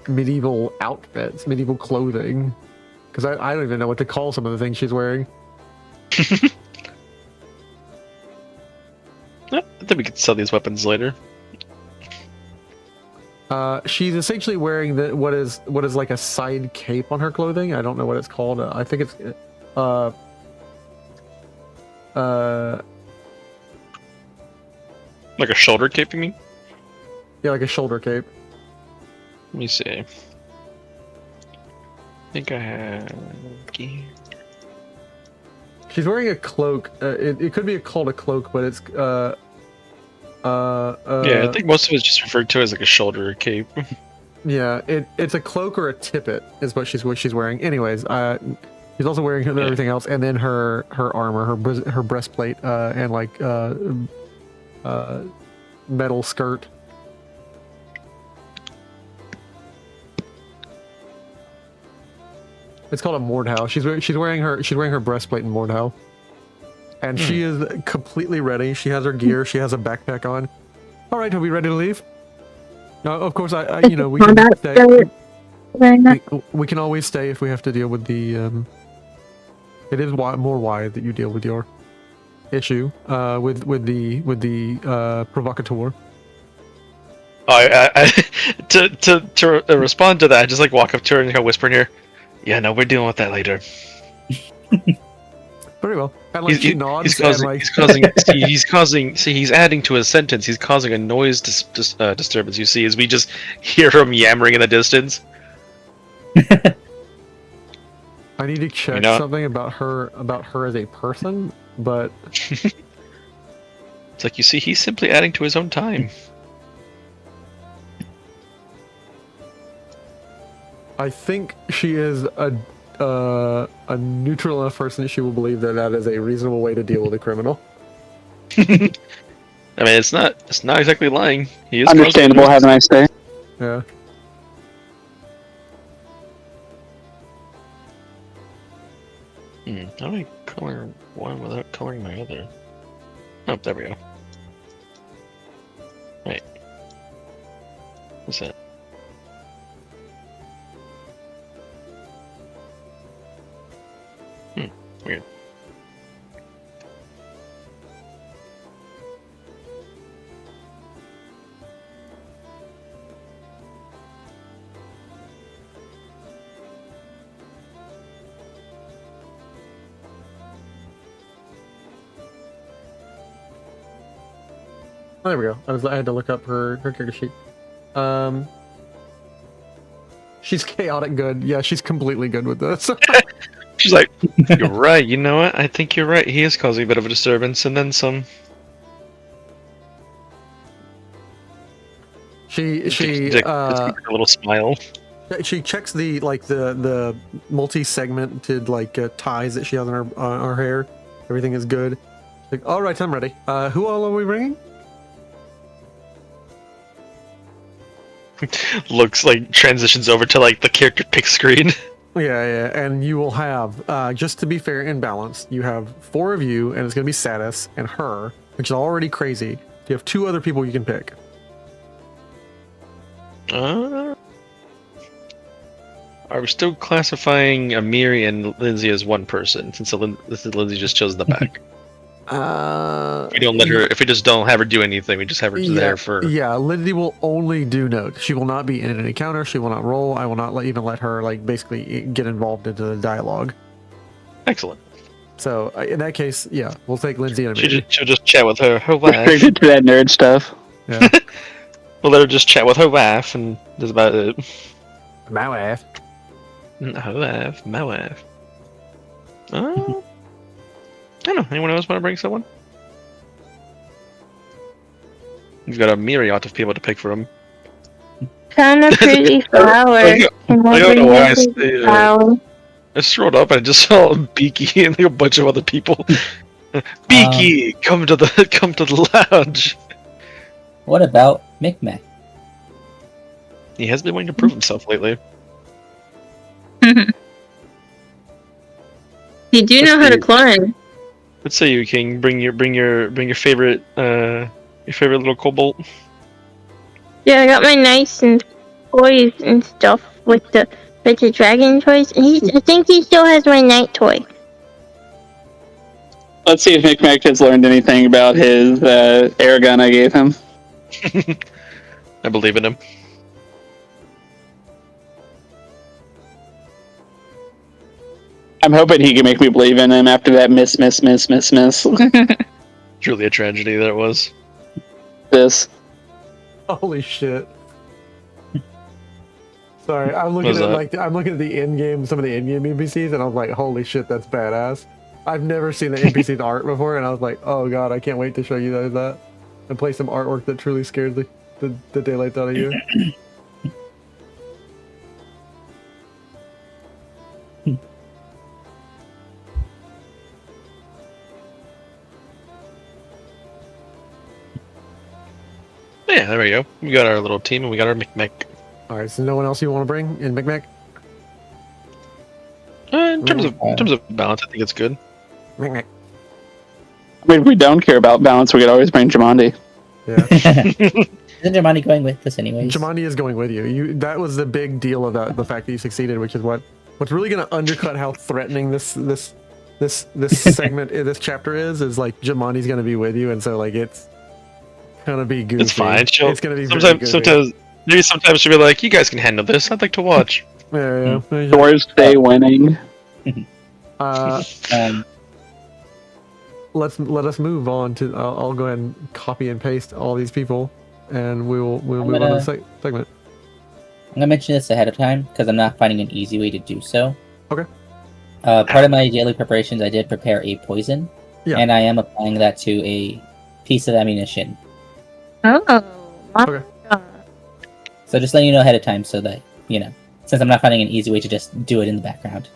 medieval outfits, medieval clothing, because I don't even know what to call some of the things she's wearing. I think we could sell these weapons later. She's essentially wearing what is like a side cape on her clothing. I don't know what it's called. I think it's Like a shoulder cape, you mean? yeah, like a shoulder cape. Let me see. I think I have. She's wearing a cloak. It could be called a cloak, but it's Yeah, I think most of it's just referred to as like a shoulder cape. yeah, it's a cloak or a tippet is what she's wearing. Anyways, she's also wearing everything else, and then her armor, her breastplate, and like metal skirt. It's called a Mordhau. She's wearing her breastplate in Mordhau, and she is completely ready. She has her gear. She has a backpack on. All right, are we ready to leave? Of course, we can stay. We can always stay if we have to deal with the. It is more wide that you deal with your issue with the provocateur. To respond to that, I just like walk up to her and kind of whisper in here. Yeah, no, we're dealing with that later. Very well. And like she nods. He's adding to his sentence. He's causing a noise disturbance. You see, as we just hear him yammering in the distance. I need to check something about her as a person, but it's like, you see, he's simply adding to his own time. I think she is a neutral enough person that she will believe that that is a reasonable way to deal with a criminal. I mean, it's not exactly lying. He is Understandable. causing Have a nice day. Yeah. How do I color one without coloring my other? Oh, there we go. Wait. What's that? Weird. Oh, there we go. I had to look up her character sheet. She's chaotic good. Yeah, she's completely good with this. She's like, you're right. You know what? I think you're right. He is causing a bit of a disturbance, and then some. Just a little smile. She checks the multi-segmented ties that she has on her hair. Everything is good. Like, all right, I'm ready. Who all are we bringing? Looks like transitions over to like the character pick screen. Yeah, and you will have, just to be fair and balanced, you have 4 of you, and it's going to be Satis and her, which is already crazy. You have 2 other people you can pick. Are we still classifying Amiri and Lindsay as one person, since Lindsay just chose the back? If we just don't have her do anything, we just have her there for. Yeah, Lindsay will only do notes. She will not be in any encounter. She will not roll. I will not even let her basically get involved into the dialogue. Excellent. So in that case, yeah, we'll take Lindsay and Amiri. She'll just chat with her wife. Restricted to that nerd stuff. Yeah. We'll let her just chat with her wife, and that's about it. My wife. My wife. I don't know. Anyone else want to bring someone? You've got a myriad of people to pick from. Found a pretty flower. I don't know why I scrolled up and I just saw Beaky and a bunch of other people. Beaky, come to the lounge. What about Micmac? He has been wanting to prove himself lately. You do know how to climb. Let's say you, King. Bring your favorite little kobold. Yeah, I got my knights and toys and stuff with the dragon toys. And I think he still has my knight toy. Let's see if Micmac has learned anything about his air gun I gave him. I believe in him. I'm hoping he can make me believe in him after that miss. Truly a tragedy that was. This. Holy shit. Sorry, I'm looking at the in-game, some of the in-game NPCs, and I was like, holy shit, that's badass. I've never seen the NPC's art before, and I was like, oh god, I can't wait to show you guys that. And play some artwork that truly scares the daylights out of you. Yeah, there we go. We got our little team and we got our Micmac. Alright, so no one else you want to bring in Micmac? In terms of balance, I think it's good. Micmac. I mean, if we don't care about balance, we could always bring Jamandi. Yeah. Isn't Jamandi going with us anyways? Jamandi is going with you. That was the big deal of the fact that you succeeded, which is what's really going to undercut how threatening this segment, this chapter is like Jamandi's going to be with you, and so like it's gonna be goofy. It's fine. It's gonna be sometimes she'll be like, "You guys can handle this. I'd like to watch." Yeah. Doors stay winning. Let us move on to. I'll go ahead and copy and paste all these people, and we'll move on to the segment. I'm gonna mention this ahead of time because I'm not finding an easy way to do so. Okay. Part of my daily preparations, I did prepare a poison, and I am applying that to a piece of ammunition. Oh. Okay. So just letting you know ahead of time so that you know. since I'm not finding an easy way to just do it in the background.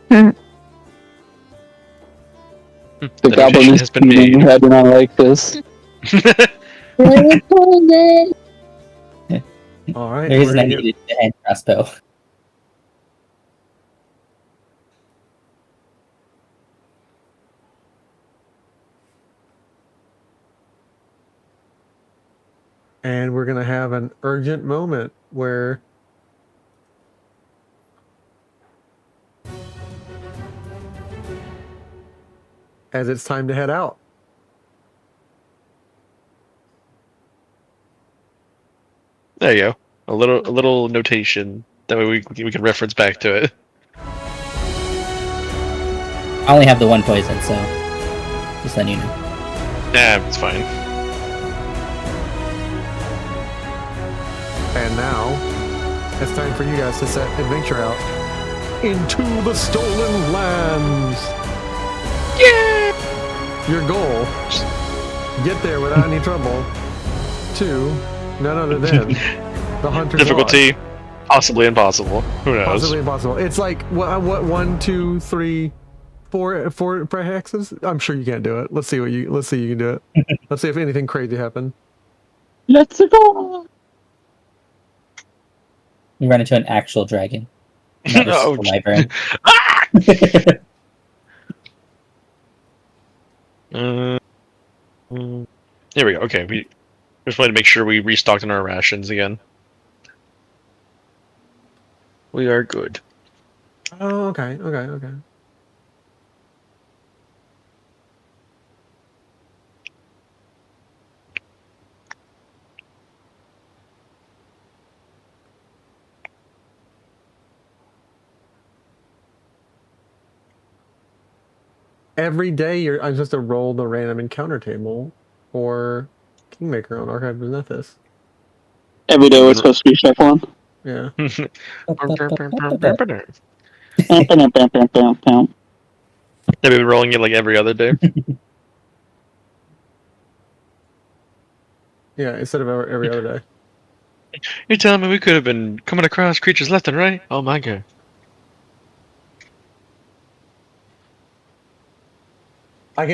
The The goblin notation is has been made. screaming, I do not like this. All right. There we're is an gonna idea to hand crossbow. And we're gonna have an urgent moment where as it's time to head out. There you go. A little notation. That way we can reference back to it. I only have the one poison, so just letting you know. Nah, it's fine. And now it's time for you guys to set adventure out into the stolen lands. Yeah. Your goal: get there without any trouble. To none other than the Hunter's Difficulty, Lodge. possibly impossible. Who knows? Possibly impossible. It's like what 1, 2, 3, 4 hexes. I'm sure you can't do it. Let's see you can do it. Let's see if anything crazy happened. Let's go! You run into an actual dragon. Not just Oh, a wyvern. Ah! Here we go. Okay, we just wanted to make sure we restocked on our rations again. We are good. Oh, okay. Every day I'm supposed to roll the random encounter table for Kingmaker on Archive of Nethys. Every day we're supposed to be shuffling. Yeah. Have we been rolling it like every other day? Yeah, instead of every other day. You're telling me we could have been coming across creatures left and right? Oh my god.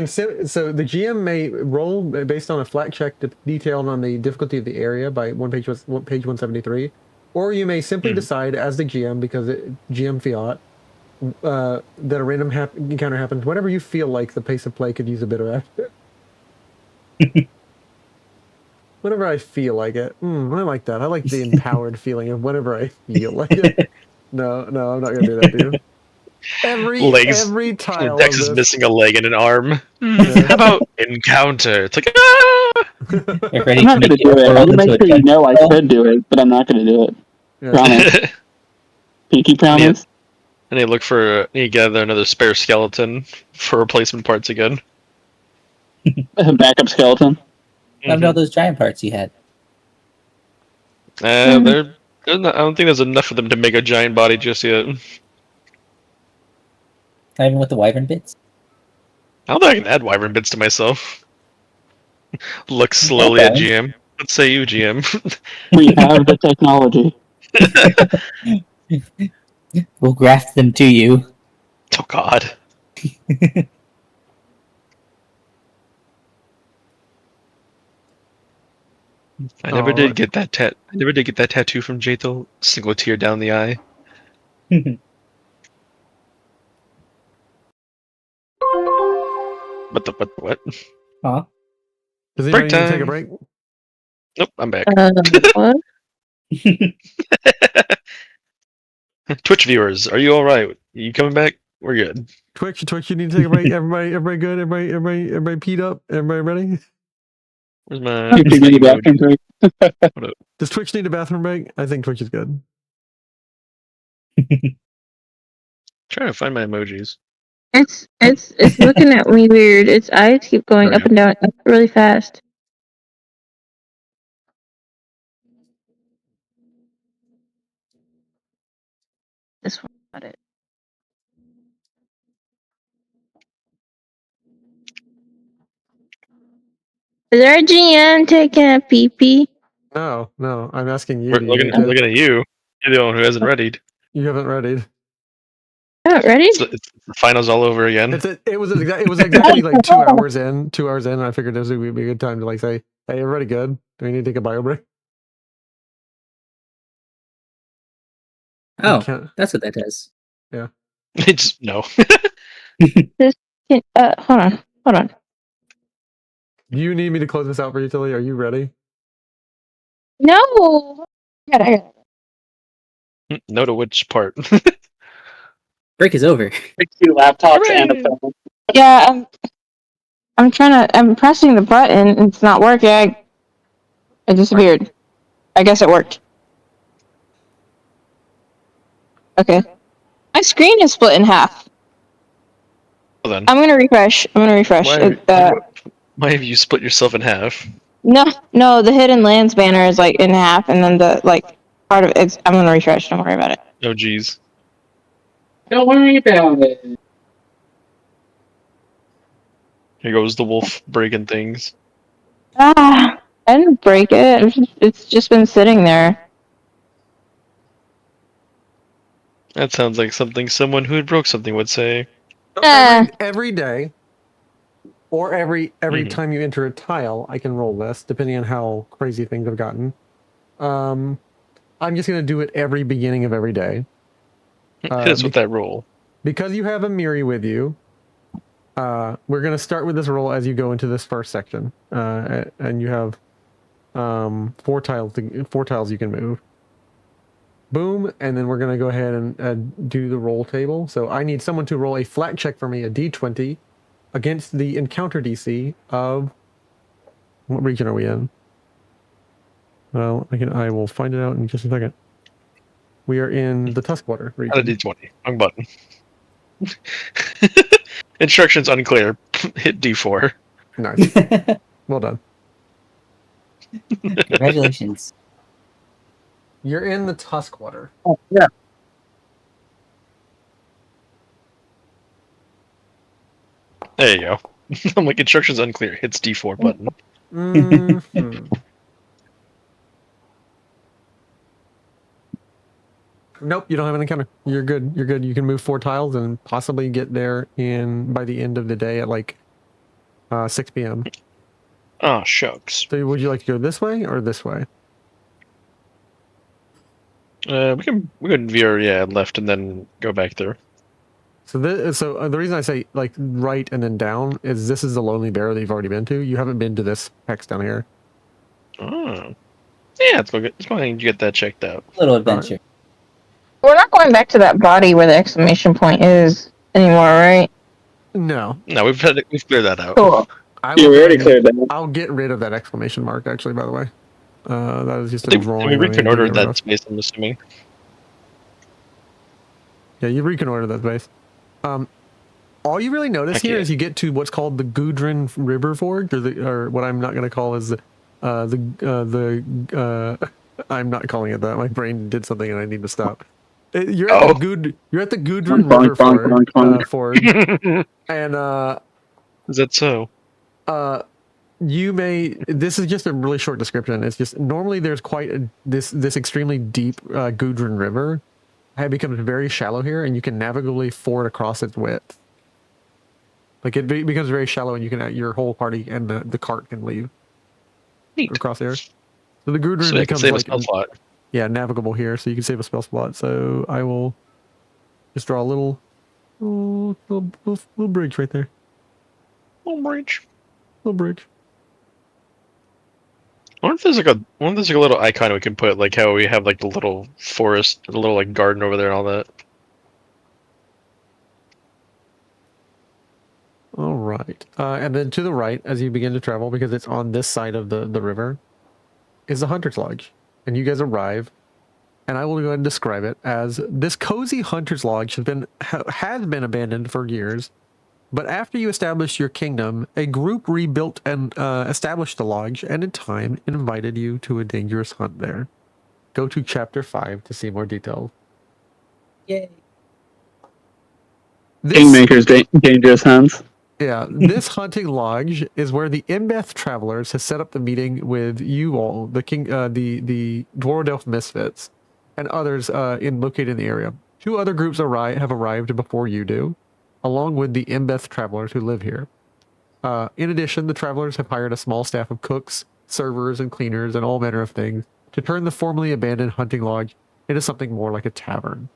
So the GM may roll based on a flat check detailed on the difficulty of the area by page 173, or you may simply decide as the GM, because GM fiat, that a random encounter happens whenever you feel like the pace of play could use a bit of effort. Whenever I feel like it. I like that. I like the empowered feeling of whenever I feel like it. No, I'm not gonna do that, dude. Every tile Dex of is this. missing a leg and an arm. Yeah. How about encounter? It's like, ah! You're ready I'm not to going to make do your it. I'm world going to into make a sure you know I dungeon. could do it, but I'm not going to do it. Yeah. Promise. Pinky promise. I need to look for. I need to gather another spare skeleton for replacement parts again. Backup skeleton. Let me know those giant parts you had. They're not, I don't think there's enough of them to make a giant body just yet. Not even with the wyvern bits. I don't think I can add wyvern bits to myself. Look slowly at Okay. GM. Let's say you, GM. We have the technology. We'll graft them to you. Oh God. I never did get that I never did get that tattoo from Jathel. Single tear down the eye. What? Huh? Does Break anybody need to take a time. break? Nope, I'm back. What? Twitch viewers, are you all right? You coming back? We're good. Twitch, you need to take a break. Everybody good? Everybody peed up? Everybody ready? Where's my You can get a bathroom break. Does Twitch need a bathroom break? I think Twitch is good. Trying to find my emojis. It's looking at me weird. Its eyes keep going There up we and down really fast. This one got it. Is there a GM taking a pee pee? No, I'm asking you. We're Do you looking, need to? looking at you. You're the one who hasn't readied. You haven't readied. Ready? It's the finals all over again. It was exactly like 2 hours in. 2 hours in, and I figured this would be a good time to like say, "Hey, everybody, good? Do we need to take a bio break?" Oh, can't- that's what that does. It's no. Hold on. Do you need me to close this out for you, Tilly? Are you ready? No. I got it. No to which part? Break is over. Two laptops and a phone. Yeah, I'm trying to. I'm pressing the button. And it's not working. It disappeared. I guess it worked. Okay. My screen is split in half. Well then, I'm gonna refresh. why have you split yourself in half? No, the hidden lands banner is like in half, and then the like part of it's. I'm gonna refresh. Don't worry about it. Oh geez. Don't worry about it. Here goes the wolf breaking things. I didn't break it. It's just been sitting there. That sounds like something someone who had broke something would say. Every day, or every Mhm. time you enter a tile, I can roll this, depending on how crazy things have gotten. I'm just gonna do it every beginning of every day. Hit us with that roll. Because you have a Miri with you, we're going to start with this roll as you go into this first section. And you have 4 tiles you can move. Boom, and then we're going to go ahead and do the roll table. So I need someone to roll a flat check for me, a d20, against the encounter DC of... What region are we in? Well, I will find it out in just a second. We are in the Tuskwater region. Not a d20. Wrong button. Instructions unclear. Hit D4. Nice. Well done. Congratulations. You're in the Tuskwater. Oh, yeah. There you go. I'm like, instructions unclear. Hits D4 button. Mhm. Nope, you don't have an encounter. You're good. You're good. You can move 4 tiles and possibly get there by the end of the day at like 6 p.m. Oh, shucks. So would you like to go this way or this way? We can veer left and then go back there. So the reason I say like right and then down is this is the Lonely Bear that you've already been to. You haven't been to this hex down here. Oh. Yeah, let's go ahead and get that checked out. Little adventure. We're not going back to that body where the exclamation point is anymore, right? No. No, we've cleared that out. Cool. You already cleared that. I'll get rid of that exclamation mark actually, by the way. That is just I a think drawing. we I need to get reconnoitered rid that of. space, I'm assuming. Yeah, you reconnoitered that space. All you really notice here is you get to what's called the Gudrun River Forge, or what I'm not going to call is I'm not calling it that. My brain did something and I need to stop. You're at the Gudrun River Forge, and is that so? This is just a really short description. It's just normally there's quite this extremely deep Gudrun River. It becomes very shallow here, and you can navigably ford across its width. Like it becomes very shallow, and you can your whole party and the cart can leave. Neat. Across here. So the Gudrun So becomes save like a spell slot. Yeah, navigable here, so you can save a spell slot. So I will just draw a little bridge right there. Little bridge. Little bridge. I wonder if there's like a little icon we can put, like how we have like the little forest, the little like garden over there and all that. All right. And then to the right, as you begin to travel, because it's on this side of the river, is the Hunter's Lodge. And you guys arrive, and I will go ahead and describe it as this cozy Hunter's Lodge has been abandoned for years. But after you established your kingdom, a group rebuilt and established the lodge, and in time invited you to a dangerous hunt there. Go to chapter 5 to see more details. Yay. Kingmaker's dangerous hunts. Yeah, this hunting lodge is where the Imbeth travelers has set up the meeting with you all, the Dwardelf Misfits. and others located in the area. 2 other groups have arrived before you do, along with the Embeth travelers who live here. In addition, the travelers have hired a small staff of cooks, servers, and cleaners, and all manner of things to turn the formerly abandoned hunting lodge into something more like a tavern.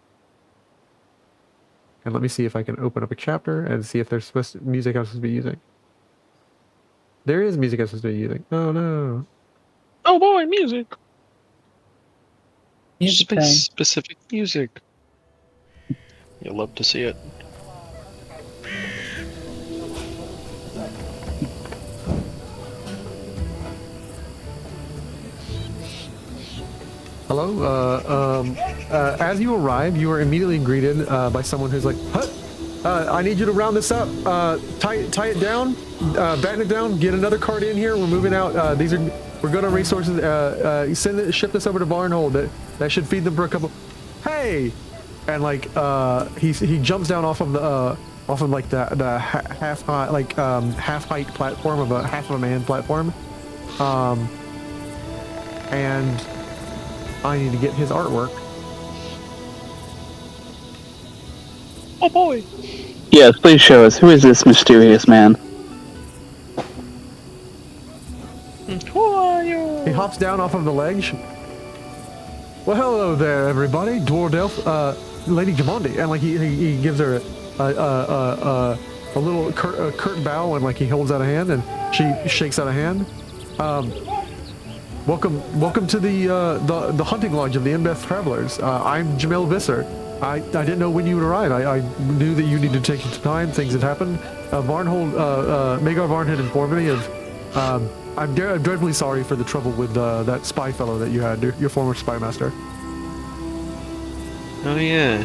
And let me see if I can open up a chapter and see if there's music I'm supposed to be using. There is music I'm supposed to be using. Oh no. Oh boy, music. Music time. Specific music. You'll love to see it. Hello. As you arrive, you are immediately greeted by someone who's like, "Huh? I need you to round this up. Tie it down, batten it down. Get another cart in here. We're moving out. We're good on resources. Ship this over to Barnhold. That should feed them for a couple. Hey!" And like he jumps down off of like the half height platform of a half of a man platform, and I need to get his artwork. Oh boy. Yes, please show us. Who is this mysterious man? Who are you? He hops down off of the ledge. Well, hello there, everybody. Dwardelf, Lady Jamondi, and like he gives her a little curt bow, and like he holds out a hand, and she shakes out a hand. Welcome to the hunting lodge of the Embeth Travelers. I'm Jamel Visser. I didn't know when you would arrive. I knew that you needed to take some time. Things had happened. Magar Varn had informed me of. I'm dreadfully sorry for the trouble with that spy fellow that you had, your former spy master. Oh yeah.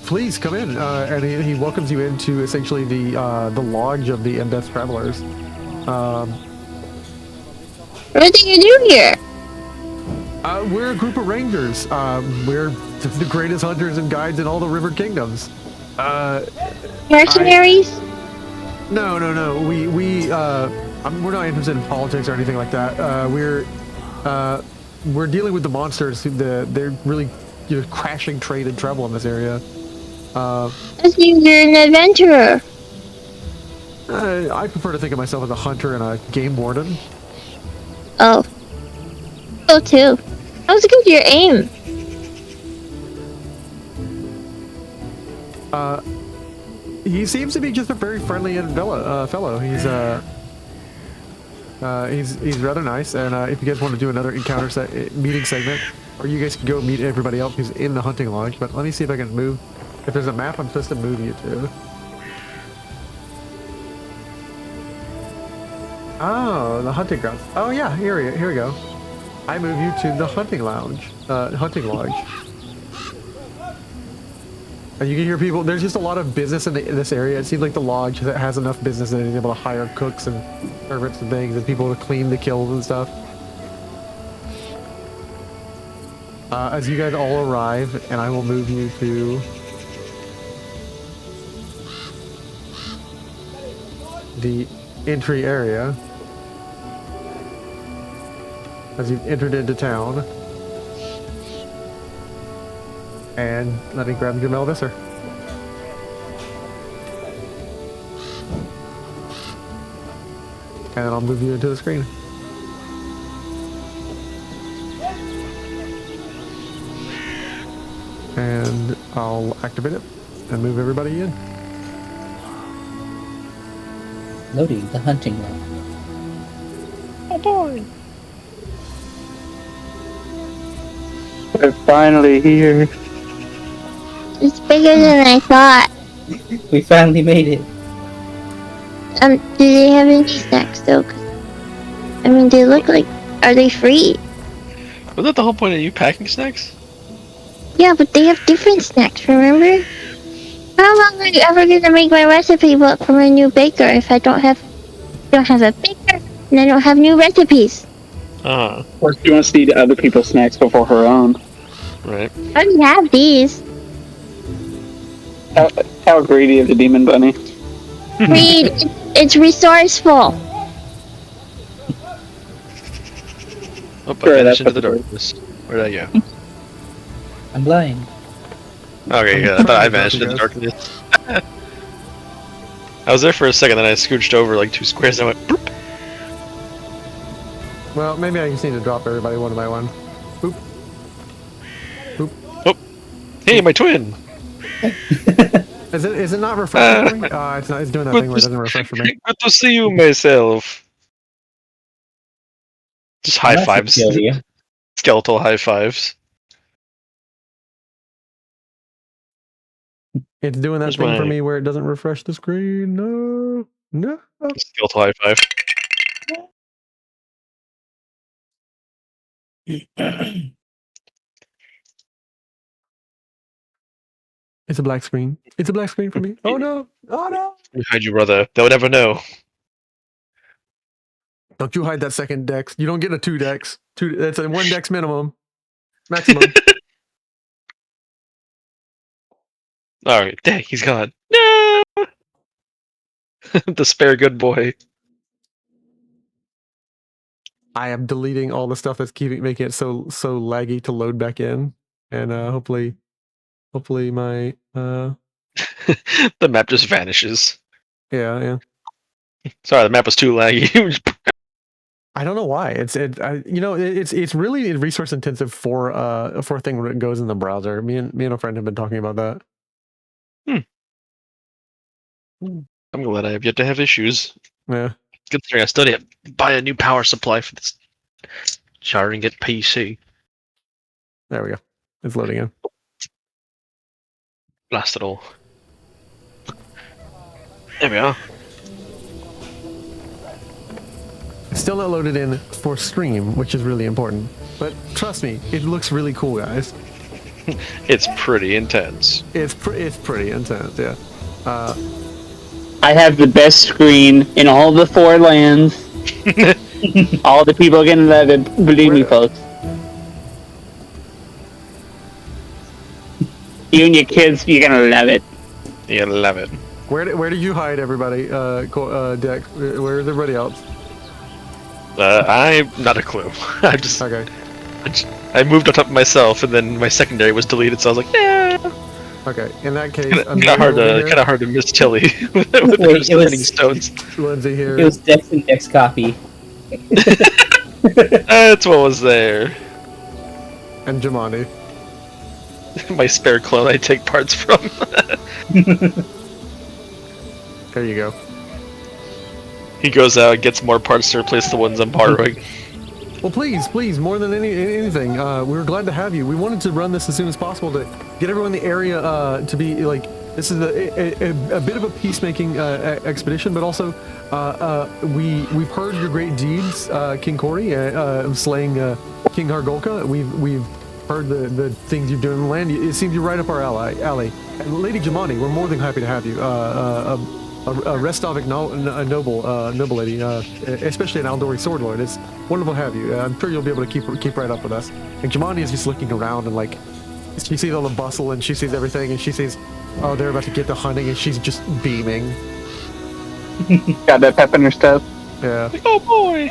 Please come in, and he welcomes you into essentially the lodge of the Embeth Travelers. What do you do here? We're a group of rangers. We're the greatest hunters and guides in all the River Kingdoms. Mercenaries? No. We're not interested in politics or anything like that. We're dealing with the monsters. They're really crashing trade and travel in this area. I think you're an adventurer. I prefer to think of myself as a hunter and a game warden. Oh. Oh, too. How's good your aim? He seems to be just a very friendly fellow. He's rather nice, and if you guys want to do another meeting segment, or you guys can go meet everybody else who's in the hunting lodge. But let me see if I can move. If there's a map, I'm supposed to move you to. Oh, the hunting grounds. Oh yeah, here we go. I move you to the hunting lodge. And you can hear people. There's just a lot of business in this area. It seems like the lodge has enough business that it's able to hire cooks and servants and things, and people to clean the kilns and stuff. As you guys all arrive, and I will move you to the entry area. As you've entered into town. And let me grab Jamel Visser. And I'll move you into the screen. And I'll activate it and move everybody in. Loading the hunting lodge. Oh boy. We're finally here. It's bigger than I thought. We finally made it. Do they have any snacks though? 'Cause, I mean, they look like. Are they free? Was that the whole point of you packing snacks? Yeah, but they have different snacks. Remember? How long are you ever gonna make my recipe book from a new baker if I don't have a baker and I don't have new recipes? Or she wants to eat other people's snacks before her own. Right. I already have these. How greedy of the demon bunny. Read, it's resourceful. Oh, I Sure, vanished that's into the what it is. darkness. Where did I go? I'm blind. Okay, yeah, I trying thought I to drop vanished you into the guys. darkness. I was there for a second, then I scooched over like 2 squares and I went, boop. Well, maybe I just need to drop everybody one by one. Boop. Boop. Oh, hey, my twin! Is it not refreshing for me? It's not. It's doing that Good thing where it doesn't refresh for me. good to see you, myself. Just high I'm not fives. kill you. Skeletal high fives. It's doing that Where's thing for my me where it doesn't refresh the screen. No. No. skeletal high five? It's a black screen. It's a black screen for me. Oh no. Oh no. Hide you, brother. They'll never know. Don't you hide that second dex. You don't get a 2 dex. That's a 1 dex minimum. Maximum. Alright, dang, he's gone. No! The spare good boy. I am deleting all the stuff that's making it so laggy to load back in. And hopefully my The map just vanishes. yeah. Sorry, the map was too laggy. I don't know why. It's really resource intensive for a thing that goes in the browser. Me and a friend have been talking about that. I'm glad I have yet to have issues. Yeah. Considering I still need to buy a new power supply for this charging it PC. There we go. It's loading in. Blast it all. There we are. It's still not loaded in for stream, which is really important. But trust me, it looks really cool, guys. It's pretty intense. It's pretty intense, yeah. I have the best screen in all the 4 lands. All the people are gonna love it. Believe me, folks. You and your kids, you're gonna love it. You love it. Where did you hide everybody? Dex. Where is everybody else? I'm not a clue. Okay. I moved on top of myself, and then my secondary was deleted. So I was like, yeah. Okay. In that case, Kind of hard to miss Tilly with Wait, it was- turning stones. Lindsay here. It was Dex and Dex copy. That's what was there. And Jamani. My spare clone I take parts from. There you go. He goes out and gets more parts to replace the ones I'm borrowing. Well, please, more than anything, we're glad to have you. We wanted to run this as soon as possible to get everyone in the area to be like, this is a bit of a peacemaking expedition, but also we've heard your great deeds, King Corey, slaying King Hargolka. We've heard the things you've done in the land. It seems you're right up our alley. And Lady Jamani, we're more than happy to have you. A Restovic noble lady, especially an Aldori sword lord. It's wonderful to have you. I'm sure you'll be able to keep right up with us. And Jamani is just looking around and like, she sees all the bustle and she sees everything and she sees, oh, they're about to get to hunting and she's just beaming. Got that pep in her step. Yeah. Oh boy!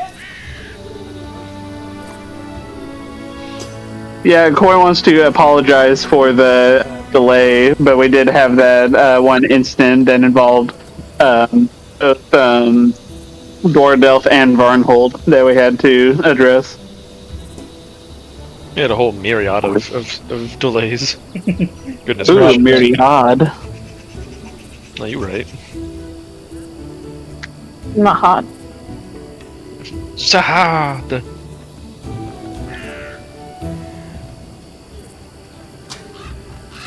Yeah, Corey wants to apologize for the delay, but we did have that one incident that involved both Dordelf and Varnhold that we had to address. We had a whole myriad of delays. Goodness Ooh, gracious. myriad. No, you're right. Not hot. Sahad!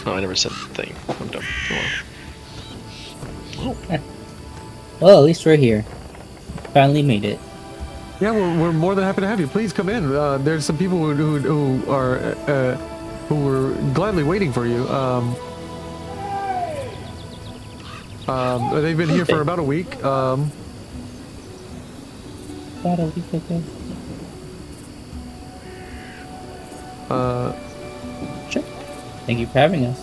Oh, I never said the thing. I'm dumb. Well, at least we're here. Finally made it. Yeah, we're more than happy to have you. Please come in. There's some people who are who were gladly waiting for you. They've been here for about a week. About a week ago. Sure. Thank you for having us.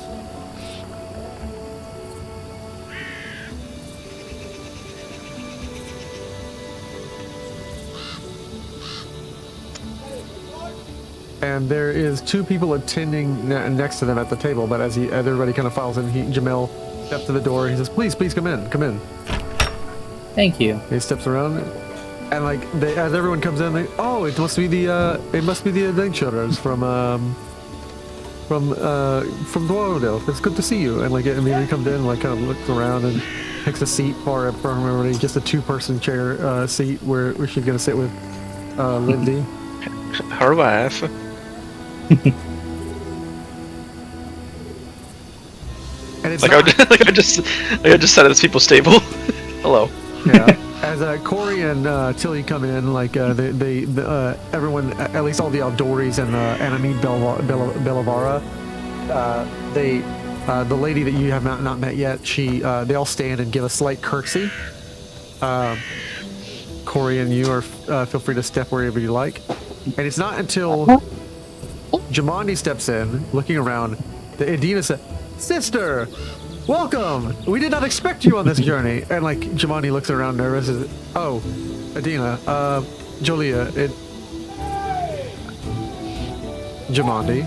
And there is 2 people attending next to them at the table. But as everybody kind of files in, Jamel steps to the door. He says, "Please, please come in, come in." Thank you. He steps around, and like as everyone comes in, it must be the adventurers from Dwarven. It's good to see you. And like immediately comes in, like kind of looks around and takes a seat far up from everybody, just a 2-person chair seat where she's gonna sit with Lindy. Her wife. And it's Like I just sat at this people's table. Hello. Yeah. As Corey and Tilly come in, like they everyone, at least all the Outdoors and Anamid Bellavara, the lady that you have not met yet, they all stand and give a slight curtsy. Corey and you are feel free to step wherever you like. And it's not until Jamandi steps in, looking around, that Adina says, "Sister, welcome! We did not expect you on this journey." And like Jamandi looks around nervous. "Oh, Adina, Jolia, Jamandi,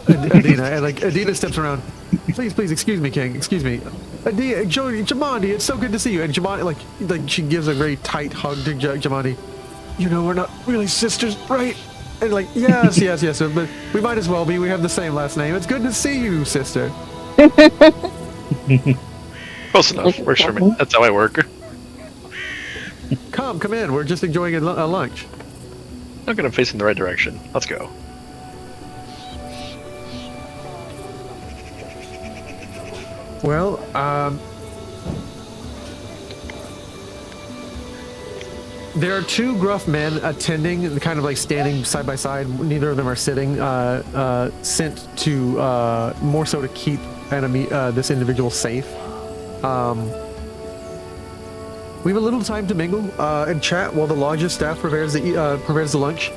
Adina," and like Adina steps around. Please, excuse me, King, excuse me. Adina, Jamandi, it's so good to see you. And Jamandi, like she gives a very tight hug to Jamandi. "You know, we're not really sisters, right?" And like, yes, but we might as well be. We have the same last name. It's good to see you, sister. Close enough. Works for me. That's how I work. Come in. We're just enjoying a lunch. Look at him facing the right direction. Let's go. Well, there are 2 gruff men attending, kind of like standing side by side. Neither of them are sitting. Sent to more so to keep this individual safe. We have a little time to mingle and chat while the lodge's staff prepares the lunch.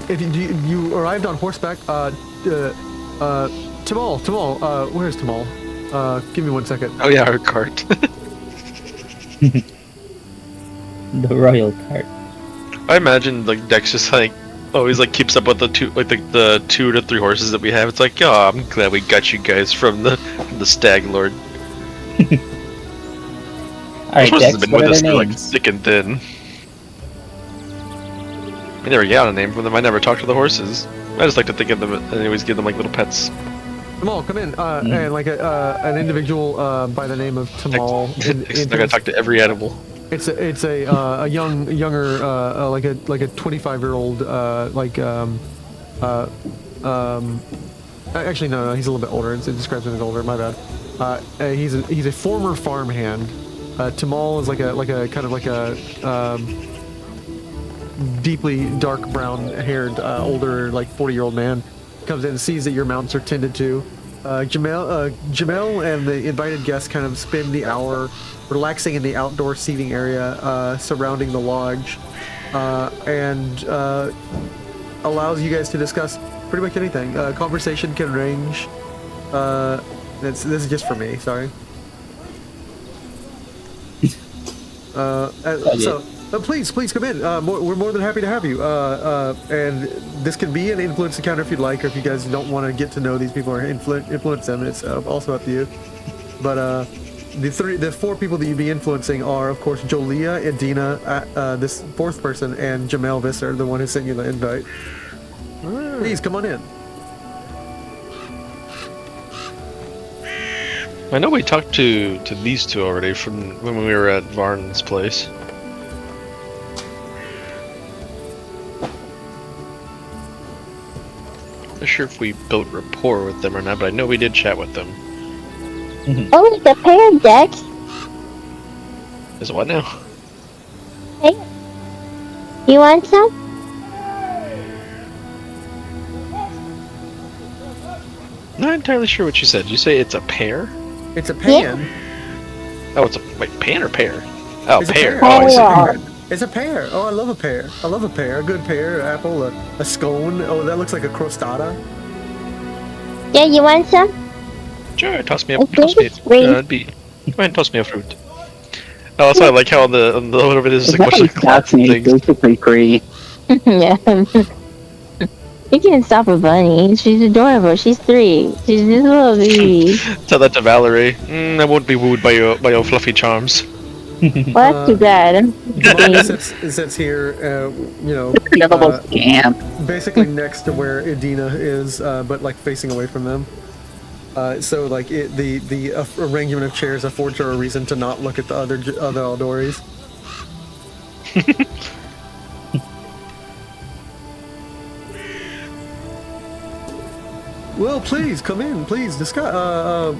If you arrived on horseback, Tamal, where's Tamal? Give me 1 second. Oh yeah, our cart. The royal cart. I imagine like Dex just like always like keeps up with the 2 to 3 horses that we have. It's like, oh, I'm glad we got you guys from the Stag Lord. Alright, Those horses Dex, have been what with are us their through like names? thick and thin. I never got a name from them. I never talked to the horses. I just like to think of them and always give them like little pets. Tamal, come in. And like an individual by the name of Tamal. I gotta talk to every animal. It's a younger like a 25-year-old actually no, he's a little bit older. It describes him as older. My bad. He's a former farmhand. Tamal is like a kind of like a deeply dark brown haired older like 40-year-old man. Comes in and sees that your mounts are tended to. Jamel and the invited guests kind of spend the hour relaxing in the outdoor seating area surrounding the lodge, and allows you guys to discuss pretty much anything. Conversation can range. This is just for me. Sorry. Please come in. We're more than happy to have you. And this can be an influence encounter if you'd like, or if you guys don't want to get to know these people or influence them, it's also up to you. But the 4 people that you'd be influencing are, of course, Jolia, Edina, this 4th person, and Jamel Visser, the one who sent you the invite. Please come on in. I know we talked to these 2 already from when we were at Varn's place. Not sure if we built rapport with them or not, but I know we did chat with them. Oh, it's a pear, Dex. Is it what now? Hey, you want some? Not entirely sure what you said. Did you say it's a pear? It's a pan. Oh, it's a pan or pear? Oh, It's a pear. pear. Oh, I see. Oh. It's a pear. Oh, I love a pear. I love a pear. A good pear, apple, a scone. Oh, that looks like a crostata. Yeah, you want some? Sure, toss me I up. think Toss me. it's green. Go ahead and toss me a fruit. Oh, also I like how on the lower of it is like much like cloth That's me, things. basically free. Yeah. You can't stop a bunny. She's adorable. She's 3. She's just a little baby. Tell that to Valerie. I won't be wooed by your fluffy charms. Well, that's too bad. Jumanji sits here, basically next to where Edina is, but like facing away from them. So like the arrangement of chairs affords her a reason to not look at the other Aldoris. Well, please come in. Please discuss.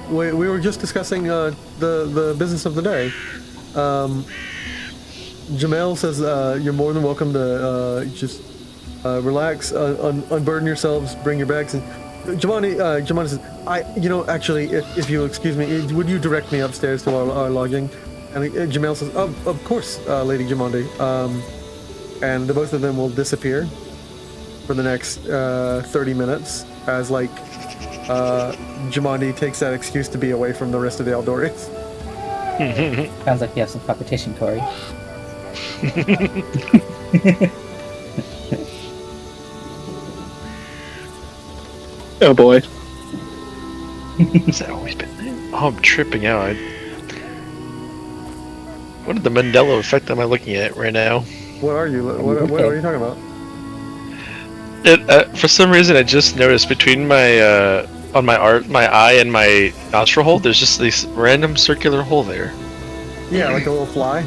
We were just discussing the business of the day. Jamel says you're more than welcome to just relax, unburden yourselves, bring your bags. And Jamani says, actually, if you'll excuse me, would you direct me upstairs to our lodging? And Jamel says, of course, Lady Jamandi. And the both of them will disappear for the next 30 minutes as like Jamandi takes that excuse to be away from the rest of the Aldoris. Sounds like you have some competition, Corey. Oh boy. Has that always been there? Oh, I'm tripping out. What the Mandela effect am I looking at right now? What are you? What are you talking about? For some reason, I just noticed between my on my eye and my nostril hole, there's just this random circular hole there. Yeah, like a little fly.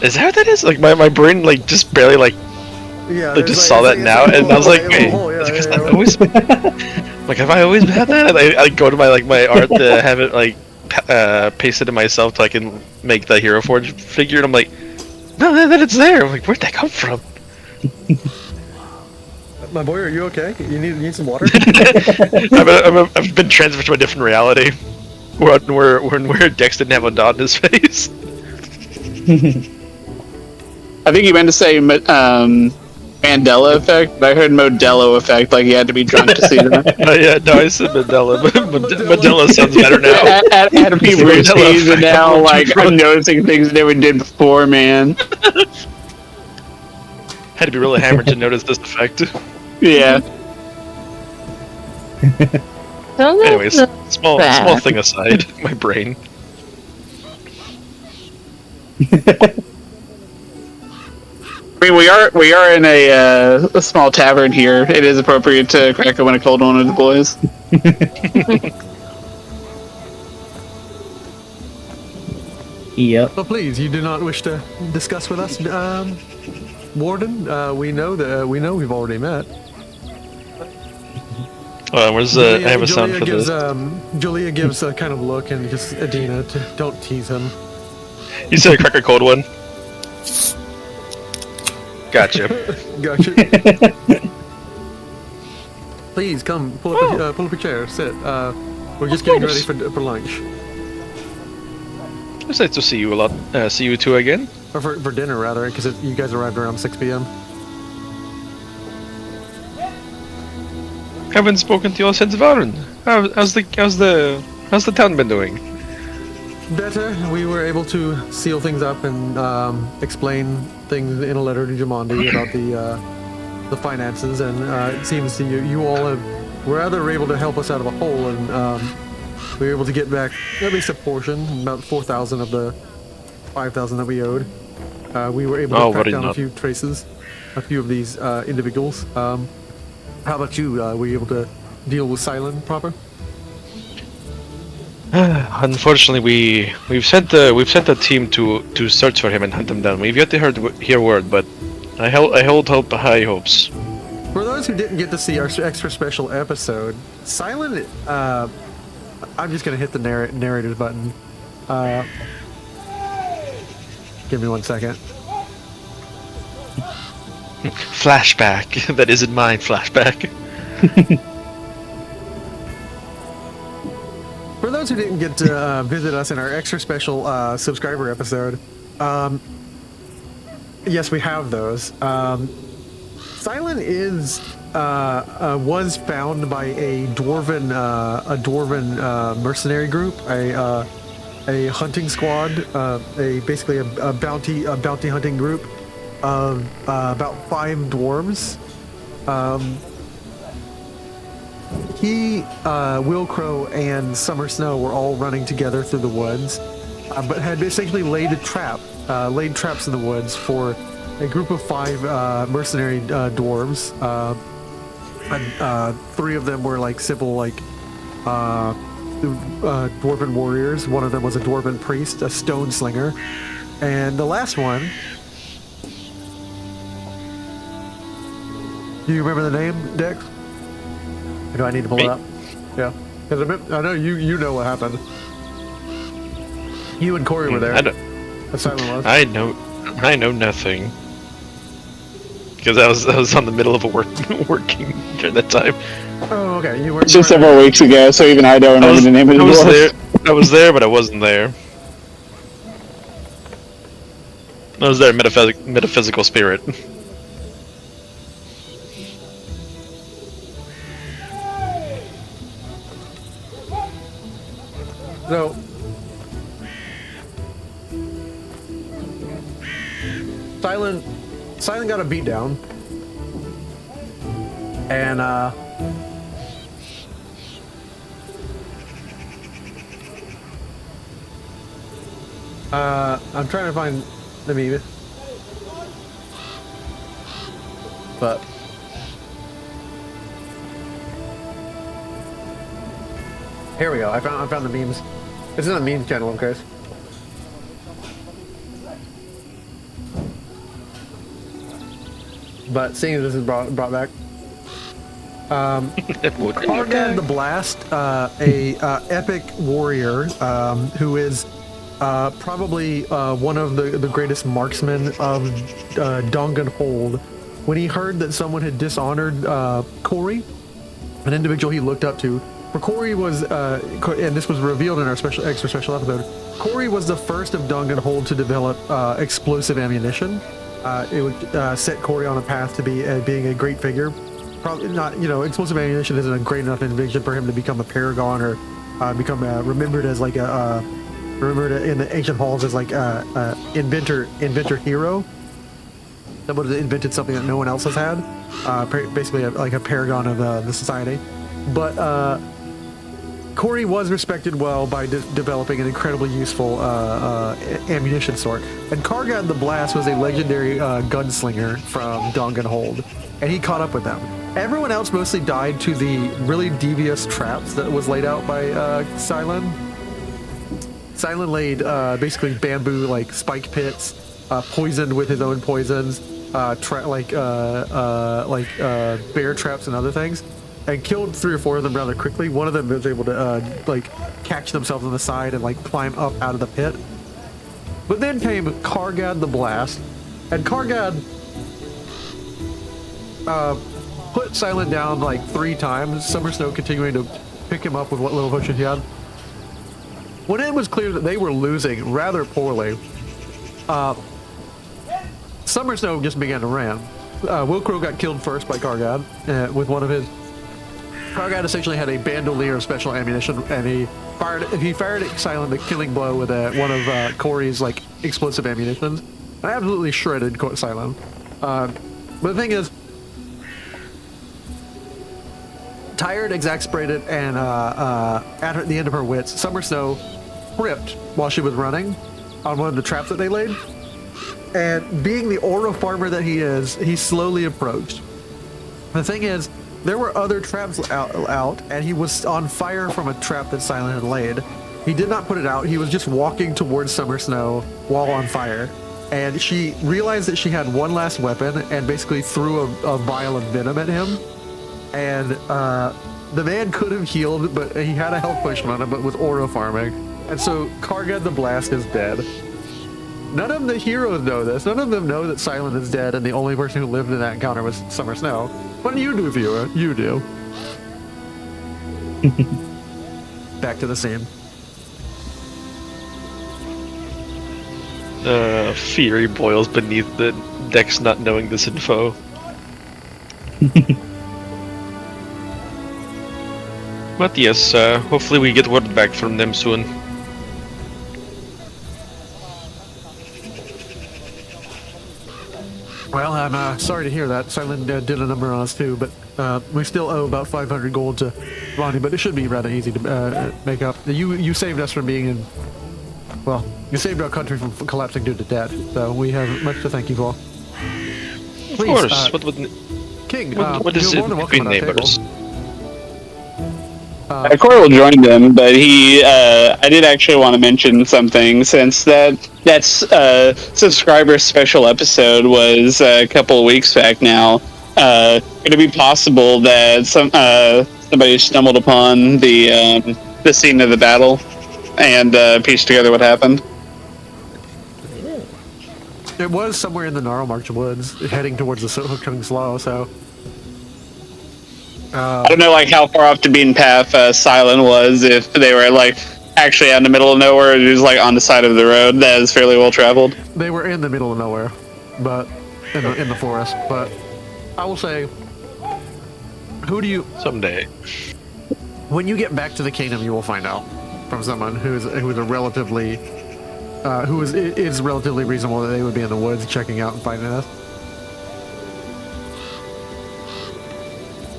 Is that what that is? Like my brain like just barely like Yeah, I just saw that now, and I was like, wait, because I always like have I always had that? I go to my art to have it like pasted to myself so I can make the Hero Forge figure, and I'm like, no, that it's there. I'm like, where'd that come from? My boy, are you okay? You need some water? I've been transferred to a different reality where Dex didn't have a dot in his face. I think you meant to say Mandela effect, but I heard Modelo effect, like you had to be drunk to see that. Yeah, no, I said Mandela, but Mandela sounds better now. At people routines, and now like I'm noticing things I never did before, man. Had to be really hammered to notice this effect. Yeah. Anyways, small thing aside, my brain. I mean, we are in a small tavern here. It is appropriate to crack open a cold one with the boys. Yep. But please, you do not wish to discuss with us, Warden? We know we've already met. Where's I have a sound for this. Julia gives a kind of look and just Edina, don't tease him. You said crack a cold one. Gotcha. Gotcha. Please come, pull up a chair, sit. We're just getting ready for lunch. It's nice to see you a lot. See you two again. Or for dinner rather, because you guys arrived around 6 p.m. Haven't spoken to you since Varun. How's the town been doing? Better. We were able to seal things up and explain things in a letter to Jamandi about the finances, and it seems to you all were rather able to help us out of a hole, and we were able to get back at least a portion, about 4,000 of the 5,000 that we owed. We were able to track down a few traces, a few of these individuals. How about you? Were you able to deal with Silent proper? Unfortunately, we've sent a team to search for him and hunt him down. We've yet to hear word, but I hold high hopes. For those who didn't get to see our extra special episode, Silent, I'm just gonna hit the narrator's button. Give me 1 second. Flashback. That isn't mine. Flashback. For those who didn't get to visit us in our extra special subscriber episode, yes, we have those. Silent was found by a dwarven mercenary group, a hunting squad, basically a bounty hunting group. of about 5 dwarves. He, Will Crow, and Summer Snow were all running together through the woods, but had essentially laid traps in the woods for a group of 5 mercenary dwarves. And 3 of them were like simple, like dwarven warriors. One of them was a dwarven priest, a stone slinger, and the last one. Do you remember the name, Dex? Or do I need to pull it up? Yeah, because I know you know what happened. You and Corey were there. I know nothing. Because I was on the middle of a working during that time. Oh, okay. You were. It's just several weeks ago, so even I don't remember the name of the dwarf. I was there, but I wasn't there. I was there, metaphysical spirit. So, Silent got a beat down, and I'm trying to find the meme, but here we go. I found the memes. This is a meme channel, of course. But seeing as this is brought back, Kargad the Blast, a epic warrior who is probably one of the greatest marksmen of Donganhold. When he heard that someone had dishonored Corey, an individual he looked up to, for Corey was, and this was revealed in our extra special episode, Corey was the first of Donganhold to develop explosive ammunition. It would set Corey on a path to being a great figure. Probably not, explosive ammunition isn't a great enough invention for him to become a paragon or become remembered as like remembered in the ancient halls as like inventor hero. Someone that invented something that no one else has had. Basically like a paragon of the society. But Corey was respected well by developing an incredibly useful ammunition sort. And Kargad the Blast was a legendary gunslinger from Donganhold, and he caught up with them. Everyone else mostly died to the really devious traps that was laid out by Silent. Silent laid basically bamboo like spike pits, poisoned with his own poisons, like bear traps and other things, and killed 3 or 4 of them rather quickly. One of them was able to like catch themselves on the side and like climb up out of the pit. But then came Kargad the Blast, and Kargad put Silent down like 3 times, Summer Snow continuing to pick him up with what little potion he had. When it was clear that they were losing rather poorly, Summer Snow just began to ran. Will Crow got killed first by Kargad with one of his. Kargad essentially had a bandolier of special ammunition, and he fired at Silent the killing blow with one of Corey's like explosive ammunition. I absolutely shredded Silent. But the thing is, tired, exasperated, and at the end of her wits, Summer Snow tripped while she was running on one of the traps that they laid. And being the aura farmer that he is, he slowly approached. The thing is, there were other traps out, and he was on fire from a trap that Silent had laid. He did not put it out. He was just walking towards Summer Snow while on fire. And she realized that she had one last weapon and basically threw a vial of venom at him. And the man could have healed, but he had a health potion on him, but was aura farming. And so Kargad the Blast is dead. None of the heroes know this. None of them know that Silent is dead, and the only person who lived in that encounter was Summer Snow. What do you do, viewer? You do. Back to the scene. Fury boils beneath the Dex not knowing this info. But yes, hopefully we get word back from them soon. Well, I'm sorry to hear that. Silent did a number on us too, but we still owe about 500 gold to Ronnie, but it should be rather easy to make up. You saved us from being in. Well, you saved our country from collapsing due to debt, so we have much to thank you for. Of Please, course. King, what is you're it more than welcome between at our neighbors? table. Corey will join them, but I did actually want to mention something since that's subscriber special episode was a couple of weeks back now. Could it be possible that somebody stumbled upon the scene of the battle and pieced together what happened? It was somewhere in the Gnarl March Woods, heading towards the Hooktongue Slough, so... I don't know, like, how far off the beaten path Silent was, if they were, like, actually out in the middle of nowhere, or just, like, on the side of the road that is fairly well traveled. They were in the middle of nowhere, but in the forest, but I will say, who do you... Someday. When you get back to the kingdom, you will find out from someone who is a relatively... is relatively reasonable that they would be in the woods checking out and finding us.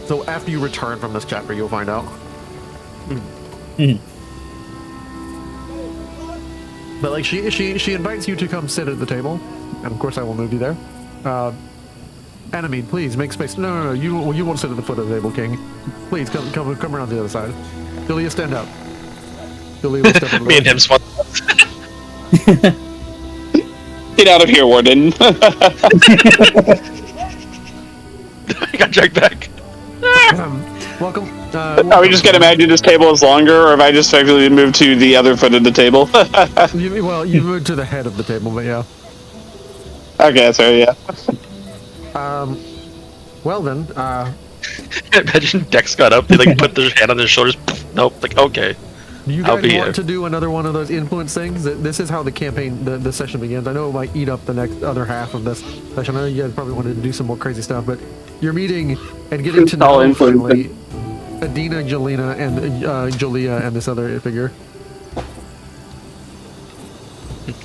So after you return from this chapter, you'll find out. But like she invites you to come sit at the table, and of course I will move you there. Enemy, please make space. No, you won't sit at the foot of the table, King. Please come around the other side. Julia, stand up. Julia will step over. Me and him swap. Get out of here, Warden. I got dragged back. Welcome. Are we just gonna imagine this table is longer, or have I just effectively moved to the other foot of the table? You moved to the head of the table, but yeah. Okay, so yeah. Well then, Imagine Dex got up, they like put their hand on their shoulders. Nope, like okay. do you I'll guys be want here. to do another one of those influence things? This is how the campaign, the session begins. I know it might eat up the next other half of this session. I know you guys probably wanted to do some more crazy stuff, but you're meeting and getting to All know influence. finally Adina, Jelena, and Jolia, and this other figure.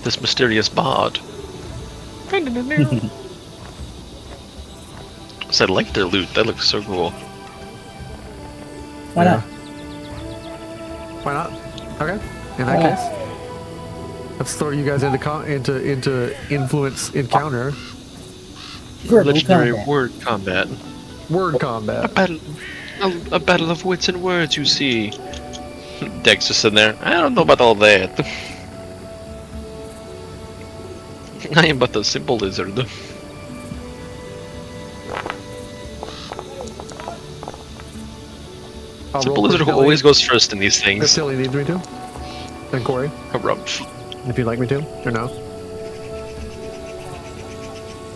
This mysterious bard. So I like their loot. That looks so cool. Why not? Why not? Okay. In that Yeah. case, let's throw you guys into influence encounter. Verbal Legendary combat. word combat. Word combat. A battle of wits and words, you see. Dex just sitting there. I don't know about all that. I am but a simple lizard. I'll Simple roll for lizard who Tilly always goes first in these if things. Tilly needs me to. And Corey, A rumph. if you'd like me to, or no.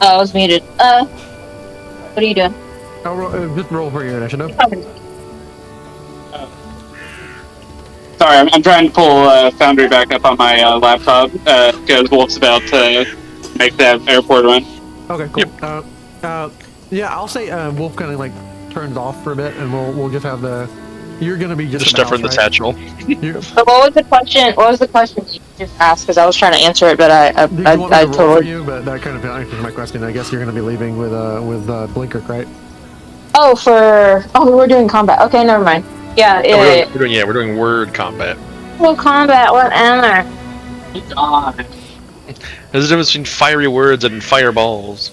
Oh, I was muted. What are you doing? I'll just roll for your initiative. Sorry, I'm trying to pull Foundry back up on my laptop because Wolf's about to make that airport run. Okay, cool. Yeah, I'll say Wolf kind of like turns off for a bit, and we'll just have the. You're gonna be just Just stuff her in the house, satchel. right? But what was the question? What was the question you just asked? Because I was trying to answer it, but I Do you want me to roll for totally. you? But that kind of answers my question. I guess you're gonna be leaving with Blinker, right? Oh, we were doing combat. Okay, never mind. Yeah, We're doing word combat. well, combat. Whatever. There's a difference between fiery words and fireballs.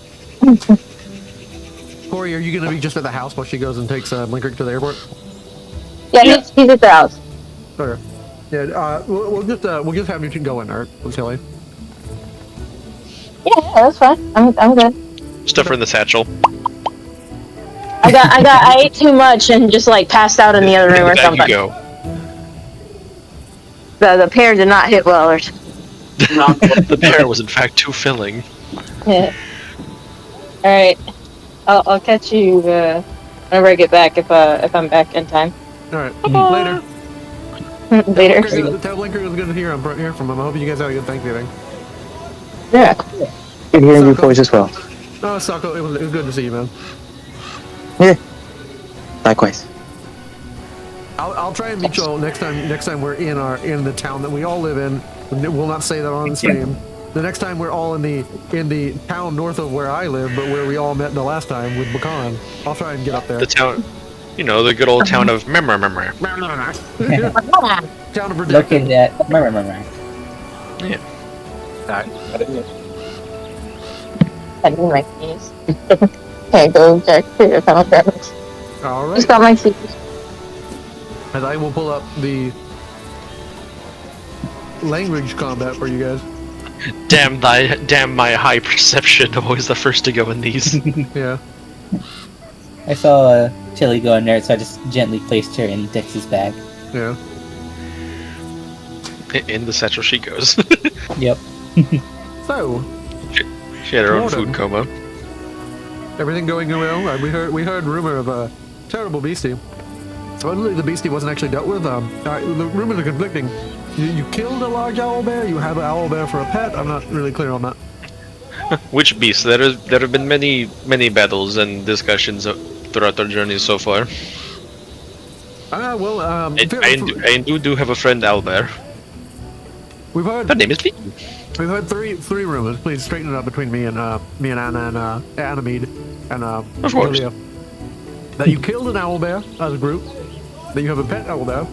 Corey, are you gonna be just at the house while she goes and takes Blinker to the airport? Yeah, he's at the house. Okay. Yeah. We'll just have you two go in there, Tilly. Yeah, that's fine. I'm good. Stuff her in the satchel. I ate too much and just like passed out in the other room or Back something. you go. The pear did not hit well or something. The pear was in fact too filling. Yeah. All right. I'll catch you whenever I get back if I'm back in time. All right. Later. Later. Tell Blinker it was good to hear from him. I hope you guys had a good Thanksgiving. Yeah. Good hearing your Sako. voice as well. Oh, Sako, it was good to see you, man. Yeah. Likewise. I'll try and meet you all next time we're in the town that we all live in. We'll not say that on the stream. the next time we're all in the town north of where I live, but where we all met the last time with Bakan, I'll try and get up there. The town, you know, the good old town of Memra. Town of Redacted. Located at. Yeah. I need my keys. Can't go check for your contracts. All right. Just got my keys. And I will pull up the language combat for you guys. Damn my high perception. I'm always the first to go in these. Yeah. I saw Chili go in there, so I just gently placed her in Dex's bag. Yeah. In the satchel she goes. Yep. So, She had her own Mortem. food coma. everything going well? We heard rumor of a terrible beastie. Supposedly the beastie wasn't actually dealt with. The rumors are conflicting. You killed a large owlbear. You have an owlbear for a pet. I'm not really clear on that. Which beast? There have been many battles and discussions throughout our journey so far. Well, I do have a friend Albert. we've heard Her name is Vicky. we've heard three rumors. Please straighten it up between me and Anna and Anamede and Of course. Julia. That you killed an owlbear as a group. That you have a pet owlbear.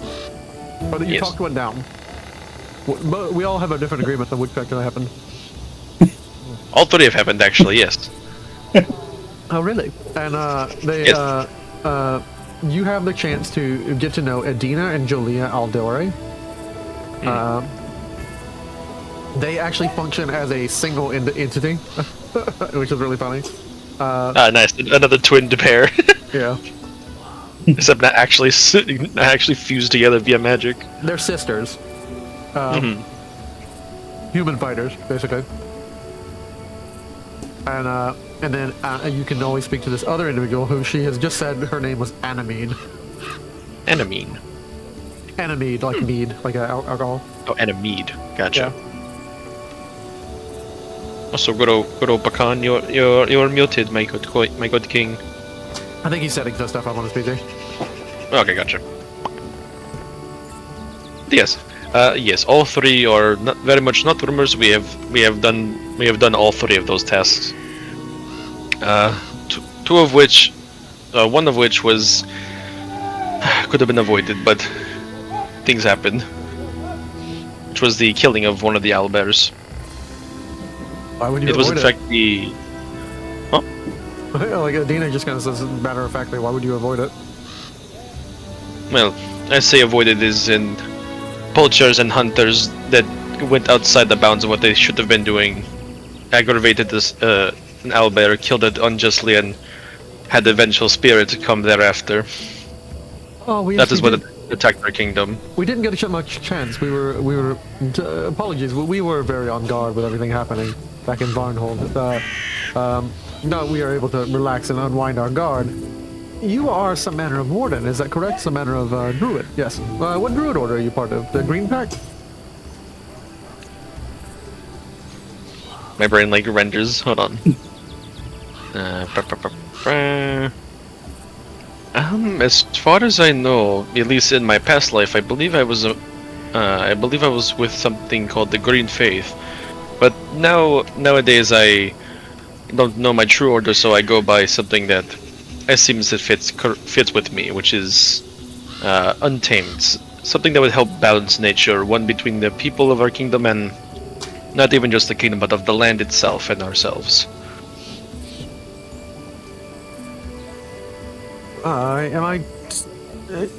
Or that you Yes. talked one down. But we all have a different agreement that would actually happen. All three have happened actually. Yes. Oh, really? And Yes. you have the chance to get to know Adina and Julia Aldore. They actually function as a single entity, which is really funny. Nice. Another twin pair. Yeah, Except not actually fused together via magic. they're sisters. Human fighters, basically. And then you can always speak to this other individual who she has just said her name was Anamede. Enamine. Anamede, like mead, like alcohol. Oh, Enamede. Gotcha. Yeah. Also, good old Bakan, you're muted, my good king. I think he's setting some stuff up on his PC. Okay, gotcha. Yes, yes. All three are very much not rumors. We have done all three of those tasks. Two of which, one of which was could have been avoided, but things happened. Which was the killing of one of the owlbears. Why would you It was in avoid fact the. Like Adina just kind of says, matter of factly, why would you avoid it? Well, I say avoided is in poachers and hunters that went outside the bounds of what they should have been doing, aggravated this an owlbear, killed it unjustly, and had the vengeful spirit come thereafter. Oh, That is what attacked our kingdom. We didn't get much chance. We were apologies. We were very on guard with everything happening back in Varnhold. Now we are able to relax and unwind our guard. You are some manner of warden, is that correct? Some manner of druid, yes. What druid order are you part of? The Green Pack? My brain like renders. Hold on. As far as I know, at least in my past life, I believe I was with something called the Green Faith. But nowadays I don't know my true order, so I go by something that it seems it fits with me, which is Untamed. Something that would help balance nature, one between the people of our kingdom and not even just the kingdom, but of the land itself and ourselves.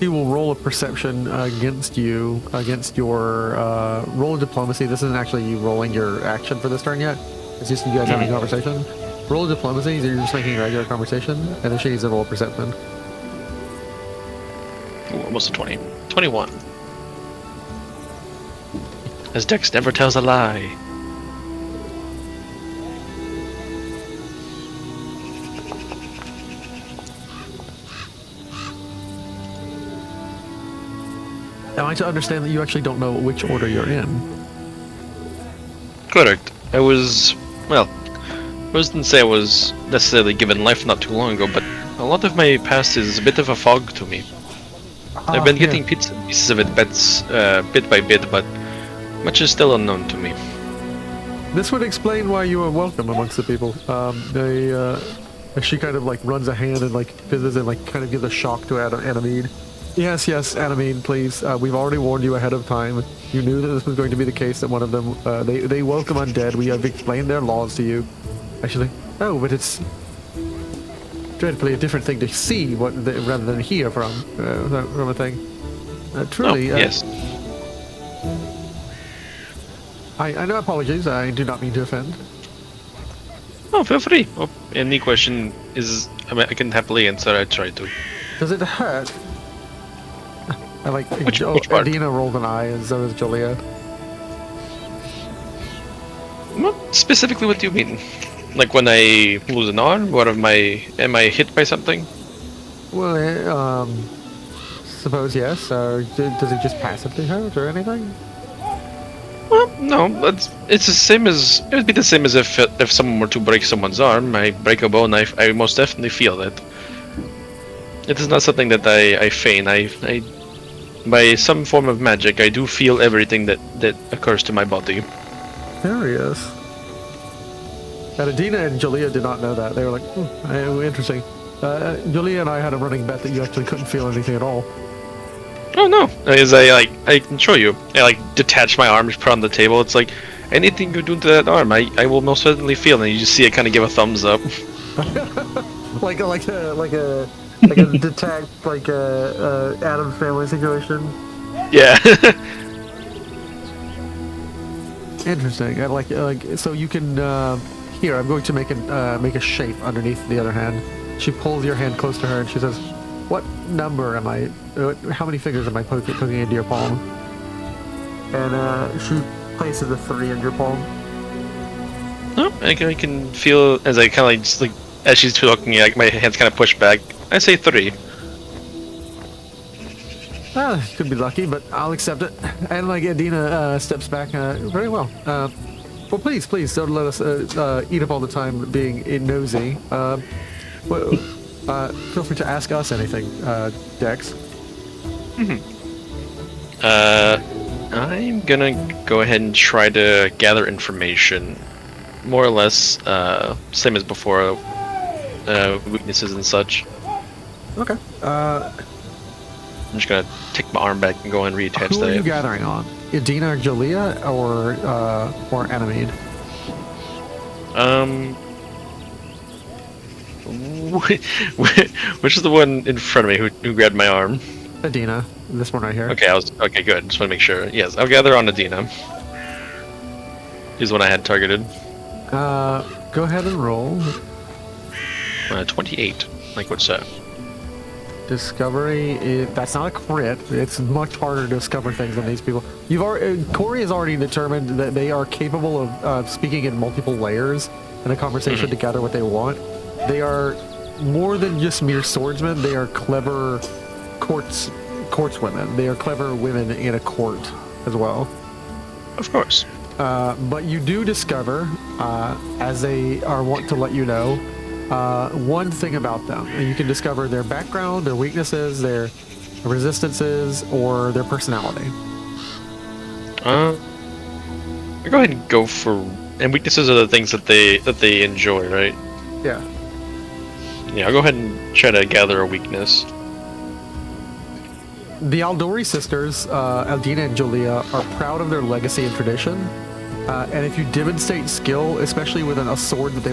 You will roll a perception against your roll of diplomacy. This isn't actually you rolling your action for this turn yet. It's just you guys having a conversation. Roll of diplomacy, you're just making a regular conversation, and then she needs to roll a perception. Ooh, almost a 20. 21. As Dex never tells a lie. Am I to understand that you actually don't know which order you're in? Correct. I wouldn't say I was necessarily given life not too long ago, but a lot of my past is a bit of a fog to me. I've been getting pieces of it bit by bit, but much is still unknown to me. This would explain why you are welcome amongst the people. She kind of like runs a hand and like fizzes and like kind of gives a shock to Anamede. Yes, Anamede, please. We've already warned you ahead of time. You knew that this was going to be the case. That one of them, they welcome undead. We have explained their laws to you. Actually, oh, but it's dreadfully a different thing to see rather than hear from a thing. Truly, yes. I know. Apologies. I do not mean to offend. Oh, feel free. Oh, any question is, I can happily answer. I try to. Does it hurt? I like. Which part? Adina rolled an eye, and so does Julia. Not specifically. What do you mean? Like when I lose an arm? Am I hit by something? Well, suppose yes. Does it just passively hurt or anything? Well, no. It's the same as it would be the same as if someone were to break someone's arm. I break a bone. I most definitely feel it. It is not something that I feign. I by some form of magic, I do feel everything that occurs to my body. There he is. And Adina and Julia did not know that. They were like, interesting. Julia and I had a running bet that you actually couldn't feel anything at all. Oh no! As I can show you. I like detach my arm, just put it on the table. It's like anything you do to that arm, I will most certainly feel. And you just see it kind of give a thumbs up. like a detached Addams Family situation. Yeah. Interesting. Like so you can here. I'm going to make a shape underneath the other hand. She pulls your hand close to her and she says, "What number am I? How many fingers am I putting into your palm?" And she places a 3 in your palm. Oh, I can feel as I kind of like just like as she's talking, like my hands kind of pushed back. I say 3. Could be lucky, but I'll accept it. And like Adina steps back. Very well. Well, please, don't let us eat up all the time being nosy. Feel free to ask us anything, Dex. I'm gonna go ahead and try to gather information, more or less, same as before, weaknesses and such. Okay. I'm just gonna take my arm back and go ahead and reattach Who that. are you gathering on? Adina or Julia or Anamede? Which is the one in front of me who grabbed my arm? Adina. This one right here. Okay, okay, good. Just want to make sure. Yes, I'll gather on Adina. He's the one I had targeted. Go ahead and roll. 28. Like what's that? Discovery. That's not a crit. It's much harder to discover things than these people. Corey has already determined that they are capable of speaking in multiple layers in a conversation to gather what they want. They are more than just mere swordsmen. They are clever courtswomen. They are clever women in a court as well. Of course. But you do discover, as they are wont to let you know, one thing about them. You can discover their background, their weaknesses, their resistances, or their personality. I'll go ahead and go for... And weaknesses are the things that they enjoy, right? Yeah. Yeah, I'll go ahead and try to gather a weakness. The Aldori sisters, Aldina and Julia, are proud of their legacy and tradition. And if you demonstrate skill, especially with a sword that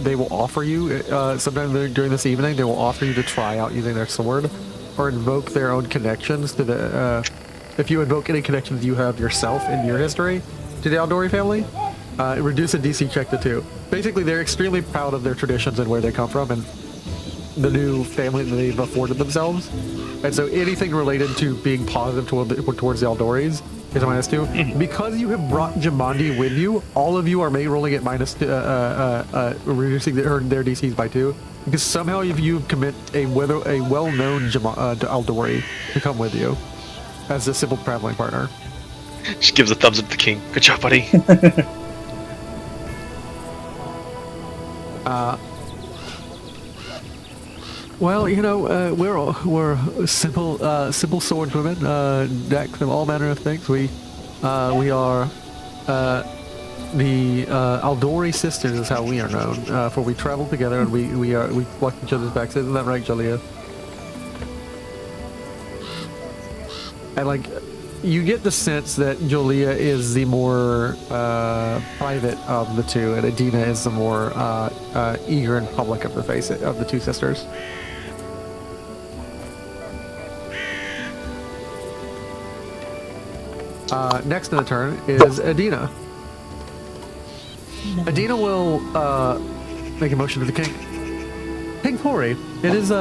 they will offer you, sometime during this evening, they will offer you to try out using their sword, or invoke their own connections to the. If you invoke any connections you have yourself in your history to the Aldori family, reduce a DC check to 2. Basically, they're extremely proud of their traditions and where they come from, and the new family that they've afforded themselves. And so anything related to being positive towards the Aldoris is a -2. Because you have brought Jamandi with you, all of you are rolling at reducing their DCs by 2. Because somehow you commit a well-known Aldori to come with you as a simple traveling partner. Just gives a thumbs up to the king. Good job, buddy. Well, you know, we're simple swordswomen, decks of all manner of things. We are the Aldori sisters is how we are known. For we travel together and we watch each other's backs. Isn't that right, Jalea? And like, you get the sense that Jalea is the more private of the two, and Adina is the more eager and public of the two sisters. Next in the turn is Adina. Adina will make a motion to the king. King Tori, it is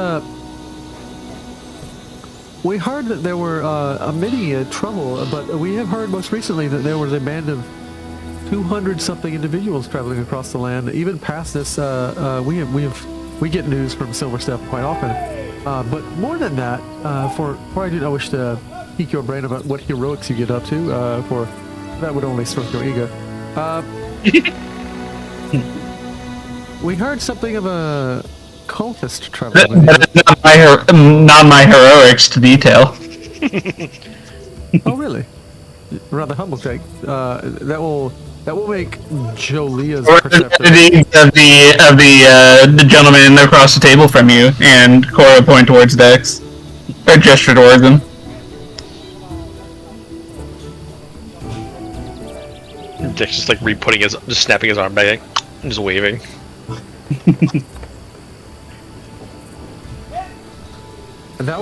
we heard that there were many trouble, but we have heard most recently that there was a band of 200-something individuals traveling across the land. Even past this, we get news from Silverstep quite often. But more than that, for I do not wish to pique your brain about what heroics you get up to, for that would only stroke your ego. We heard something of a cultist traveling. Not my heroics to detail. Oh, really? Rather humble, Jake. That will make Jolia's perception. Of the gentleman across the table from you, and Cora point towards Dex. Or gesture towards him. Dex just like just snapping his arm back, and just waving. That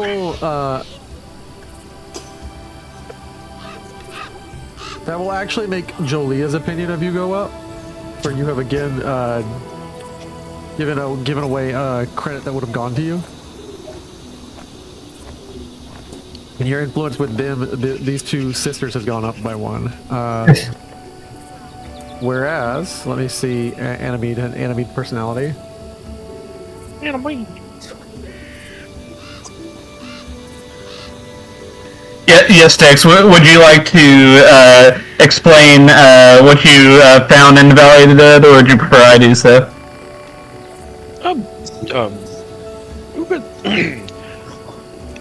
will actually make Jolia's opinion of you go up, for you have again given away credit that would have gone to you, and your influence with them, these two sisters, has gone up by 1. Whereas, let me see, Animede personality. Animede. Yes, Dex. Would you like to explain what you found in the Valley of the Dead, or would you prefer I do so?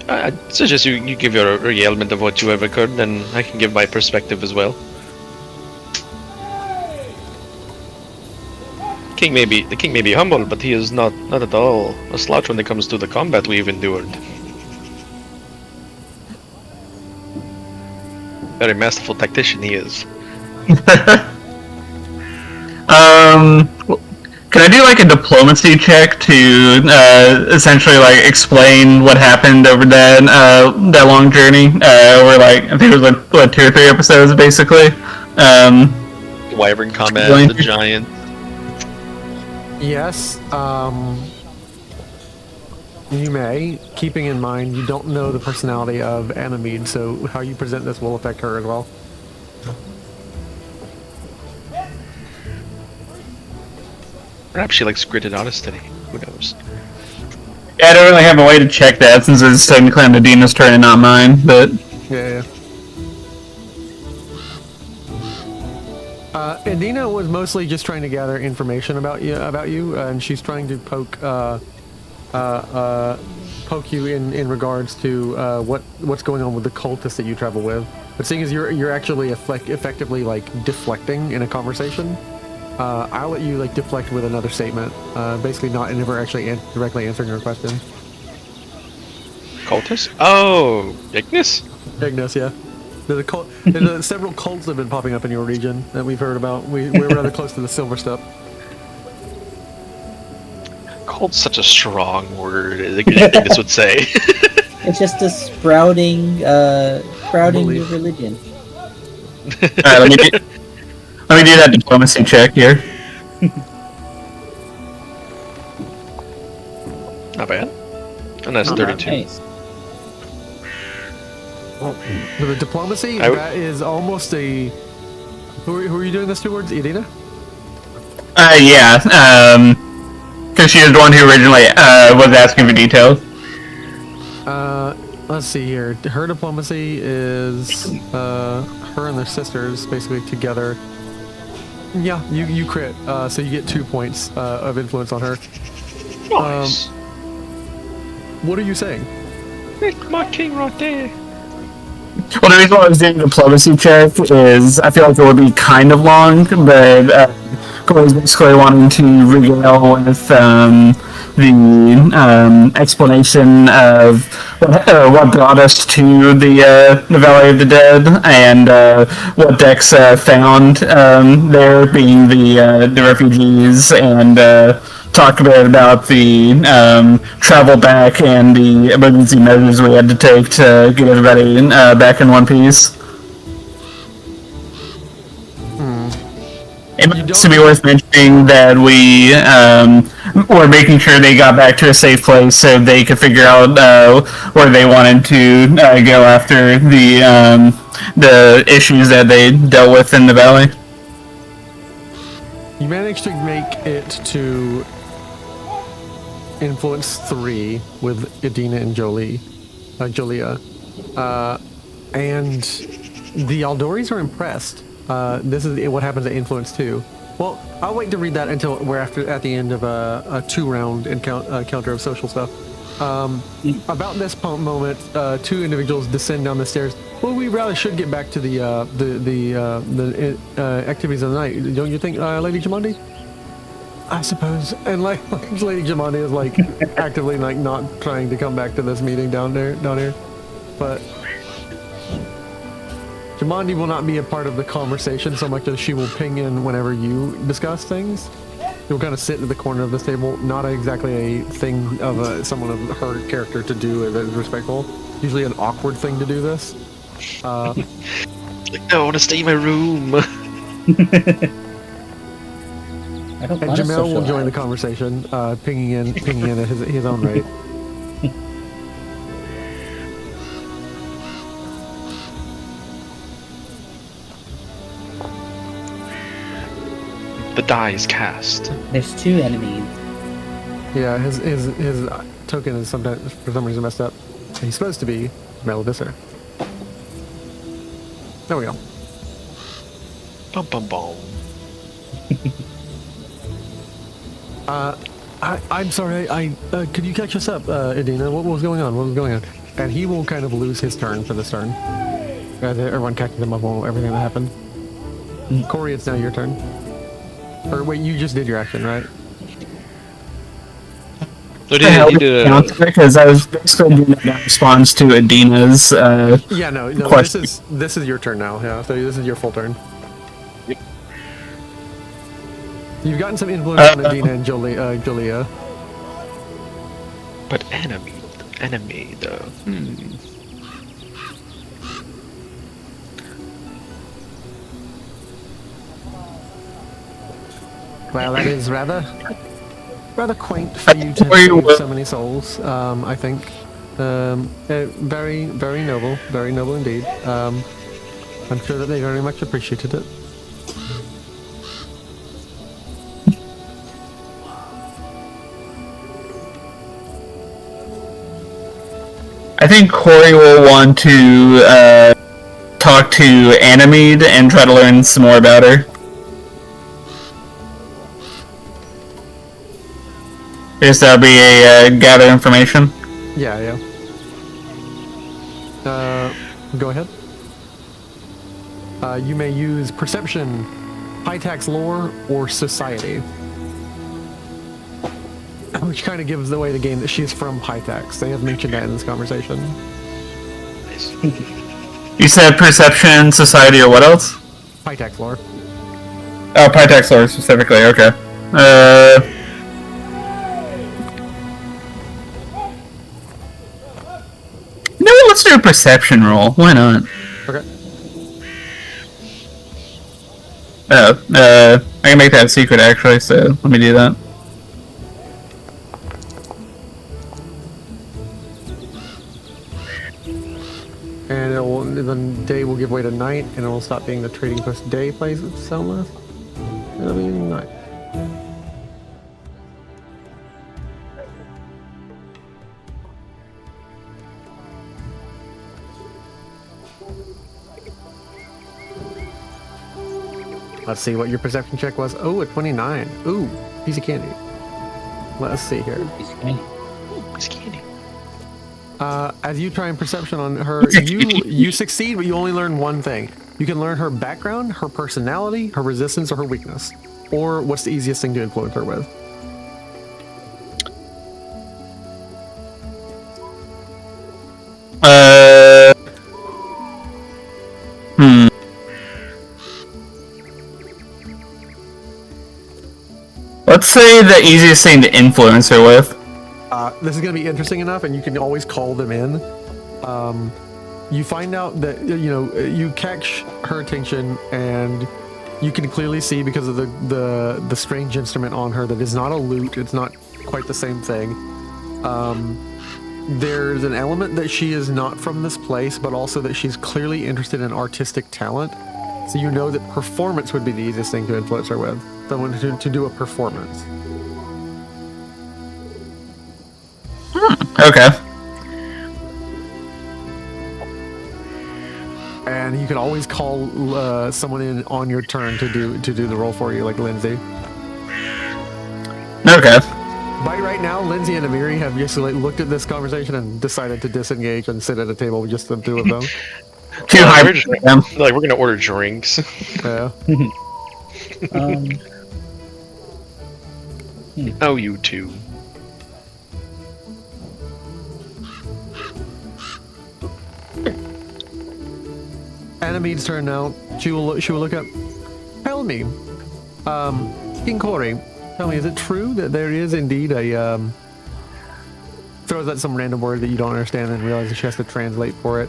I'd suggest you give your element of what you have occurred, then I can give my perspective as well. The king may be humble, but he is not at all a slouch when it comes to the combat we've endured. Very masterful tactician he is. Can I do like a diplomacy check to essentially like explain what happened over that long journey? Over like I think it was like 2 or 3 episodes basically. Wyvern combat, the giant. Yes, you may, keeping in mind you don't know the personality of Animede, so how you present this will affect her as well. Perhaps she likes gritted honesty. Who knows? Yeah, I don't really have a way to check that since it's technically on Adina's turn and not mine, but... Yeah. Adina was mostly just trying to gather information about you, and she's trying to poke you in regards to what's going on with the cultists that you travel with. But seeing as you're actually effectively like deflecting in a conversation, I'll let you like deflect with another statement, basically never actually directly answering your question. Cultist? Oh, Ignis? Ignis, yeah. There's several cults that have been popping up in your region that we've heard about. We're rather close to the Silverstep. Cult's such a strong word, Ignis would say. It's just a sprouting new religion. Alright, let me do that diplomacy check here. Not bad. And that's 32. Nice. For the diplomacy, that is almost a... Who are you doing this towards, Adina? Yeah, because she was the one who originally was asking for details. Let's see here. Her diplomacy is her and their sisters basically together. Yeah, you crit, so you get 2 points of influence on her. Nice. What are you saying? It's my king right there. Well, the reason why I was doing diplomacy check is I feel like it would be kind of long, but Corey's basically wanting to regale with the explanation of what brought us to the Valley of the Dead and what Dex found there, being the refugees, and talk a bit about the travel back and the emergency measures we had to take to get everybody back in one piece. It might also be worth mentioning that we were making sure they got back to a safe place so they could figure out where they wanted to go after the issues that they dealt with in the valley. You managed to make it to Influence 3 with Idina and Jolia. And the Aldoris are impressed. This is what happens at Influence 2. Well, I'll wait to read that until we're at the end of a 2-round encounter of social stuff. About this moment, 2 individuals descend down the stairs. Well, we rather should get back to the activities of the night, don't you think, Lady Jamandi? I suppose. And like Lady Jamandi is like actively like not trying to come back to this meeting down here, but Jamandi will not be a part of the conversation so much as she will ping in whenever you discuss things. She'll kind of sit at the corner of this table, not exactly a thing of someone of her character to do that is respectful. Usually an awkward thing to do this. Like, no, I want to stay in my room. And Jamel will join the conversation, pinging in at his own rate. The die is cast. There's 2 enemies. Yeah, his token is sometimes for some reason messed up. He's supposed to be Malevisser. There we go. Bum bum bum. I'm sorry. Could you catch us up, Idina? What was going on? And he will kind of lose his turn for this turn. Everyone catches him up on everything that happened. Corey, it's now your turn. Or wait, you just did your action, right? So he did because I was basically doing that in response to Adina's yeah, no, question. this is your turn now. Yeah, so this is your full turn. Yep. You've gotten some influence on Idina and Jolia. But enemy though. Well, that is rather quaint for you to save so many souls. I think very noble indeed. I'm sure that they very much appreciated it. I think Corey will want to talk to Animede and try to learn some more about her. I guess that'll be a gather information. Yeah. Go ahead. You may use perception, high tax lore, or society. Which kind of gives away the game that she's from Pytax. They have mentioned that in this conversation. Nice. You said perception, society, or what else? Pytax lore. Oh, Pytax lore specifically, okay. No, let's do a perception roll. Why not? Okay. I can make that a secret actually, so let me do that. And the day will give way to night, and it will stop being the trading post day plays itself with. It'll be night. Let's see what your perception check was. Oh, a 29. Ooh, piece of candy. Let's see here. Piece of candy. It's candy. As you try and perception on her, you succeed, but you only learn one thing. You can learn her background, her personality, her resistance, or her weakness. Or what's the easiest thing to influence her with. Let's say the easiest thing to influence her with. This is going to be interesting enough, and you can always call them in. You find out that, you catch her attention, and you can clearly see, because of the strange instrument on her, that is not a lute. It's not quite the same thing. There's an element that she is not from this place, but also that she's clearly interested in artistic talent. So you know that performance would be the easiest thing to influence her with. Someone to do a performance. Okay. And you can always call someone in on your turn to do the role for you, like Lindsay. Okay. By right now, Lindsay and Amiri have just looked at this conversation and decided to disengage and sit at a table with just the two of them. Too high. We're gonna order drinks. Yeah. Oh, you two. Animede's turn now. She will look up. Tell me, King Corey, tell me, is it true that there is indeed a throws out some random word that you don't understand and realizes she has to translate for it,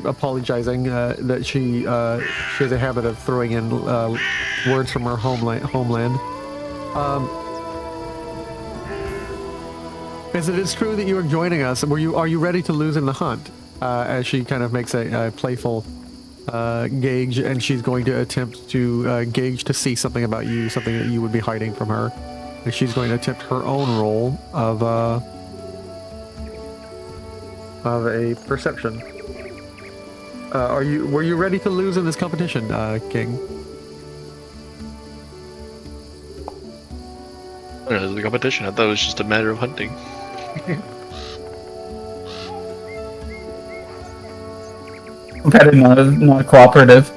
apologizing that she has a habit of throwing in words from her homeland. As it is true that you are joining us, are you ready to lose in the hunt? As she kind of makes a playful gauge, and she's going to attempt to gauge to see something about you, something that you would be hiding from her. And she's going to attempt her own role of a perception. Were you ready to lose in this competition, King? I don't know, it was a competition. I thought it was just a matter of hunting. Competitive, not cooperative.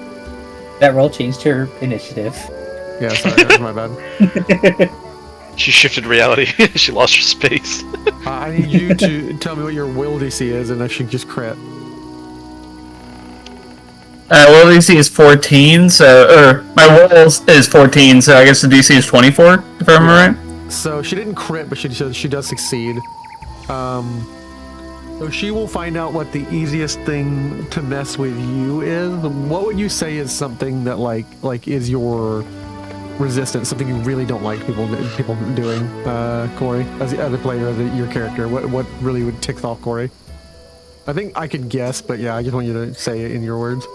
That roll changed her initiative. Yeah, sorry, that was my bad. She shifted reality. She lost her space. I need you to tell me what your will DC is, and I should just crit. Will DC is 14, or my will is 14, so I guess the DC is 24, if I remember right. So she didn't crit, but she does succeed. So she will find out what the easiest thing to mess with you is. What would you say is something that like is your resistance, something you really don't like people doing, Corey, as a player, as your character? What really would tick off Corey? I think I could guess, but yeah, I just want you to say it in your words.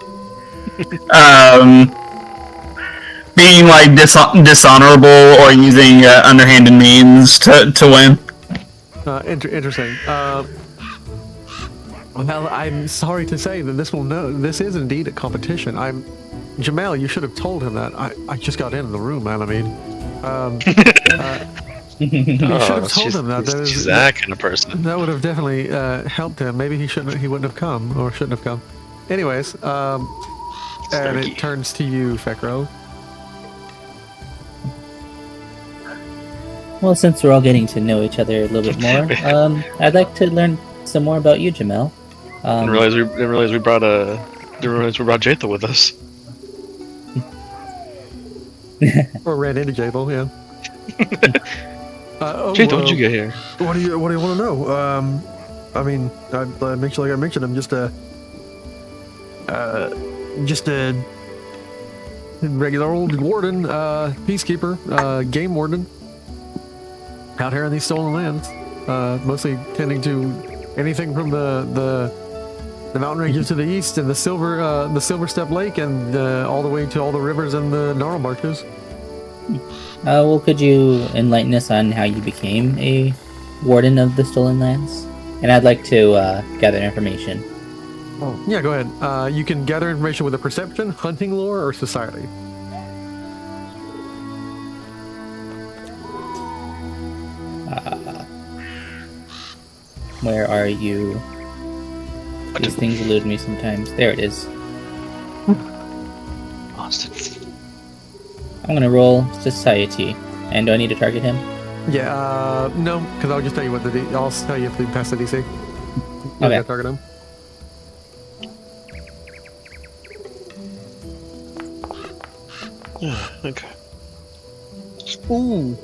Being like dishonorable or using underhanded means to win. Interesting. Well, I'm sorry to say that this is indeed a competition. Jamel, you should have told him that. I just got into the room, man. I mean, you should have told him that. She's that kind of person. That would have definitely helped him. Maybe he wouldn't have come, or shouldn't have come. Anyways, and it turns to you, Fekro. Well, since we're all getting to know each other a little bit more, I'd like to learn some more about you, Jamel. Didn't realize we brought Jatha with us. Or ran into Jabel, yeah. Jatha, what'd you get here? What do you want to know? I mean, I make sure, like I mentioned, I'm just a regular old warden, peacekeeper, game warden, out here in these stolen lands, mostly tending to anything from the mountain ranges to the east and the Silver Step Lake, and all the way to all the rivers and the gnarl marshes. Well, could you enlighten us on how you became a warden of the stolen lands? And I'd like to gather information. Oh, yeah, go ahead. You can gather information with a perception, hunting lore, or society. Where are you? These things elude me sometimes. There it is. Austin. I'm gonna roll society. And do I need to target him? Yeah, no, because I'll just tell you what I'll tell you if we pass the DC. You'll Okay. go target him. Okay. Ooh.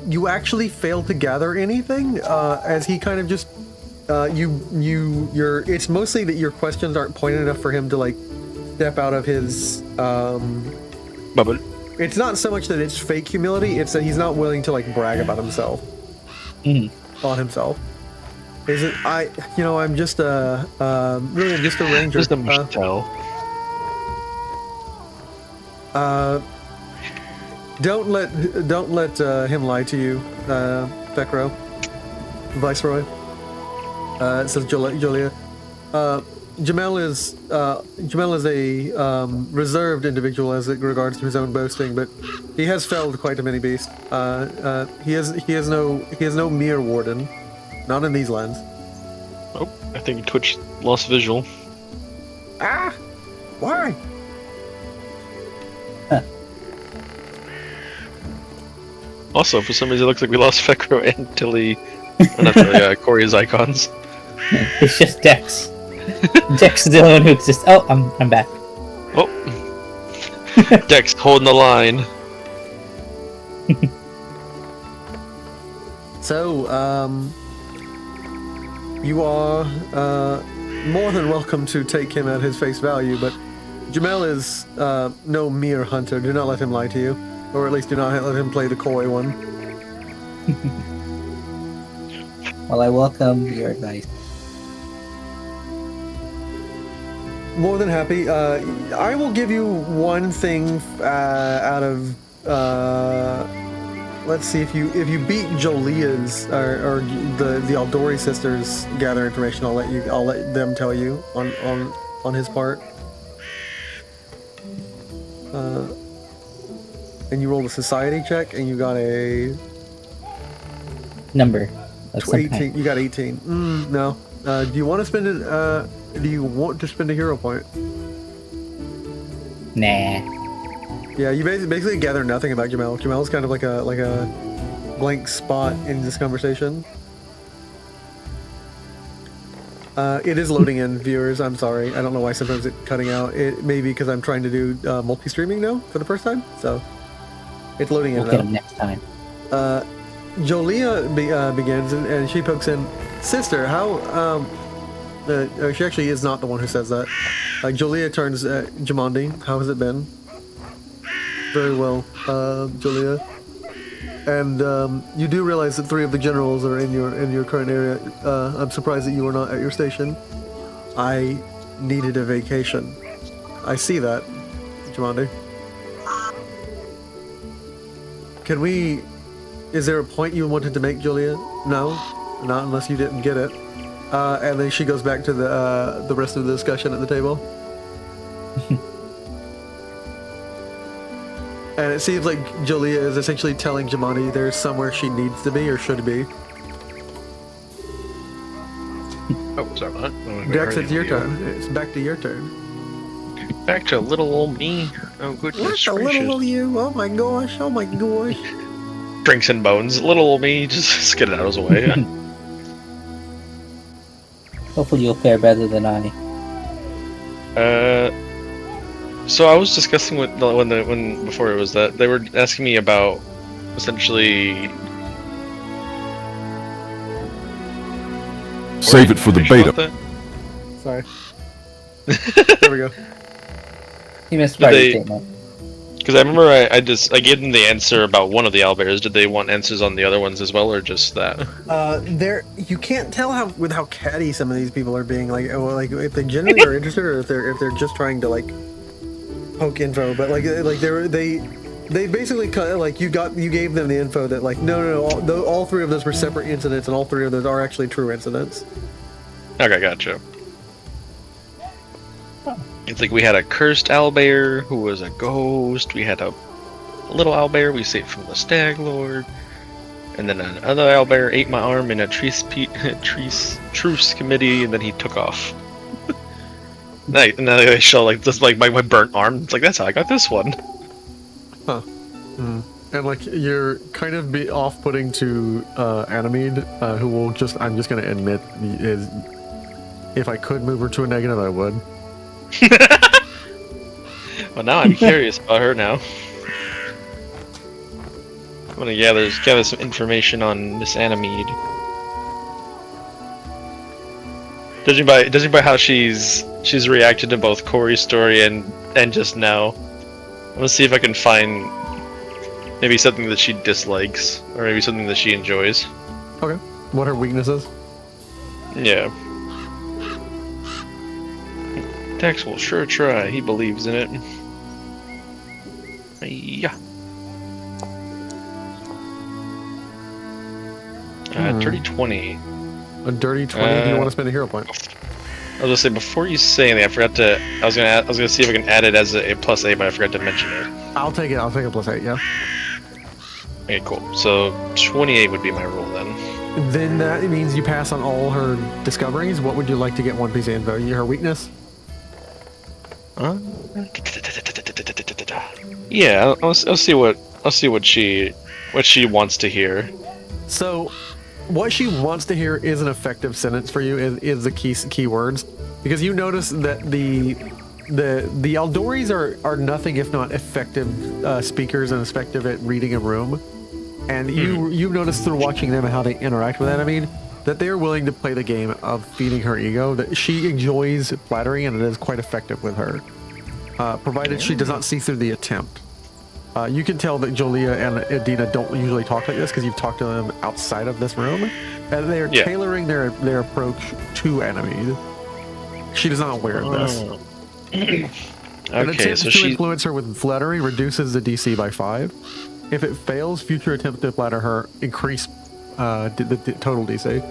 You actually failed to gather anything, as he kind of just, it's mostly that your questions aren't pointed enough for him to, like, step out of his, Bubble. it's not so much that it's fake humility, it's that he's not willing to, like, brag about himself. On himself. Is it, I'm just really, I'm just a ranger. Wisdom should tell. Don't let him lie to you, Vecro. Viceroy. It says Julia. Jamel is a reserved individual as it regards to his own boasting, but he has felled quite a many beasts. He has no mere warden, not in these lands. Oh, I think Twitch lost visual. Ah, why? Also, for some reason, it looks like we lost Fekro and Tilly. Not Tilly, Corey's icons. It's just Dex. Dex is the one who exists. Oh, I'm back. Oh, Dex holding the line. So, you are more than welcome to take him at his face value, but Jamel is no mere hunter. Do not let him lie to you. Or at least do not let him play the coy one. Well, I welcome your advice. More than happy. I will give you one thing out of. Let's see if you beat Jolia's or the Aldori sisters gather information. I'll let them tell you on his part. And you rolled a society check, and you got a Number. Of some 18. kind. You got 18. No. Do you want to spend it? Do you want to spend a hero point? Nah. Yeah, you basically gather nothing about Jamel. Jamel's kind of like a blank spot in this conversation. It is loading in, viewers. I'm sorry. I don't know why sometimes it's cutting out. It may be because I'm trying to do multi-streaming now for the first time, so it's loading in We'll get now. him next time. Jolia begins, and she pokes in, Sister, how, she actually is not the one who says that. Jolia turns at Jamandi. How has it been? Very well, Jolia. And you do realize that 3 of the generals are in your current area. I'm surprised that you were not at your station. I needed a vacation. I see that, Jamandi. Can we... Is there a point you wanted to make, Julia? No? Not unless you didn't get it. And then she goes back to the rest of the discussion at the table. And it seems like Julia is essentially telling Jamani there's somewhere she needs to be or should be. Oh, sorry about that. Dex, it's your turn. It's back to your turn. Back to little old me. Oh, goodness What a gracious. little you? Oh my gosh! Oh my gosh! Drinks and bones. Little old me just get it out of the way. Hopefully you'll fare better than I. So I was discussing with when before it was that they were asking me about essentially. Save it for the beta. Sorry. There we go. He missed part of the statement. Because I remember I gave them the answer about one of the owlbears. Did they want answers on the other ones as well, or just that? You can't tell how catty some of these people are being. Like if they genuinely are interested, or if they're just trying to like poke info. But they basically like you gave them the info that like no, all 3 of those were separate incidents, and all 3 of those are actually true incidents. Okay, gotcha. It's like we had a cursed owlbear who was a ghost. We had a little owlbear we saved from the stag lord. And then another owlbear ate my arm in a truce committee, and then he took off. Now they show like this, like my burnt arm. It's like that's how I got this one. Huh. And like you're kind of be off-putting to Animede, who will just I'm just gonna admit is if I could move her to a negative, I would. Well, now I'm curious about her now. I'm gonna gather some information on Miss Animede. Judging by how she's reacted to both Corey's story and just now, I'm gonna see if I can find maybe something that she dislikes or maybe something that she enjoys. Okay. What her weaknesses? Yeah. Dex will sure try. He believes in it. Yeah. Dirty 20. A dirty 20. Do you want to spend a hero point? I was gonna say before you say anything, I forgot to. I was gonna see if I can add it as a +8, but I forgot to mention it. I'll take it. I'll take a +8. Yeah. Okay, cool. So 28 would be my roll then. Then that means you pass on all her discoveries. What would you like to get one piece of info? Her weakness? Yeah, I'll see what she wants to hear. So, what she wants to hear is an effective sentence for you. Is the key words, because you notice that the Aldoris are nothing if not effective speakers and effective at reading a room, and you've noticed through watching them and how they interact with Animede that they're willing to play the game of feeding her ego. That she enjoys flattery and it is quite effective with her, provided she does not see through the attempt. You can tell that Jolia and Adina don't usually talk like this because you've talked to them outside of this room, and they're tailoring their approach to Animede. She is not aware of this. An attempt to influence her with flattery reduces the DC by 5. If it fails, future attempts to flatter her increase the total DC.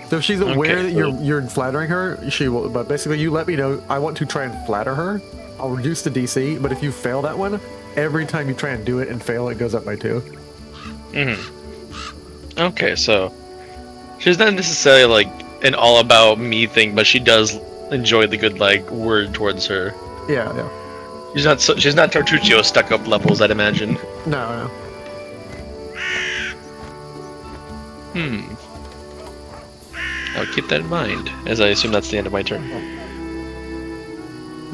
So if she's aware that you're flattering her, she will. But basically, you let me know. I want to try and flatter her. I'll reduce the DC, but if you fail that one, every time you try and do it and fail, it goes up by 2. Okay, so she's not necessarily like an all about me thing, but she does enjoy the good like word towards her. Yeah. She's not Tartuccio stuck up levels, I'd imagine. No. I'll keep that in mind, as I assume that's the end of my turn.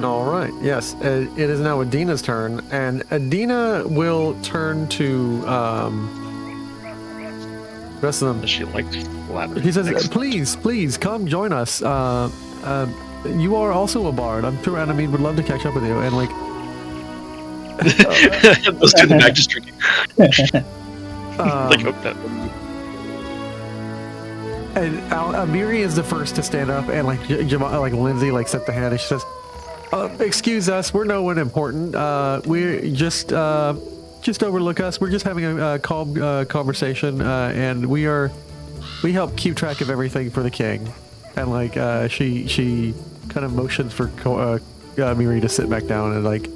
All right. Yes, it is now Adina's turn, and Adina will turn to rest of them. Does she like flattery? He says, "Please come join us. You are also a bard. I'm sure Animede would love to catch up with you." And like, let's do the back just drinking. Like hope that. And Amiri is the first to stand up, and like Lindsay like set the hand, and she says, "Excuse us, we're no one important. We're just overlook us. We're just having a calm conversation, and we help keep track of everything for the king." And like she kind of motions for Amiri to sit back down, and like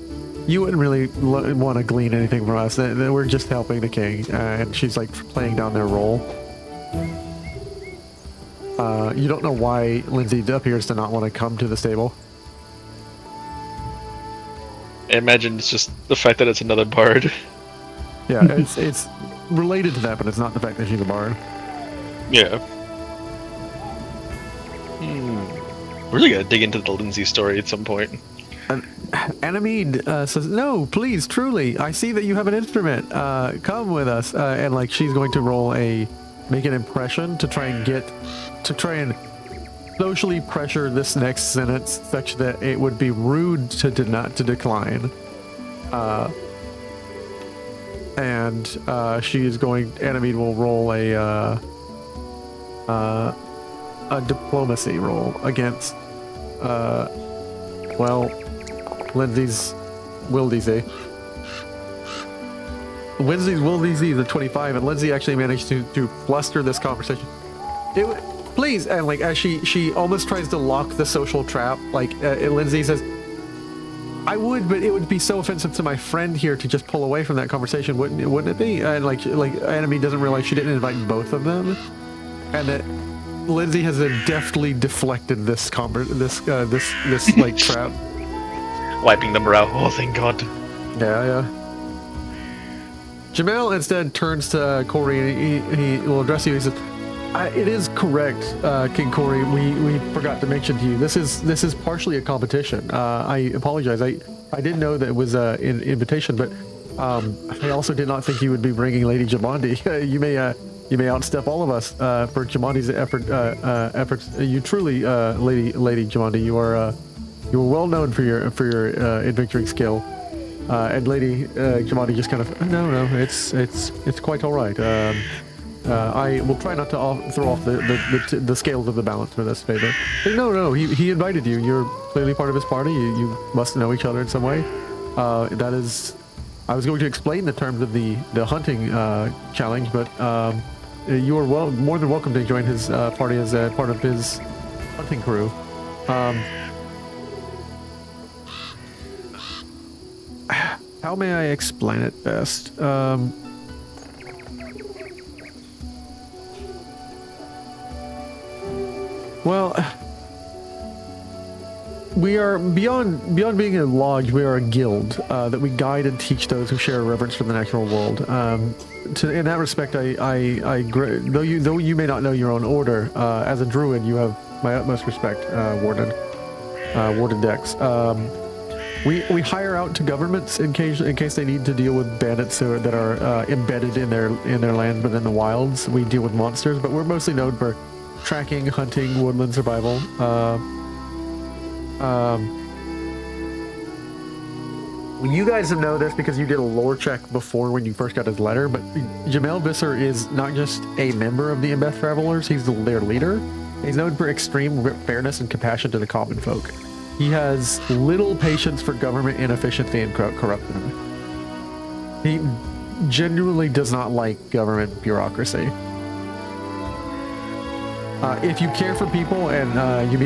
you wouldn't really want to glean anything from us. We're just helping the king, and she's like playing down their role. You don't know why Lindsay appears to not want to come to the stable. I imagine it's just the fact that it's another bard. Yeah, it's related to that, but it's not the fact that she's a bard. Yeah. Really gotta dig into the Lindsay story at some point. Animede says, "No, please, truly, I see that you have an instrument. Come with us." And like she's going to make an impression to try and socially pressure this next sentence such that it would be rude to decline. Animede will roll a diplomacy roll against Lindsay's will DC. Lindsay's will DC is a 25, and Lindsay actually managed to bluster this conversation. Please, and like as she almost tries to lock the social trap, like Lindsay says, I would, but it would be so offensive to my friend here to just pull away from that conversation, wouldn't it be? And like enemy doesn't realize she didn't invite both of them, and that Lindsay has deftly deflected this like trap. Wiping the brow. Oh, thank God. Yeah. Jamel instead turns to Corey and he will address you. He says, "It is correct, King Corey. We forgot to mention to you. This is partially a competition. I apologize. I didn't know that it was an invitation, but I also did not think you would be bringing Lady Jamandi. You may outstep all of us for Jamandi's efforts. You truly, Lady Jamandi, you are well known for your adventuring skill." And Lady Jamandi just kind of, no, it's quite all right. I will try not to throw off the scales of the balance for this favor. No, he invited you. You're clearly part of his party. You must know each other in some way. That is, I was going to explain the terms of the hunting challenge, but you are more than welcome to join his party as a part of his hunting crew. How may I explain it best? Well, we are beyond being a lodge. We are a guild that we guide and teach those who share a reverence for the natural world. In that respect, though you may not know your own order, as a druid, you have my utmost respect, Warden Dex. We hire out to governments in case they need to deal with bandits that are embedded in their land, but in the wilds we deal with monsters. But we're mostly known for tracking, hunting, woodland survival. You guys know this because you did a lore check before when you first got his letter. But Jamel Visser is not just a member of the Embeth Travelers; he's their leader. He's known for extreme fairness and compassion to the common folk. He has little patience for government inefficiency and corruption. He genuinely does not like government bureaucracy. If you care for people and you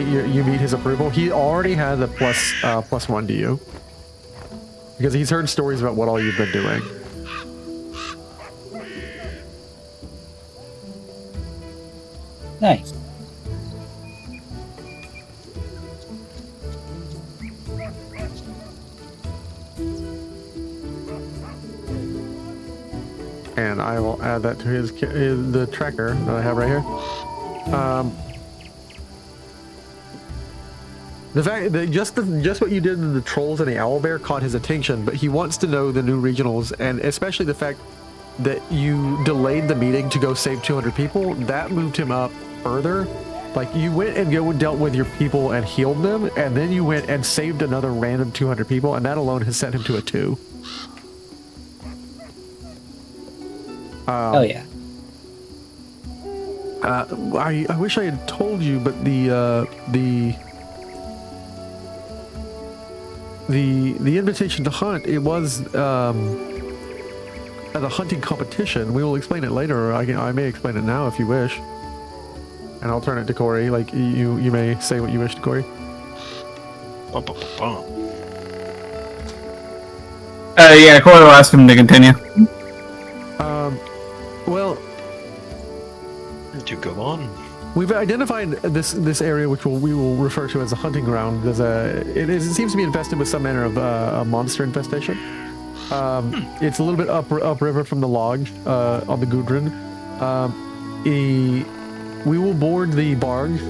meet his approval, he already has a +1 to you because he's heard stories about what all you've been doing. Nice. And I will add that to the tracker that I have right here. The fact that just what you did in the trolls and the owlbear caught his attention, but he wants to know the new regionals, and especially the fact that you delayed the meeting to go save 200 people. That moved him up further. Like, you went and dealt with your people and healed them, and then you went and saved another random 200 people, and that alone has set him to a 2. Oh yeah. I wish I had told you, but the invitation to hunt, it was at a hunting competition. We will explain it later. Or I may explain it now if you wish, and I'll turn it to Corey. Like, you may say what you wish to Corey. Yeah, Corey will ask him to continue. Well, to go on. We've identified this area, which we will refer to as a hunting ground. It seems to be infested with some manner of a monster infestation. It's a little bit upriver from the lodge on the Gudrun. We will board the barge.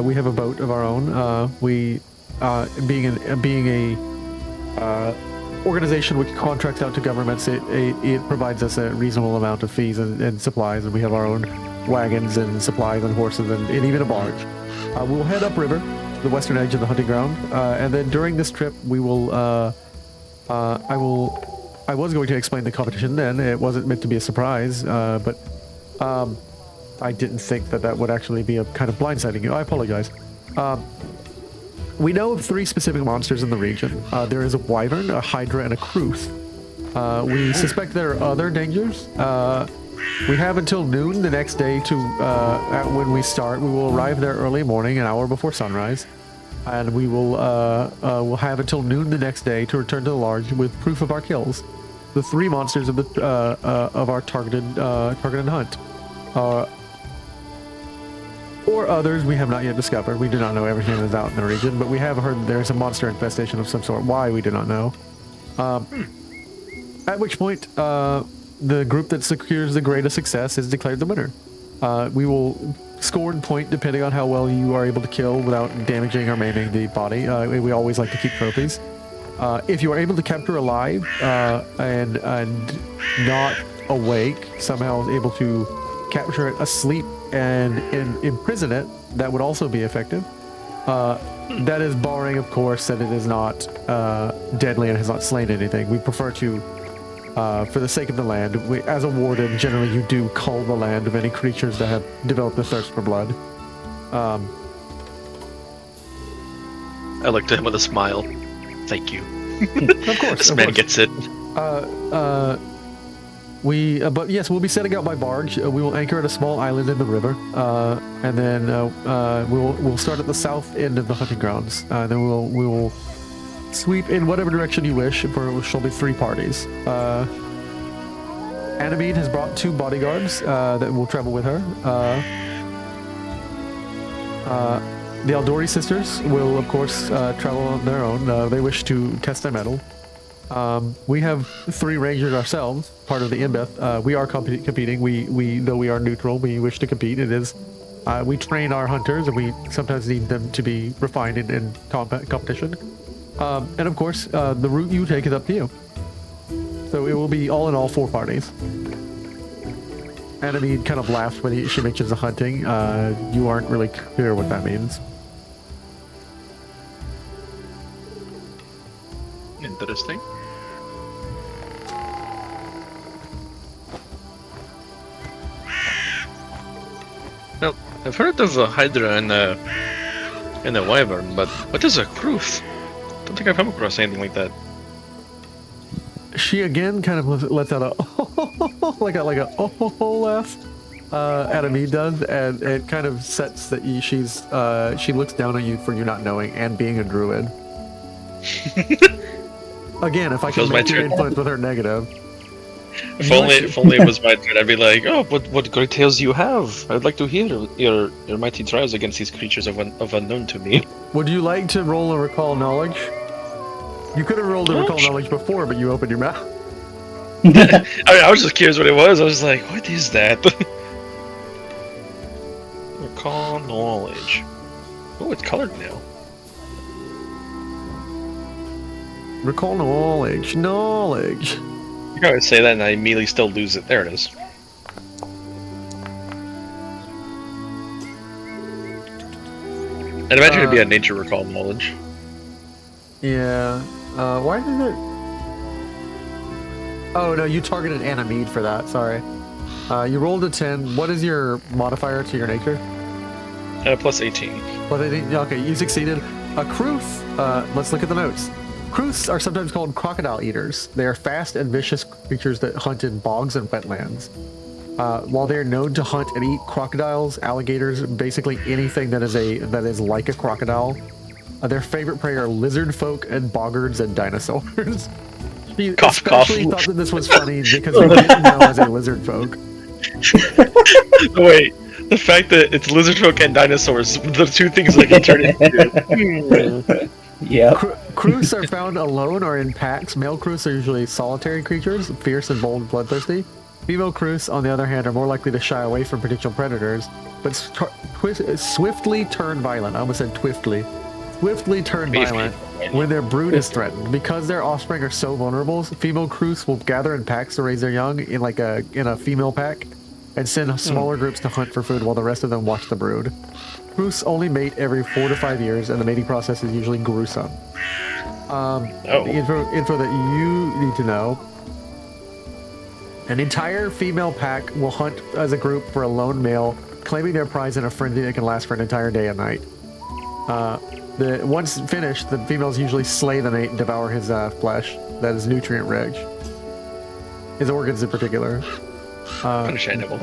We have a boat of our own. Being a organization which contracts out to governments, it provides us a reasonable amount of fees and supplies, and we have our own wagons and supplies and horses and even a barge. We'll head upriver to the western edge of the hunting ground, and then during this trip we will I was going to explain the competition then. It wasn't meant to be a surprise, but I didn't think that would actually be a kind of blindsiding you. I apologize. We know of 3 specific monsters in the region. There is a wyvern, a hydra, and a kruth. We suspect there are other dangers. We have until noon the next day to when we start. We will arrive there early morning, an hour before sunrise. and we'll have until noon the next day to return to the lodge with proof of our kills. The 3 monsters of the of our targeted hunt, or others we have not yet discovered. We do not know everything that is out in the region, but we have heard that there is a monster infestation of some sort. Why, we do not know. At which point, the group that secures the greatest success is declared the winner. We will score and point depending on how well you are able to kill without damaging or maiming the body. We always like to keep trophies. If you are able to capture alive and not awake, somehow able to capture it asleep and imprison it, that would also be effective. That is barring, of course, that it is not deadly and has not slain anything. We prefer to, for the sake of the land, as a warden, generally you do cull the land of any creatures that have developed a thirst for blood. I looked at him with a smile. Thank you. Of course. This man gets it. But yes, we'll be setting out by barge. We will anchor at a small island in the river, and then we'll start at the south end of the hunting grounds. Then we will sweep in whatever direction you wish. For shall be 3 parties. Annabede has brought 2 bodyguards that will travel with her. The Aldori sisters will, of course, travel on their own. They wish to test their mettle. We have 3 rangers ourselves, part of the Imbeth. We are competing. We though we are neutral, we wish to compete. It is we train our hunters, and we sometimes need them to be refined in competition. And of course, the route you take is up to you. So it will be all in all 4 parties. Annabede kind of laughs when she mentions the hunting. You aren't really clear what that means. Interesting. Well, I've heard of a Hydra and a Wyvern, but what is a Kruth? Don't think I've come across anything like that. She again kind of lets out a like a laugh. Annabede does, and it kind of sets that she looks down on you for you not knowing and being a druid. Again, if I could make your influence with her negative. If only it was my turn, I'd be like, oh, what great tales you have. I'd like to hear your mighty trials against these creatures of unknown to me. Would you like to roll a recall knowledge? You could have rolled a recall knowledge before, but you opened your mouth. I was just curious what it was. I was like, what is that? Recall knowledge. Oh, it's colored now. Recall knowledge. Knowledge. You can always say that and I immediately still lose it. There it is. I'd imagine it'd be a nature recall knowledge. Yeah. Why did it... Oh, no, you targeted Annabede for that. Sorry. You rolled a 10. What is your modifier to your nature? Plus 18. Plus 18? Okay, you succeeded. A Kruth, let's look at the notes. Kruths are sometimes called crocodile eaters. They are fast and vicious creatures that hunt in bogs and wetlands. While they are known to hunt and eat crocodiles, alligators, basically anything that is like a crocodile, their favorite prey are lizard folk and boggards and dinosaurs. He especially thought that this was funny because he didn't know as a lizard folk. Wait, the fact that it's lizard folk and dinosaurs, the 2 things that can turn into. Yeah. Kruths are found alone or in packs. Male Kruths are usually solitary creatures, fierce and bold and bloodthirsty. Female Kruths, on the other hand, are more likely to shy away from potential predators, but swiftly turn violent. I almost said twiftly. Swiftly turn violent when their brood is threatened. Because their offspring are so vulnerable, female Kruths will gather in packs to raise their young in a female pack, and send smaller groups to hunt for food while the rest of them watch the brood. Kruths only mate every 4 to 5 years, and the mating process is usually gruesome. The info that you need to know. An entire female pack will hunt as a group for a lone male, claiming their prize in a frenzy that can last for an entire day and night. Once finished, the females usually slay the mate and devour his flesh that is nutrient-rich. His organs in particular. Understandable.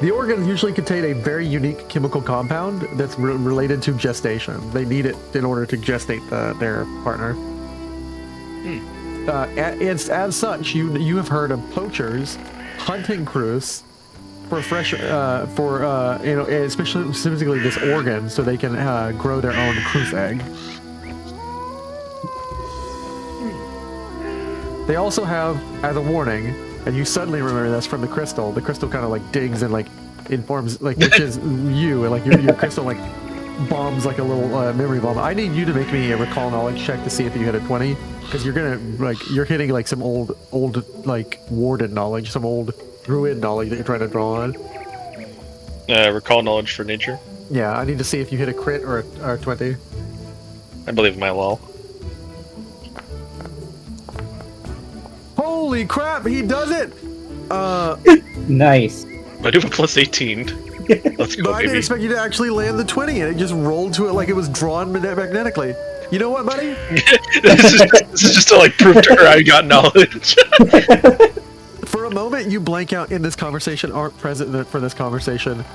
The organs usually contain a very unique chemical compound that's related to gestation. They need it in order to gestate their partner. As such, you have heard of poachers hunting crews for fresh, especially specifically this organ, so they can grow their own cruise egg. They also have, as a warning, and you suddenly remember this from the crystal. The crystal kind of like digs and like informs, like, which is you, and like your crystal like bombs like a little memory bomb. I need you to make me a recall knowledge check to see if you hit a 20, because you're gonna you're hitting like some old like warden knowledge, some old druid knowledge that you're trying to draw on. Recall knowledge for nature. Yeah, I need to see if you hit a crit or a 20. I believe in my law. Holy crap, he does it! Nice. I do have a plus 18. Let's go, But I didn't baby. expect you to actually land the 20, and it just rolled to it like it was drawn magnetically. You know what, buddy? this is just to like prove to her I got knowledge. For a moment, you blank out in this conversation, aren't present for this conversation,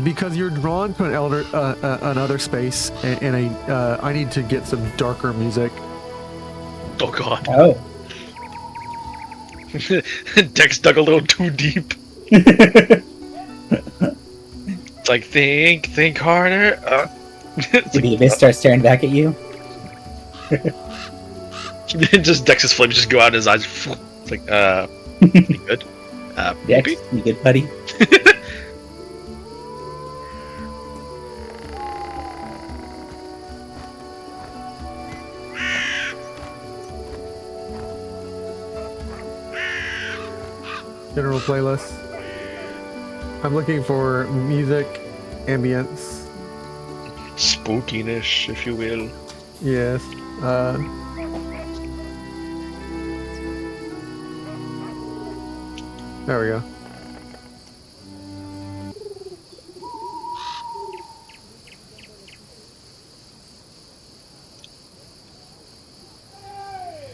because you're drawn to another space, and I need to get some darker music. Oh god. Oh. Dex dug a little too deep. It's like, think harder. It's Did the abyss start staring back at you? just Dex's flames just go out in his eyes. It's like, you good? Dex, Maybe? you good, buddy? General playlist. I'm looking for music, ambience. Spookiness, if you will. Yes. There we go.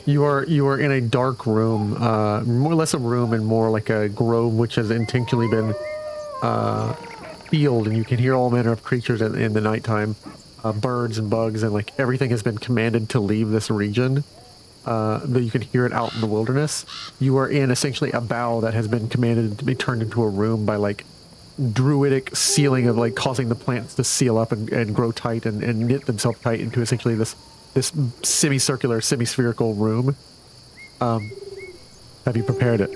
You are in a dark room, more or less a room and more like a grove which has intentionally been sealed, and you can hear all manner of creatures in the nighttime, birds and bugs, and like everything has been commanded to leave this region. But you can hear it out in the wilderness. You are in essentially a bough that has been commanded to be turned into a room by like druidic sealing of like causing the plants to seal up and grow tight and knit themselves tight into essentially this semicircular, semi-spherical room. Have you prepared it?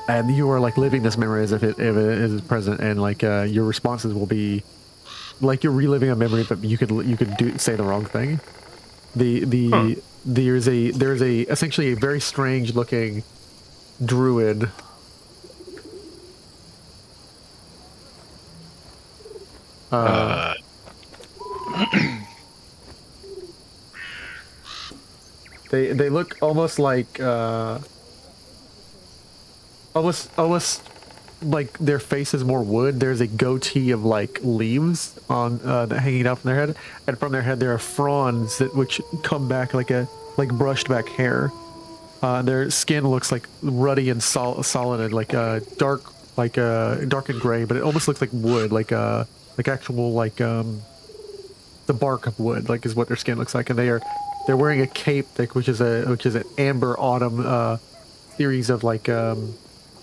And you are like living this memory as if it is present, and like your responses will be like you're reliving a memory, but you could say the wrong thing. There's a essentially a very strange looking druid. They look almost like almost like their face is more wood. There's a goatee of like leaves on hanging out from their head, and from their head there are fronds which come back like brushed back hair. Their skin looks like ruddy and solid and like dark and gray, but it almost looks like wood, like actual the bark of wood, like is what their skin looks like. And they're wearing a cape which is an amber autumn series of like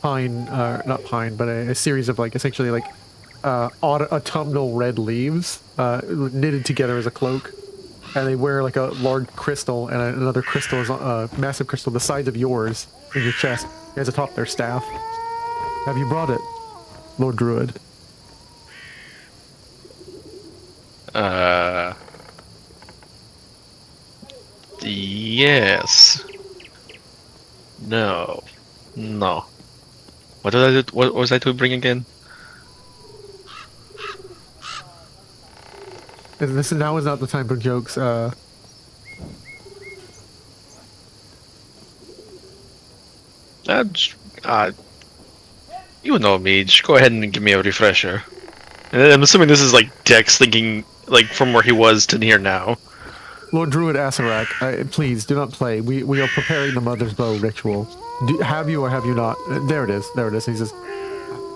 pine, not pine, but a series of like essentially like autumnal red leaves knitted together as a cloak. And they wear like a large crystal, and another crystal is a massive crystal the size of yours in your chest as atop their staff. Have you brought it, Lord Druid? Yes. No. What did I do? What was I to bring again? Now is not the time for jokes. You know me. Just go ahead and give me a refresher. And I'm assuming this is like Dex thinking like from where he was to here now. Lord Druid Asarak, please do not play. We are preparing the Mother's Bow ritual. Have you or have you not? There it is. There it is. He says,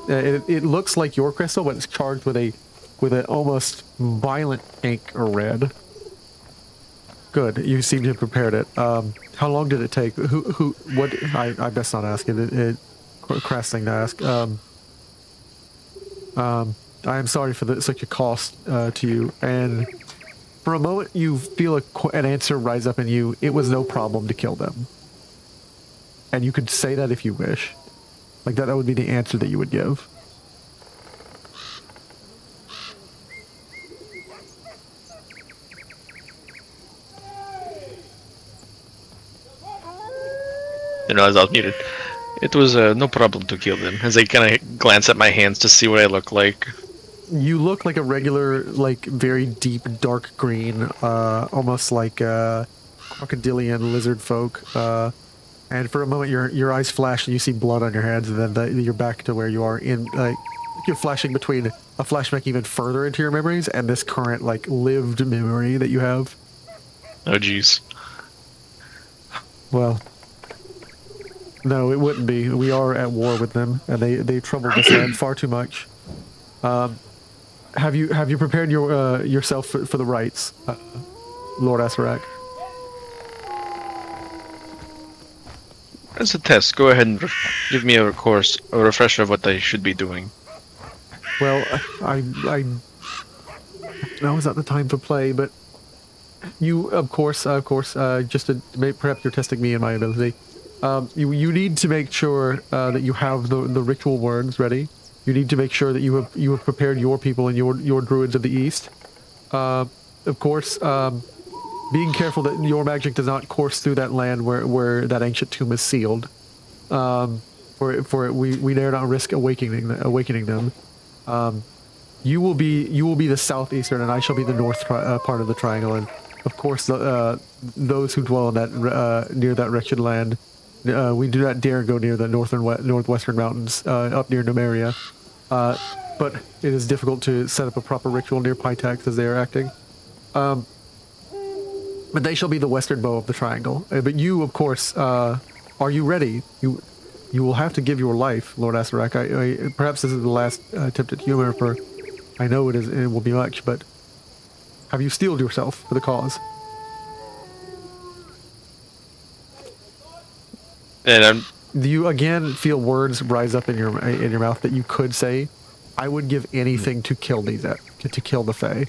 it looks like your crystal, but it's charged with an almost violent pink or red. Good. You seem to have prepared it. How long did it take? What? I best not ask it. Crass thing to ask. I am sorry for such a cost to you. And for a moment, you feel an answer rise up in you. It was no problem to kill them. And you could say that if you wish. Like that would be the answer that you would give. As I was muted. It was no problem to kill them. As I kind of glance at my hands to see what I look like. You look like a regular, like very deep dark green, almost like crocodilian lizard folk. And for a moment, your eyes flash and you see blood on your hands, and then you're back to where you are in like you're flashing between a flashback even further into your memories and this current like lived memory that you have. Oh jeez. Well. No, it wouldn't be. We are at war with them, and they trouble this land far too much. Have you prepared yourself for the rites, Lord Asarak? As a test, go ahead and give me a refresher of what I should be doing. Well, now is not the time to play, but you, of course, just to perhaps you're testing me and my ability. You need to make sure that you have the ritual words ready. You need to make sure that you have prepared your people and your druids of the east. Of course, being careful that your magic does not course through that land where that ancient tomb is sealed. We dare not risk awakening them. You will be the southeastern, and I shall be the north part of the triangle. And of course, those who dwell in that near that wretched land. We do not dare go near the northwestern mountains up near Numeria, but it is difficult to set up a proper ritual near Pytax as they are acting. But they shall be the western bow of the triangle. But you, of course, are you ready? You will have to give your life, Lord Asarak. Perhaps this is the last attempt at humor, for I know it is. It will be much, but have you steeled yourself for the cause? And do you again feel words rise up in your mouth that you could say? I would give anything to kill to kill the Fae,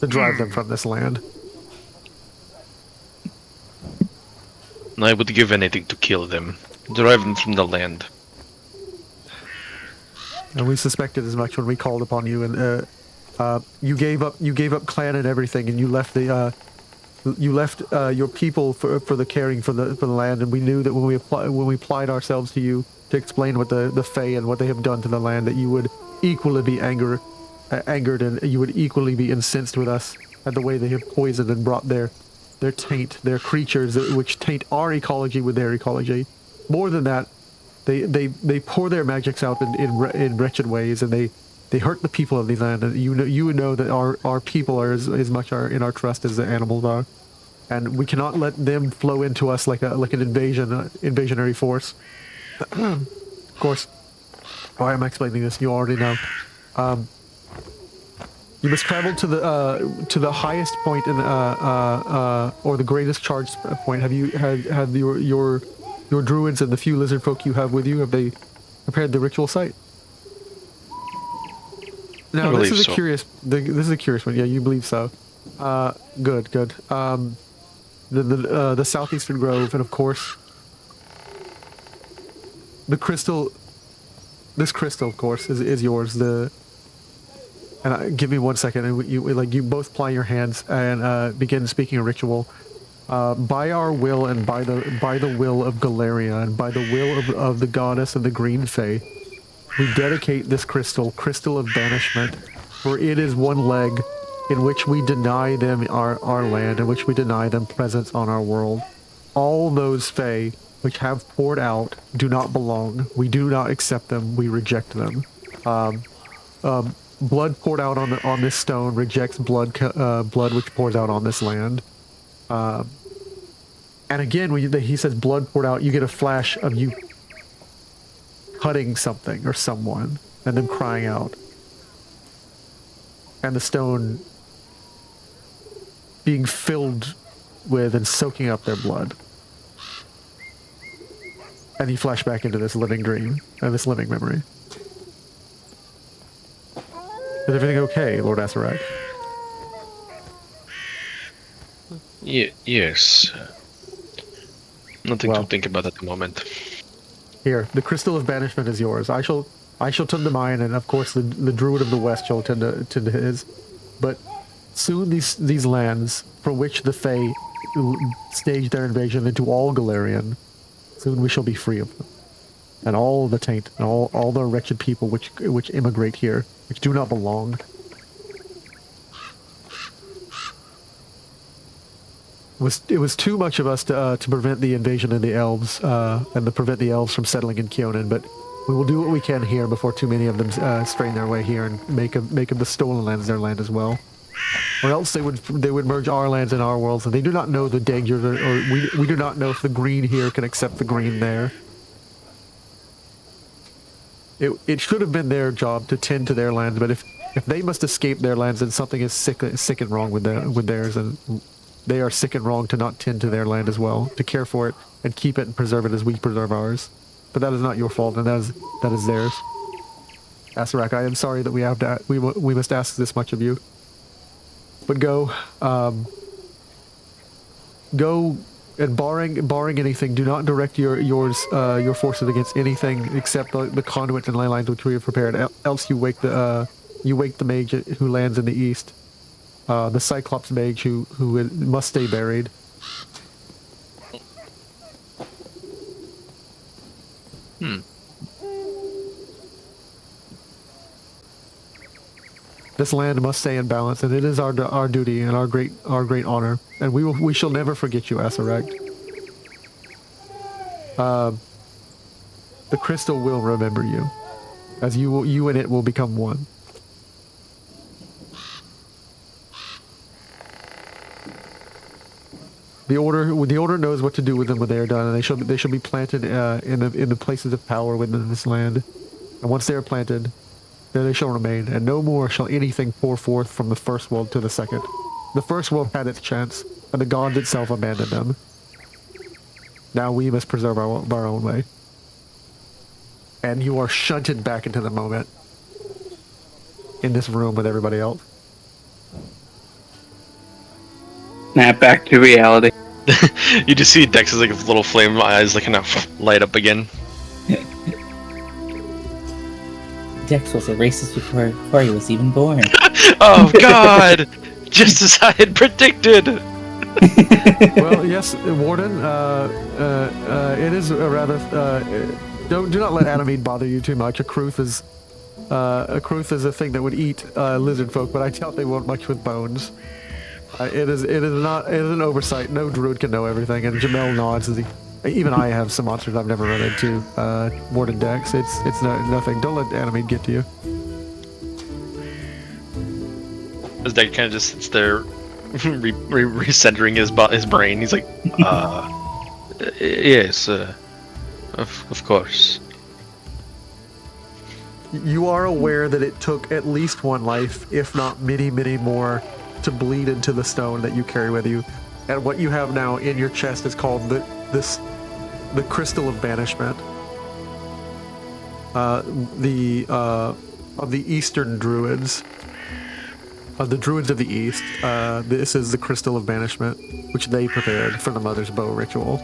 to drive them from this land. I would give anything to kill them, drive them from the land. And we suspected as much when we called upon you, and you gave up clan and everything, and you left your people for the caring for the land, and we knew that when we applied ourselves to you to explain what the Fae and what they have done to the land, that you would equally be angered, and you would equally be incensed with us at the way they have poisoned and brought their taint, their creatures which taint our ecology with their ecology. More than that, they pour their magics out in wretched ways, and they hurt the people of the land. And you would know that our people are as much in our trust as the animals are, and we cannot let them flow into us like an invasionary force. Of course, why am I explaining this? You already know. You must travel to the highest point in or the greatest charged point. Have you had your druids and the few lizard folk you have with you, have they prepared the ritual site? No, this is a curious one. Yeah, you believe so. Good. The southeastern grove, and of course the crystal. This crystal, of course, is yours. Give me 1 second, and you both ply your hands and begin speaking a ritual. By our will, and by the will of Galeria, and by the will of the goddess of the Green Fae, we dedicate this crystal of banishment, for it is one leg in which we deny them our land, in which we deny them presence on our world. All those Fae which have poured out do not belong. We do not accept them. We reject them. blood poured out on this stone rejects blood which pours out on this land. And again, when he says blood poured out, you get a flash of you cutting something or someone, and them crying out, and the stone being filled with and soaking up their blood. And you flash back into this living dream, and this living memory. Is everything okay, Lord Asarak? Yes. Nothing to think about at the moment. Here, the crystal of banishment is yours. I shall tend to mine, and of course the druid of the west shall tend to his. But soon these lands from which the Fae staged their invasion into all Galarian, soon we shall be free of them, and all the taint, and all the wretched people which immigrate here, which do not belong. It was too much of us to prevent the invasion of the elves, and to prevent the elves from settling in Kionin, but we will do what we can here before too many of them strain their way here and make of the stolen lands their land as well. Or else they would merge our lands and our worlds, and they do not know the danger, or we do not know if the green here can accept the green there. It should have been their job to tend to their lands, but if they must escape their lands, then something is sick and wrong with theirs, and they are sick and wrong to not tend to their land as well, to care for it and keep it and preserve it as we preserve ours. But that is not your fault, and that is theirs. Asarak, I am sorry that we must ask this much of you. But go, and barring anything, do not direct your forces against anything except the conduits and ley lines which we have prepared. Else you wake the mage who lands in the east, the Cyclops mage who must stay buried. This land must stay in balance, and it is our duty and our great honor, and we shall never forget you, Asarak. The crystal will remember you, as you and it will become one. The order knows what to do with them when they are done, and they shall be planted in the places of power within this land. And once they are planted, there they shall remain, and no more shall anything pour forth from the first world to the second. The first world had its chance, and the gods itself abandoned them. Now we must preserve our own way. And you are shunted back into the moment, in this room with everybody else. Snap back to reality. You just see Dex's like little flame eyes like kind of light up again. Dex was a racist before he was even born. Oh God! Just as I had predicted. Well, yes, Warden. It is a rather. Do not let Animede bother you too much. A Kruth is a thing that would eat lizard folk, but I doubt they won't much with bones. It is an oversight. No druid can know everything, and Jamel nods as even I have some monsters I've never run into. More than Dex. It's nothing. Don't let Animede get to you. As Dex kind of just sits there, recentering his brain. He's like, yes, of course. You are aware that it took at least one life, if not many, many more, to bleed into the stone that you carry with you. And what you have now in your chest is called the Crystal of Banishment. Of the Eastern Druids. Of the Druids of the East. This is the Crystal of Banishment, which they prepared for the Mother's Bow ritual.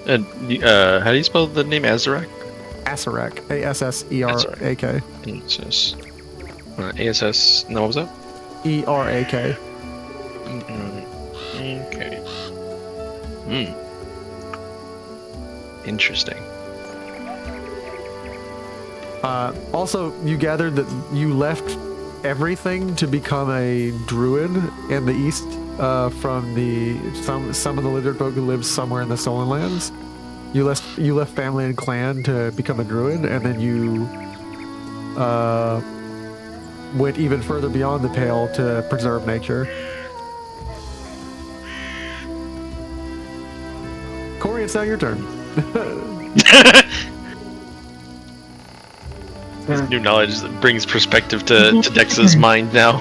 And how do you spell the name Asarak? Asarak. A-S-S-E-R-A-K. ASS. ASS. No, what was that? E-R-A-K. Okay. Interesting. Also, you gathered that you left everything to become a druid in the east from some of the lizard folk who live somewhere in the Stolen Lands. You left family and clan to become a druid, and then you went even further beyond the pale to preserve nature. Corey, it's now your turn. New knowledge that brings perspective to Dex's mind now.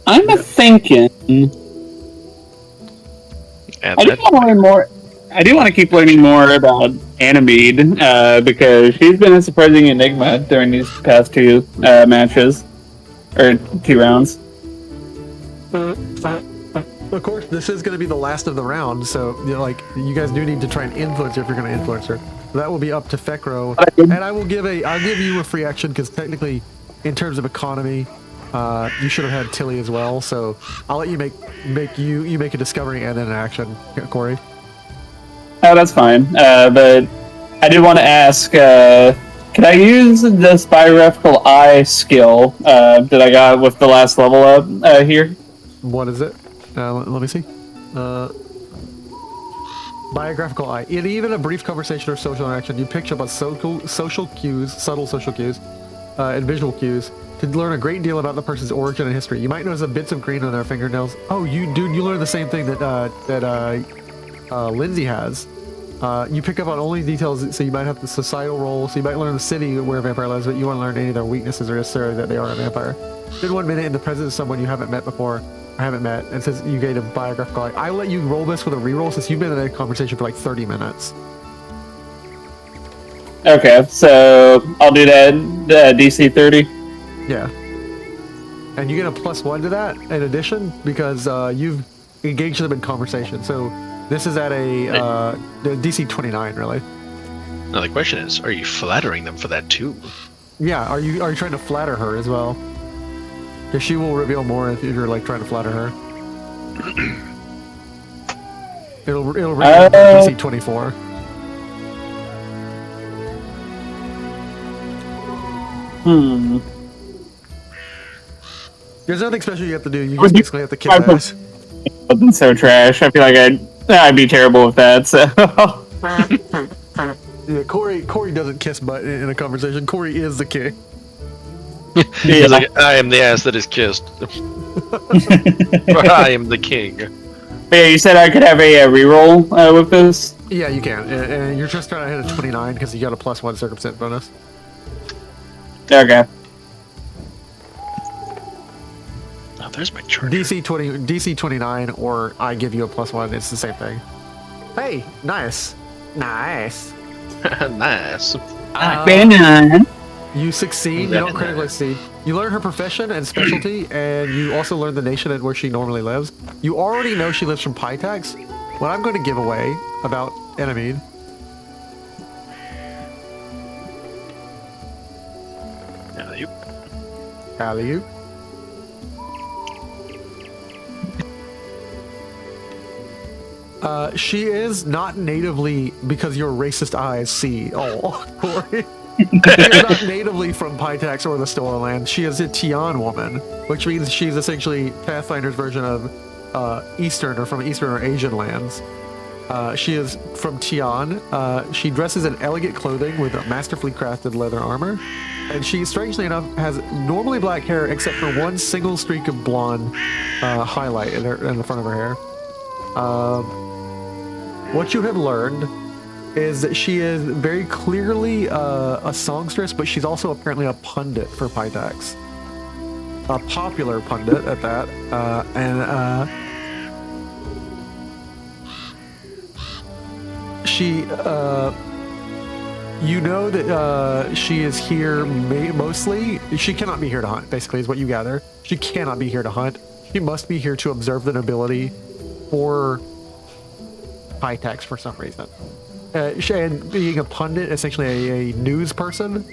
I'm thinking. Add I do that. want to learn more. I do want to keep learning more about Animede because she's been a surprising enigma during these past two matches or 2 rounds. Of course, this is going to be the last of the round, so you guys do need to try and influence her if you're going to influence her. That will be up to Fekro, and I'll give you a free action because technically, in terms of economy, you should have had Tilly as well. So I'll let you make a discovery and then an action, Corey. Oh, that's fine. But I did want to ask, can I use this biographical eye skill that I got with the last level up here? What is it? Let me see. Biographical eye. In even a brief conversation or social interaction, you pick up on social cues, subtle social cues, and visual cues to learn a great deal about the person's origin and history. You might notice the bits of green on their fingernails. Oh, you learn the same thing that Lindsay has. You pick up on only details, so you might have the societal role, so you might learn the city where a vampire lives, but you won't learn any of their weaknesses or necessarily that they are a vampire. Spend 1 minute in the presence of someone you haven't met before, or haven't met, and says you gain a biographical eye. I'll let you roll this with a reroll since you've been in a conversation for like 30 minutes. Okay, so I'll do that DC 30. Yeah. And you get a +1 to that in addition because you've engaged them in conversation. So this is at a DC 29, really. Now the question is, are you flattering them for that too? Yeah. Are you trying to flatter her as well? Because she will reveal more if you're like trying to flatter her. It'll reveal DC 24. There's nothing special you have to do. You just basically have to kick ass. It's so trash. I feel like I'd be terrible with that. So. Yeah, Corey doesn't kiss butt in a conversation. Corey is the king. He's like, I am the ass that is kissed. I am the king. But yeah, you said I could have a reroll with this? Yeah, you can. And you're just trying to hit a 29 because you got a +1 circumstance bonus. Okay. Oh, there's my chart. DC 29, or I give you a +1. It's the same thing. Hey, nice. Nice. You succeed. You don't critically succeed. You learn her profession and specialty, and you also learn the nation and where she normally lives. You already know she lives from Pytax. What I'm going to give away about Animede. Alley-oop. She is not natively, because your racist eyes see. Oh, Corey. She's not natively from Pytax or the Stolen Land. She is a Tian woman, which means she's essentially Pathfinder's version of Eastern or Asian lands. She is from Tian. She dresses in elegant clothing with masterfully crafted leather armor. And she, strangely enough, has normally black hair except for one single streak of blonde highlight in the front of her hair. What you have learned is that she is very clearly a songstress, but she's also apparently a pundit for Pytax. A popular pundit at that. She, you know that she is here mostly. She cannot be here to hunt, basically, is what you gather. She cannot be here to hunt. She must be here to observe the nobility for Pytax for some reason. And being a pundit, essentially a news person.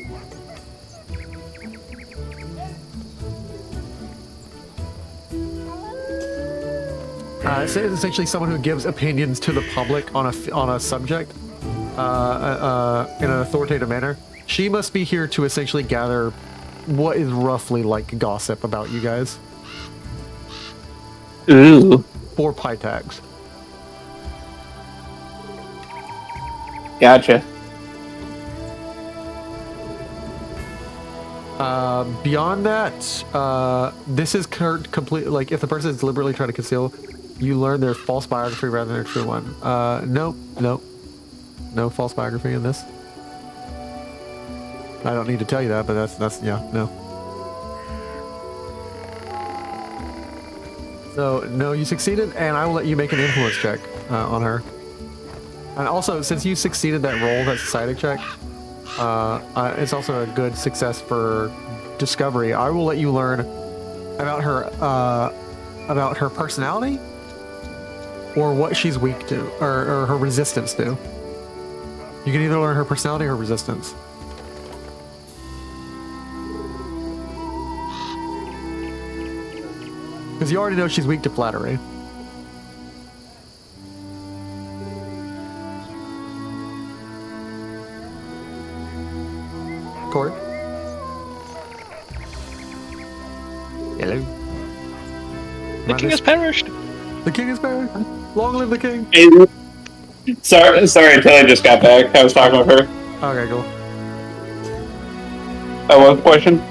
It's essentially someone who gives opinions to the public on a subject in an authoritative manner. She must be here to essentially gather what is roughly like gossip about you guys. Ooh. 4 pie tags. Gotcha. Beyond that, this is complete. Like, if the person is deliberately trying to conceal, you learn their false biography rather than a true one. Nope. No false biography in this. I don't need to tell you that, but that's yeah, no. So no, you succeeded, and I will let you make an influence check on her. And also, since you succeeded that roll, that society check, it's also a good success for discovery. I will let you learn about her personality, or what she's weak to, or her resistance to. You can either learn her personality or resistance. Because you already know she's weak to flattery. Corey? Hello. The king has perished. The king is perished. Long live the king. Hey, sorry, Tilly just got back. I was talking with her. Okay, cool. What's the question?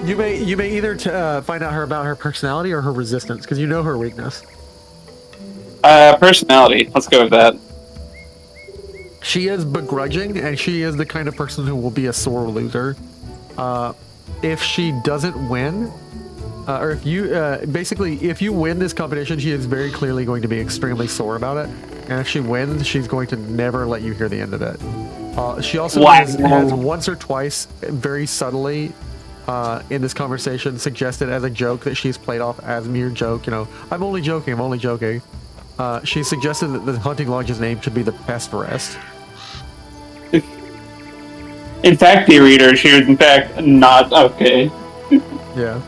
You may either find out about her personality or her resistance, because you know her weakness. Personality. Let's go with that. She is begrudging, and she is the kind of person who will be a sore loser. If she doesn't win, or if you basically if you win this competition, she is very clearly going to be extremely sore about it. And if she wins, she's going to never let you hear the end of it. She also has once or twice, very subtly, in this conversation, suggested as a joke that she's played off as mere joke. You know, I'm only joking. She suggested that the hunting lodge's name should be the Pest Rest. In fact, dear reader, she was in fact not okay. Yeah.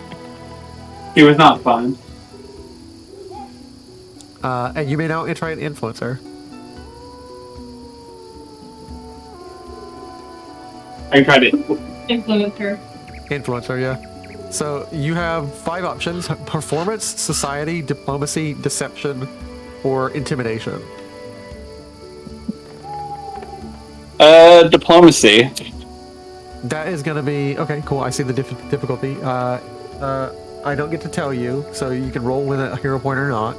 She was not fun. And you may now try and influence her. I tried to Influence her. Influence her, yeah. So you have 5 options: performance, society, diplomacy, deception, or intimidation. Diplomacy. That is going to be okay. Cool. I see the difficulty. I don't get to tell you, so you can roll with a hero point or not.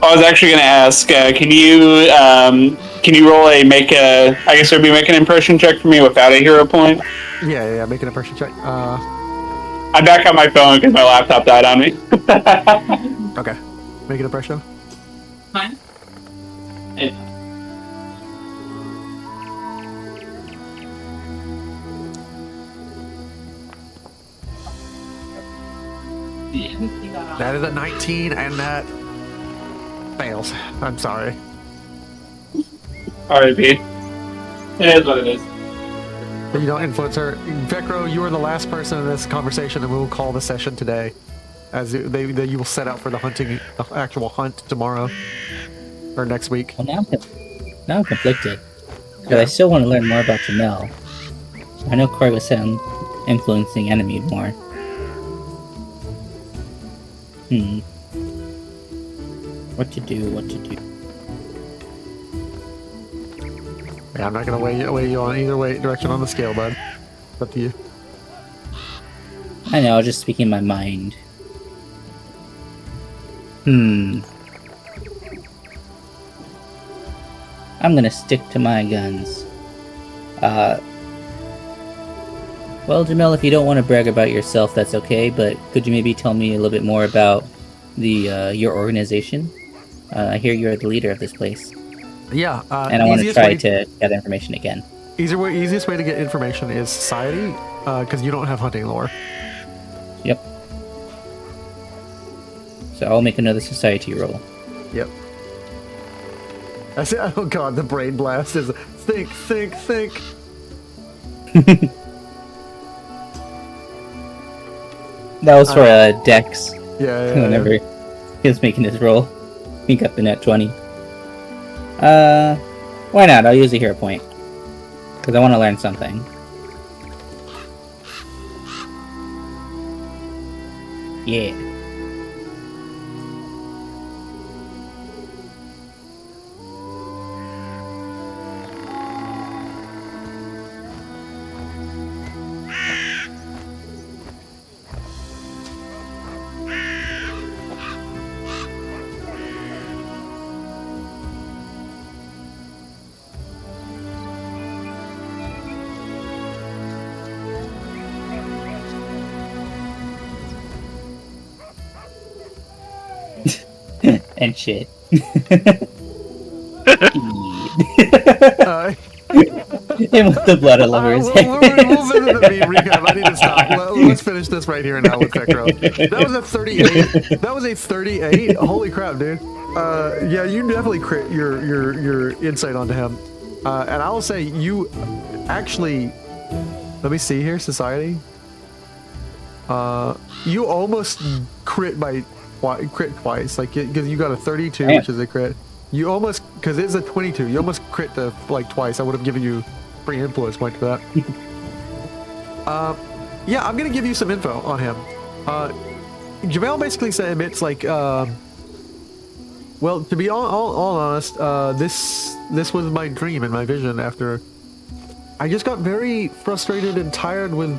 I was actually going to ask, can you roll I guess it would be make an impression check for me without a hero point? Yeah. Make an impression check. I'm back on my phone because my laptop died on me. Okay. Make an impression. Fine. That is a 19, and that fails. I'm sorry. R.I.P. It is what it is. But you don't influence her. Vecro, you are the last person in this conversation, and we will call the session today. As you will set out for the actual hunt tomorrow or next week. Well, now I'm conflicted. Because I still want to learn more about Jamel. I know Corey was set on influencing enemy more. What to do? Yeah, I'm not gonna weigh you on either direction on the scale, bud. It's up to you. I know, just speaking my mind. I'm gonna stick to my guns. Well, Jamel, if you don't want to brag about yourself, that's okay, but could you maybe tell me a little bit more about your organization? I hear you're the leader of this place. Yeah, and I want to try to gather information again. Easiest way to get information is society, because you don't have hunting lore. Yep. So I'll make another society roll. Yep. Oh god, the brain blast is think. That was for Dex. Yeah. Whenever he was making his roll, he got the net 20. Why not? I'll use a hero point. Because I want to learn something. Yeah. and shit. Uh, And with the blood all over his head. we'll visit the meme recap. I need to stop. Let's finish this right here and now with Necro. That was a 38. That was a 38. Holy crap, dude. Yeah, you definitely crit your insight onto him. And I will say you actually. Let me see here, society. You almost crit twice, like because you got a 32, which is a crit. You almost, because it's a 22. You almost crit the like twice. I would have given you free influence point for that. Yeah, I'm gonna give you some info on him. Jamel basically admits like, well, to be all honest, this was my dream and my vision after I just got very frustrated and tired with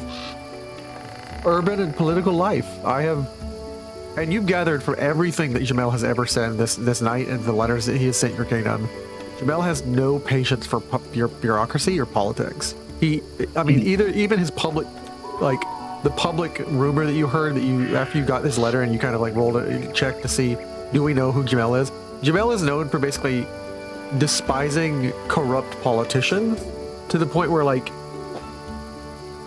urban and political life. And you've gathered from everything that Jamel has ever said this night and the letters that he has sent your kingdom. Jamel has no patience for bureaucracy or politics. Even his public, like the public rumor that you heard that after you got this letter and you kind of like rolled a check to see, do we know who Jamel is? Jamel is known for basically despising corrupt politicians to the point where like,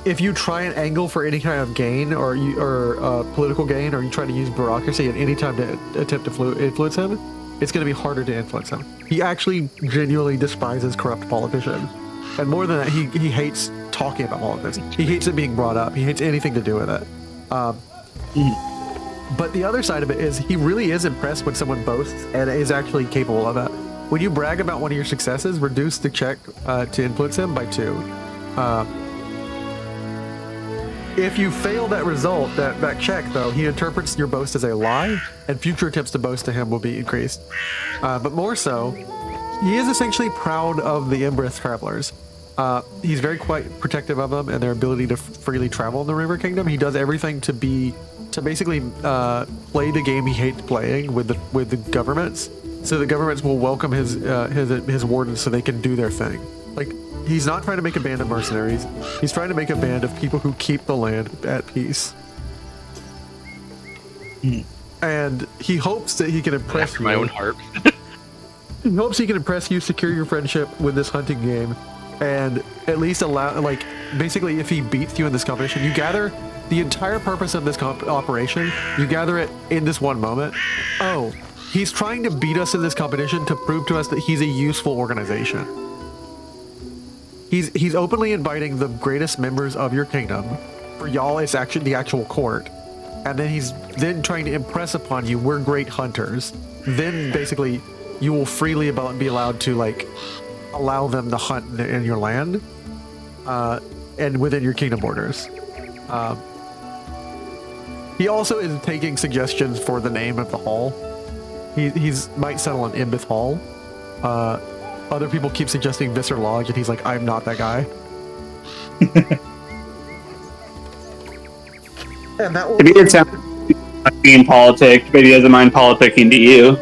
if you try and angle for any kind of gain or political gain, or you try to use bureaucracy at any time to attempt to influence him, it's going to be harder to influence him. He actually genuinely despises corrupt politicians. And more than that, he hates talking about politics. He hates it being brought up. He hates anything to do with it. But the other side of it is he really is impressed when someone boasts and is actually capable of that. When you brag about one of your successes, reduce the check to influence him by 2. If you fail that result, that check, though, he interprets your boast as a lie, and future attempts to boast to him will be increased. But more so, he is essentially proud of the Embereth travelers. He's very quite protective of them and their ability to freely travel in the River Kingdom. He does everything to basically play the game he hates playing with the governments, so the governments will welcome his wardens so they can do their thing. Like, he's not trying to make a band of mercenaries. He's trying to make a band of people who keep the land at peace. And he hopes that he can impress you. My own heart. He hopes he can impress you, secure your friendship with this hunting game, and at least allow, like, basically if he beats you in this competition, you gather the entire purpose of this operation, you gather it in this one moment. Oh, he's trying to beat us in this competition to prove to us that he's a useful organization. He's openly inviting the greatest members of your kingdom. For y'all, it's actually the actual court. And then he's trying to impress upon you, we're great hunters. Then basically, you will freely be allowed to like allow them to hunt in your land, and within your kingdom borders. He also is taking suggestions for the name of the hall. He's might settle on Imbith Hall. Other people keep suggesting Visser Lodge, and he's like, I'm not that guy. And that will Maybe it sounds like being politics, but he doesn't mind politicking to you.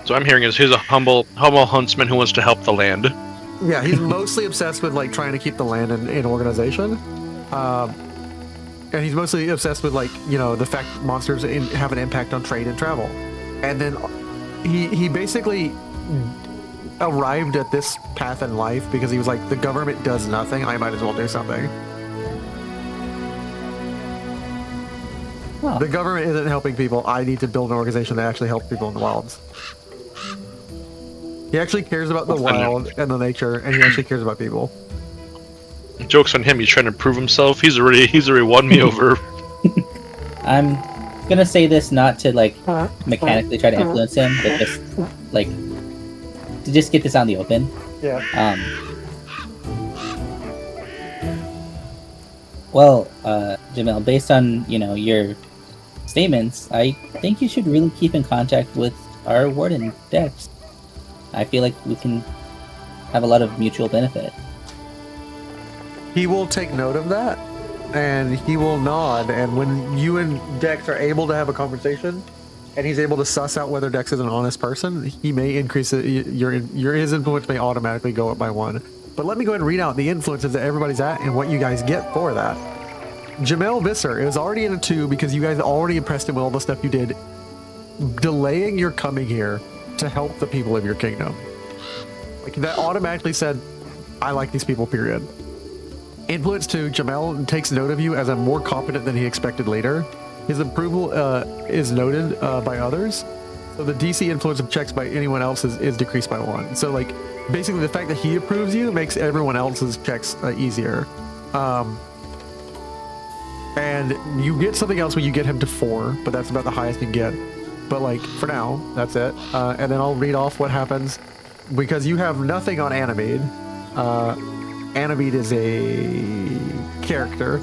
So I'm hearing is he's a humble huntsman who wants to help the land. Yeah, he's mostly obsessed with like trying to keep the land in organization. And he's mostly obsessed with like, you know, the fact that monsters have an impact on trade and travel. And then he basically arrived at this path in life because he was like, the government does nothing, I might as well do something. Huh. The government isn't helping people, I need to build an organization that actually helps people in the wilds. He actually cares about the wild and the nature, and he actually cares about people. Joke's on him, he's trying to prove himself. He's already won me over. I'm gonna say this not to like mechanically try to influence him, but just like to just get this out in the open. Yeah. Well, Jamil, based on, you know, your statements, I think you should really keep in contact with our warden, Dex. I feel like we can have a lot of mutual benefit. He will take note of that, and he will nod, and when you and Dex are able to have a conversation, and he's able to suss out whether Dex is an honest person, he may increase it, his influence may automatically go up by 1. But let me go ahead and read out the influences that everybody's at and what you guys get for that. Jamel Visser is already in a 2 because you guys already impressed him with all the stuff you did delaying your coming here to help the people of your kingdom. Like that automatically said, I like these people, period. Influence 2, Jamel takes note of you as I'm more competent than he expected later. His approval is noted by others. So the DC influence of checks by anyone else is decreased by 1. So like basically the fact that he approves you makes everyone else's checks easier. And you get something else when you get him to 4, but that's about the highest you can get. But like for now, that's it. And then I'll read off what happens because you have nothing on Animede. Animede is a character,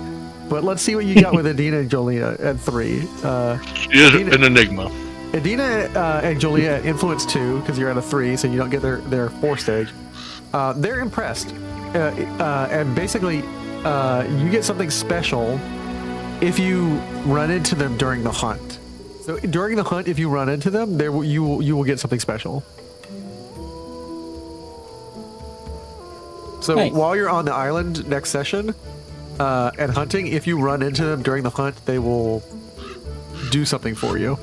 but let's see what you got with Adina and Jolia at 3. She is an enigma. Adina and Jolia at influence 2 because you're at a 3, so you don't get their 4 stage. They're impressed, and basically you get something special if you run into them during the hunt. So during the hunt, if you run into them, you will get something special. So Nice. while you're on the island next session and hunting, if you run into them during the hunt, they will do something for you.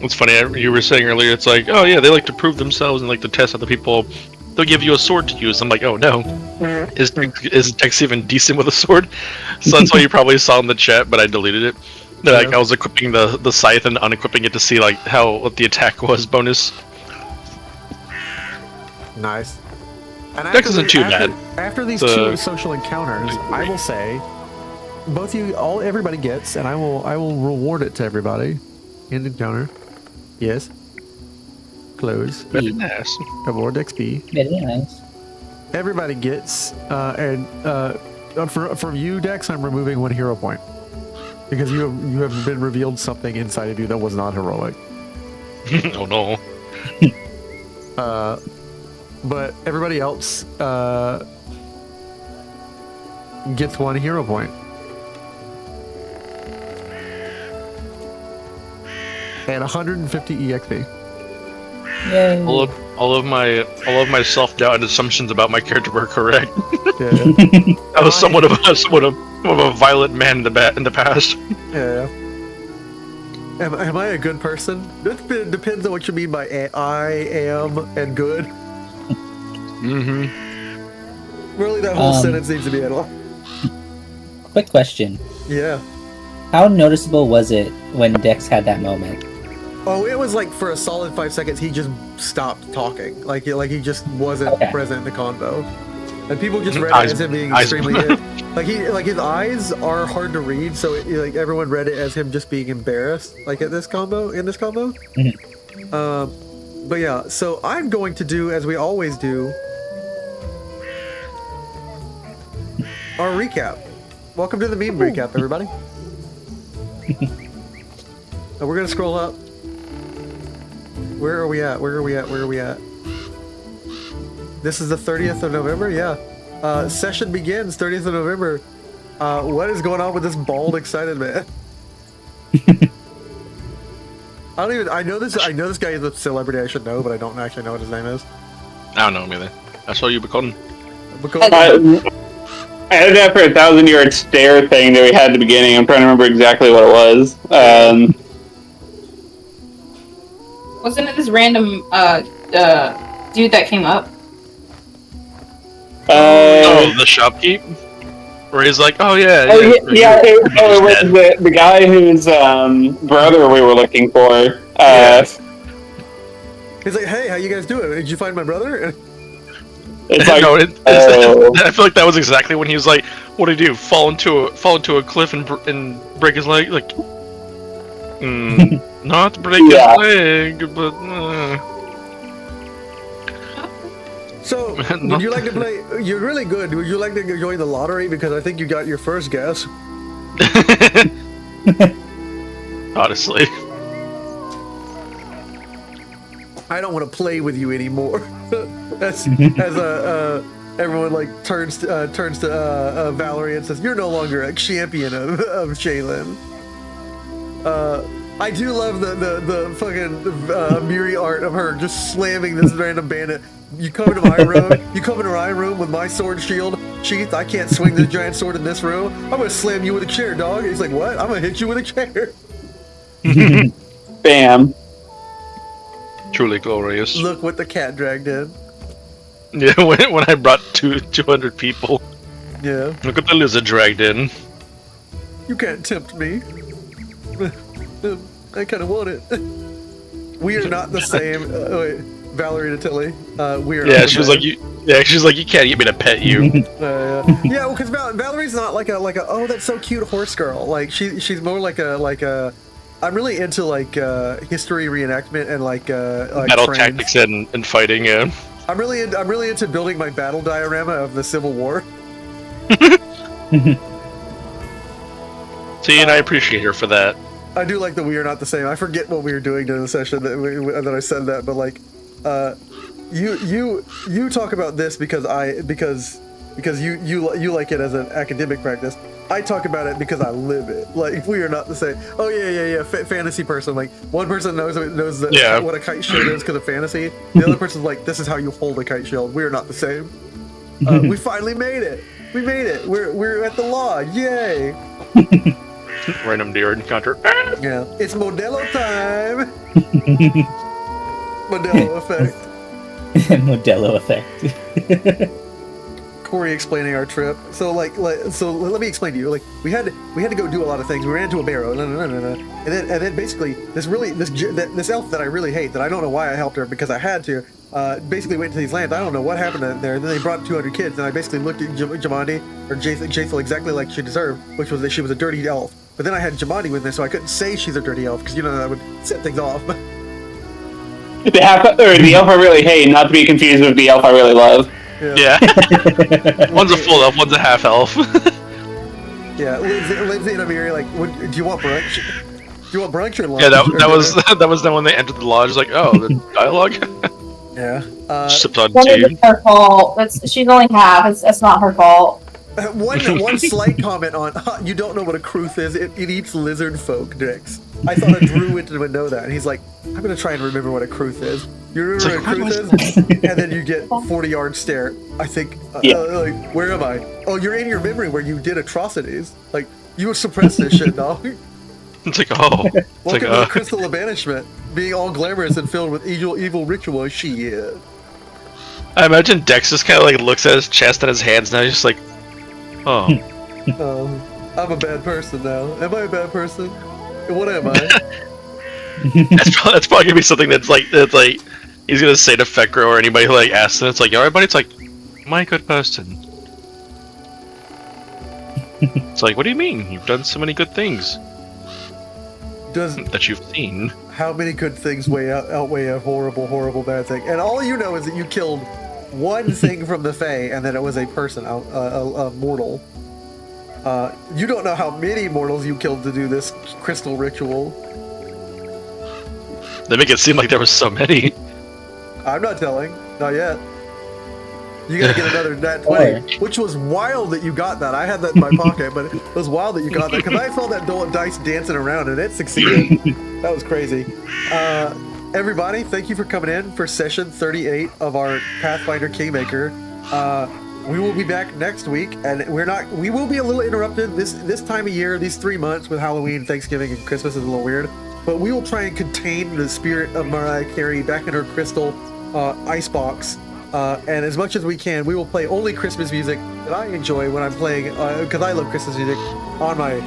It's funny, you were saying earlier, it's like, oh yeah, they like to prove themselves and like to test other people. They'll give you a sword to use. I'm like, oh no. Is Dex even decent with a sword? So that's what you probably saw in the chat, but I deleted it. Like, I was equipping the scythe and unequipping it to see like what the attack was bonus. Nice. And Dex isn't too bad. After these 2 social encounters, I will say, both you, everybody gets, and I will reward it to everybody. End encounter. Yes. Close. Very nice. Reward XP. Very nice. Everybody gets, and from you, Dex, I'm removing 1 hero point because you have been revealed something inside of you that was not heroic. Oh no. But everybody else gets 1 hero point. And 150 EXP. Yay. All of my self-doubt and assumptions about my character were correct. Yeah. I was somewhat of a violent man in the past. Yeah. Am I a good person? It depends on what you mean by I am and good. Mm-hmm. Really, that whole sentence needs to be at all. Quick question. Yeah. How noticeable was it when Dex had that moment? Oh, it was like for a solid 5 seconds, he just stopped talking. Like he just wasn't present in the convo. And people just read it as him being extremely like his eyes are hard to read, so like everyone read it as him just being embarrassed, like in this combo. But yeah, so I'm going to do as we always do, our recap. Welcome to the meme recap, everybody. So we're gonna scroll up. Where are we at? This is the 30th of November? Yeah. Session begins 30th of November. What is going on with this bald, excited man? I know this guy is a celebrity I should know, but I don't actually know what his name is. I don't know him either. I saw you, Bacon. I had that for a 1,000-yard stare thing that we had at the beginning. I'm trying to remember exactly what it was. Wasn't it this random dude that came up? The shopkeep? Where he's like, oh yeah. It was the guy whose brother we were looking for. He's like, hey, how you guys doing? Did you find my brother? It's like, I feel like that was exactly when he was like, what do you do? Fall into a cliff and break his leg? Like, not break his leg, but... So, would you like to play... You're really good. Would you like to join the lottery? Because I think you got your first guess. Honestly. I don't want to play with you anymore. as everyone like turns to Valerie and says, "You're no longer a champion of Shaylin." I do love the fucking Miri art of her just slamming this random bandit. You come into my room. You come into my room with my sword shield. Sheath, I can't swing the giant sword in this room. I'm gonna slam you with a chair, dog. He's like, what? I'm gonna hit you with a chair. Bam. Truly glorious. Look what the cat dragged in. Yeah, when I brought 200 people. Yeah. Look what the lizard dragged in. You can't tempt me. I kind of want it. We are not the same. Wait, Valerie to Tilly. We are. Yeah, she was like, you. Yeah, she's like, you can't get me to pet you. Yeah, well, because Valerie's not like a oh, that's so cute horse girl. Like she's more like a. I'm really into like history reenactment and like battle trains. tactics and fighting. Yeah. I'm really into building my battle diorama of the Civil War. See, and I appreciate her for that. I do like that we are not the same. I forget what we were doing during the session that I said that, but like, you talk about this because you like it as an academic practice. I talk about it because I live it. Like, we are not the same. Oh yeah. Fantasy person. Like, one person knows what a kite shield is because of fantasy. The other person's like, this is how you hold a kite shield. We are not the same. We finally made it. We made it. We're at the law. Yay. Random deer encounter. Yeah, it's Modelo time. Modelo effect. Modelo effect. Corey explaining our trip. So so let me explain to you. Like we had to go do a lot of things. We ran into a barrow, and then basically this elf that I really hate, that I don't know why I helped her because I had to. Basically went to these lands. I don't know what happened there. Then they brought 200 kids, and I basically looked at Jamandi or Jaethel exactly like she deserved, which was that she was a dirty elf. But then I had Jamandi with me, so I couldn't say she's a dirty elf because that would set things off. The elf I really hate, not to be confused with the elf I really love. Yeah. One's a full elf, one's a half elf. Yeah, Lindsay and Amiri like, do you want brunch? Do you want brunch or lunch? Yeah, that was then when they entered the lodge. Like, oh, the dialogue. Yeah. Sipped on That tea. isn't her fault. She's only half. It's not her fault. One slight comment on you don't know what a Kruth is. It eats lizard folk, Dix. I thought a druid would know that, and he's like, I'm gonna try and remember what a Kruth is. You remember what a Kruth is? And then you get 40-yard stare. I think, like, where am I? Oh, you're in your memory where you did atrocities. Like, you suppressed this shit, dog. It's like, oh. Welcome to the Crystal of Banishment, being all glamorous and filled with evil ritual. Shit. I imagine Dex just kind of like looks at his chest and his hands now. He's just like, oh. I'm a bad person now. Am I a bad person? What am I? that's probably gonna be something that's like he's gonna say to Fekro or anybody who like asks him. It's like, alright, buddy. It's like, am I a good person? It's like, what do you mean? You've done so many good things. That you've seen. How many good things outweigh a horrible bad thing? And all you know is that you killed one thing from the Fae, and that it was a person, a mortal. You don't know how many mortals you killed to do this crystal ritual. They make it seem like there was so many. I'm not telling. Not yet. You gotta get another nat 20, which was wild that you got that. I had that in my pocket, but it was wild that you got that because I saw that dice dancing around and it succeeded. That was crazy. Everybody, thank you for coming in for session 38 of our Pathfinder Kingmaker. We will be back next week, and we will be a little interrupted this time of year, these 3 months with Halloween, Thanksgiving, and Christmas is a little weird. But we will try and contain the spirit of Mariah Carey back in her crystal icebox. And as much as we can, we will play only Christmas music that I enjoy when I'm playing, because I love Christmas music, on my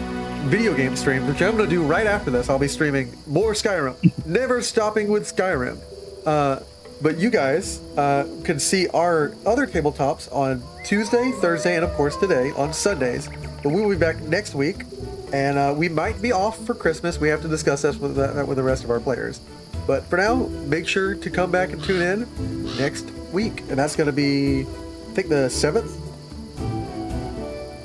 video game stream, which I'm going to do right after this. I'll be streaming more Skyrim. Never stopping with Skyrim. But you guys can see our other tabletops on Tuesday, Thursday, and of course today on Sundays. But we will be back next week, and we might be off for Christmas. We have to discuss that with the rest of our players. But for now, make sure to come back and tune in next week, and that's going to be, I think, the 7th.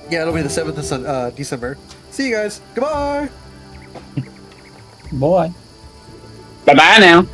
Yeah, it'll be the 7th of December. See you guys. Goodbye. Bye. Bye-bye now.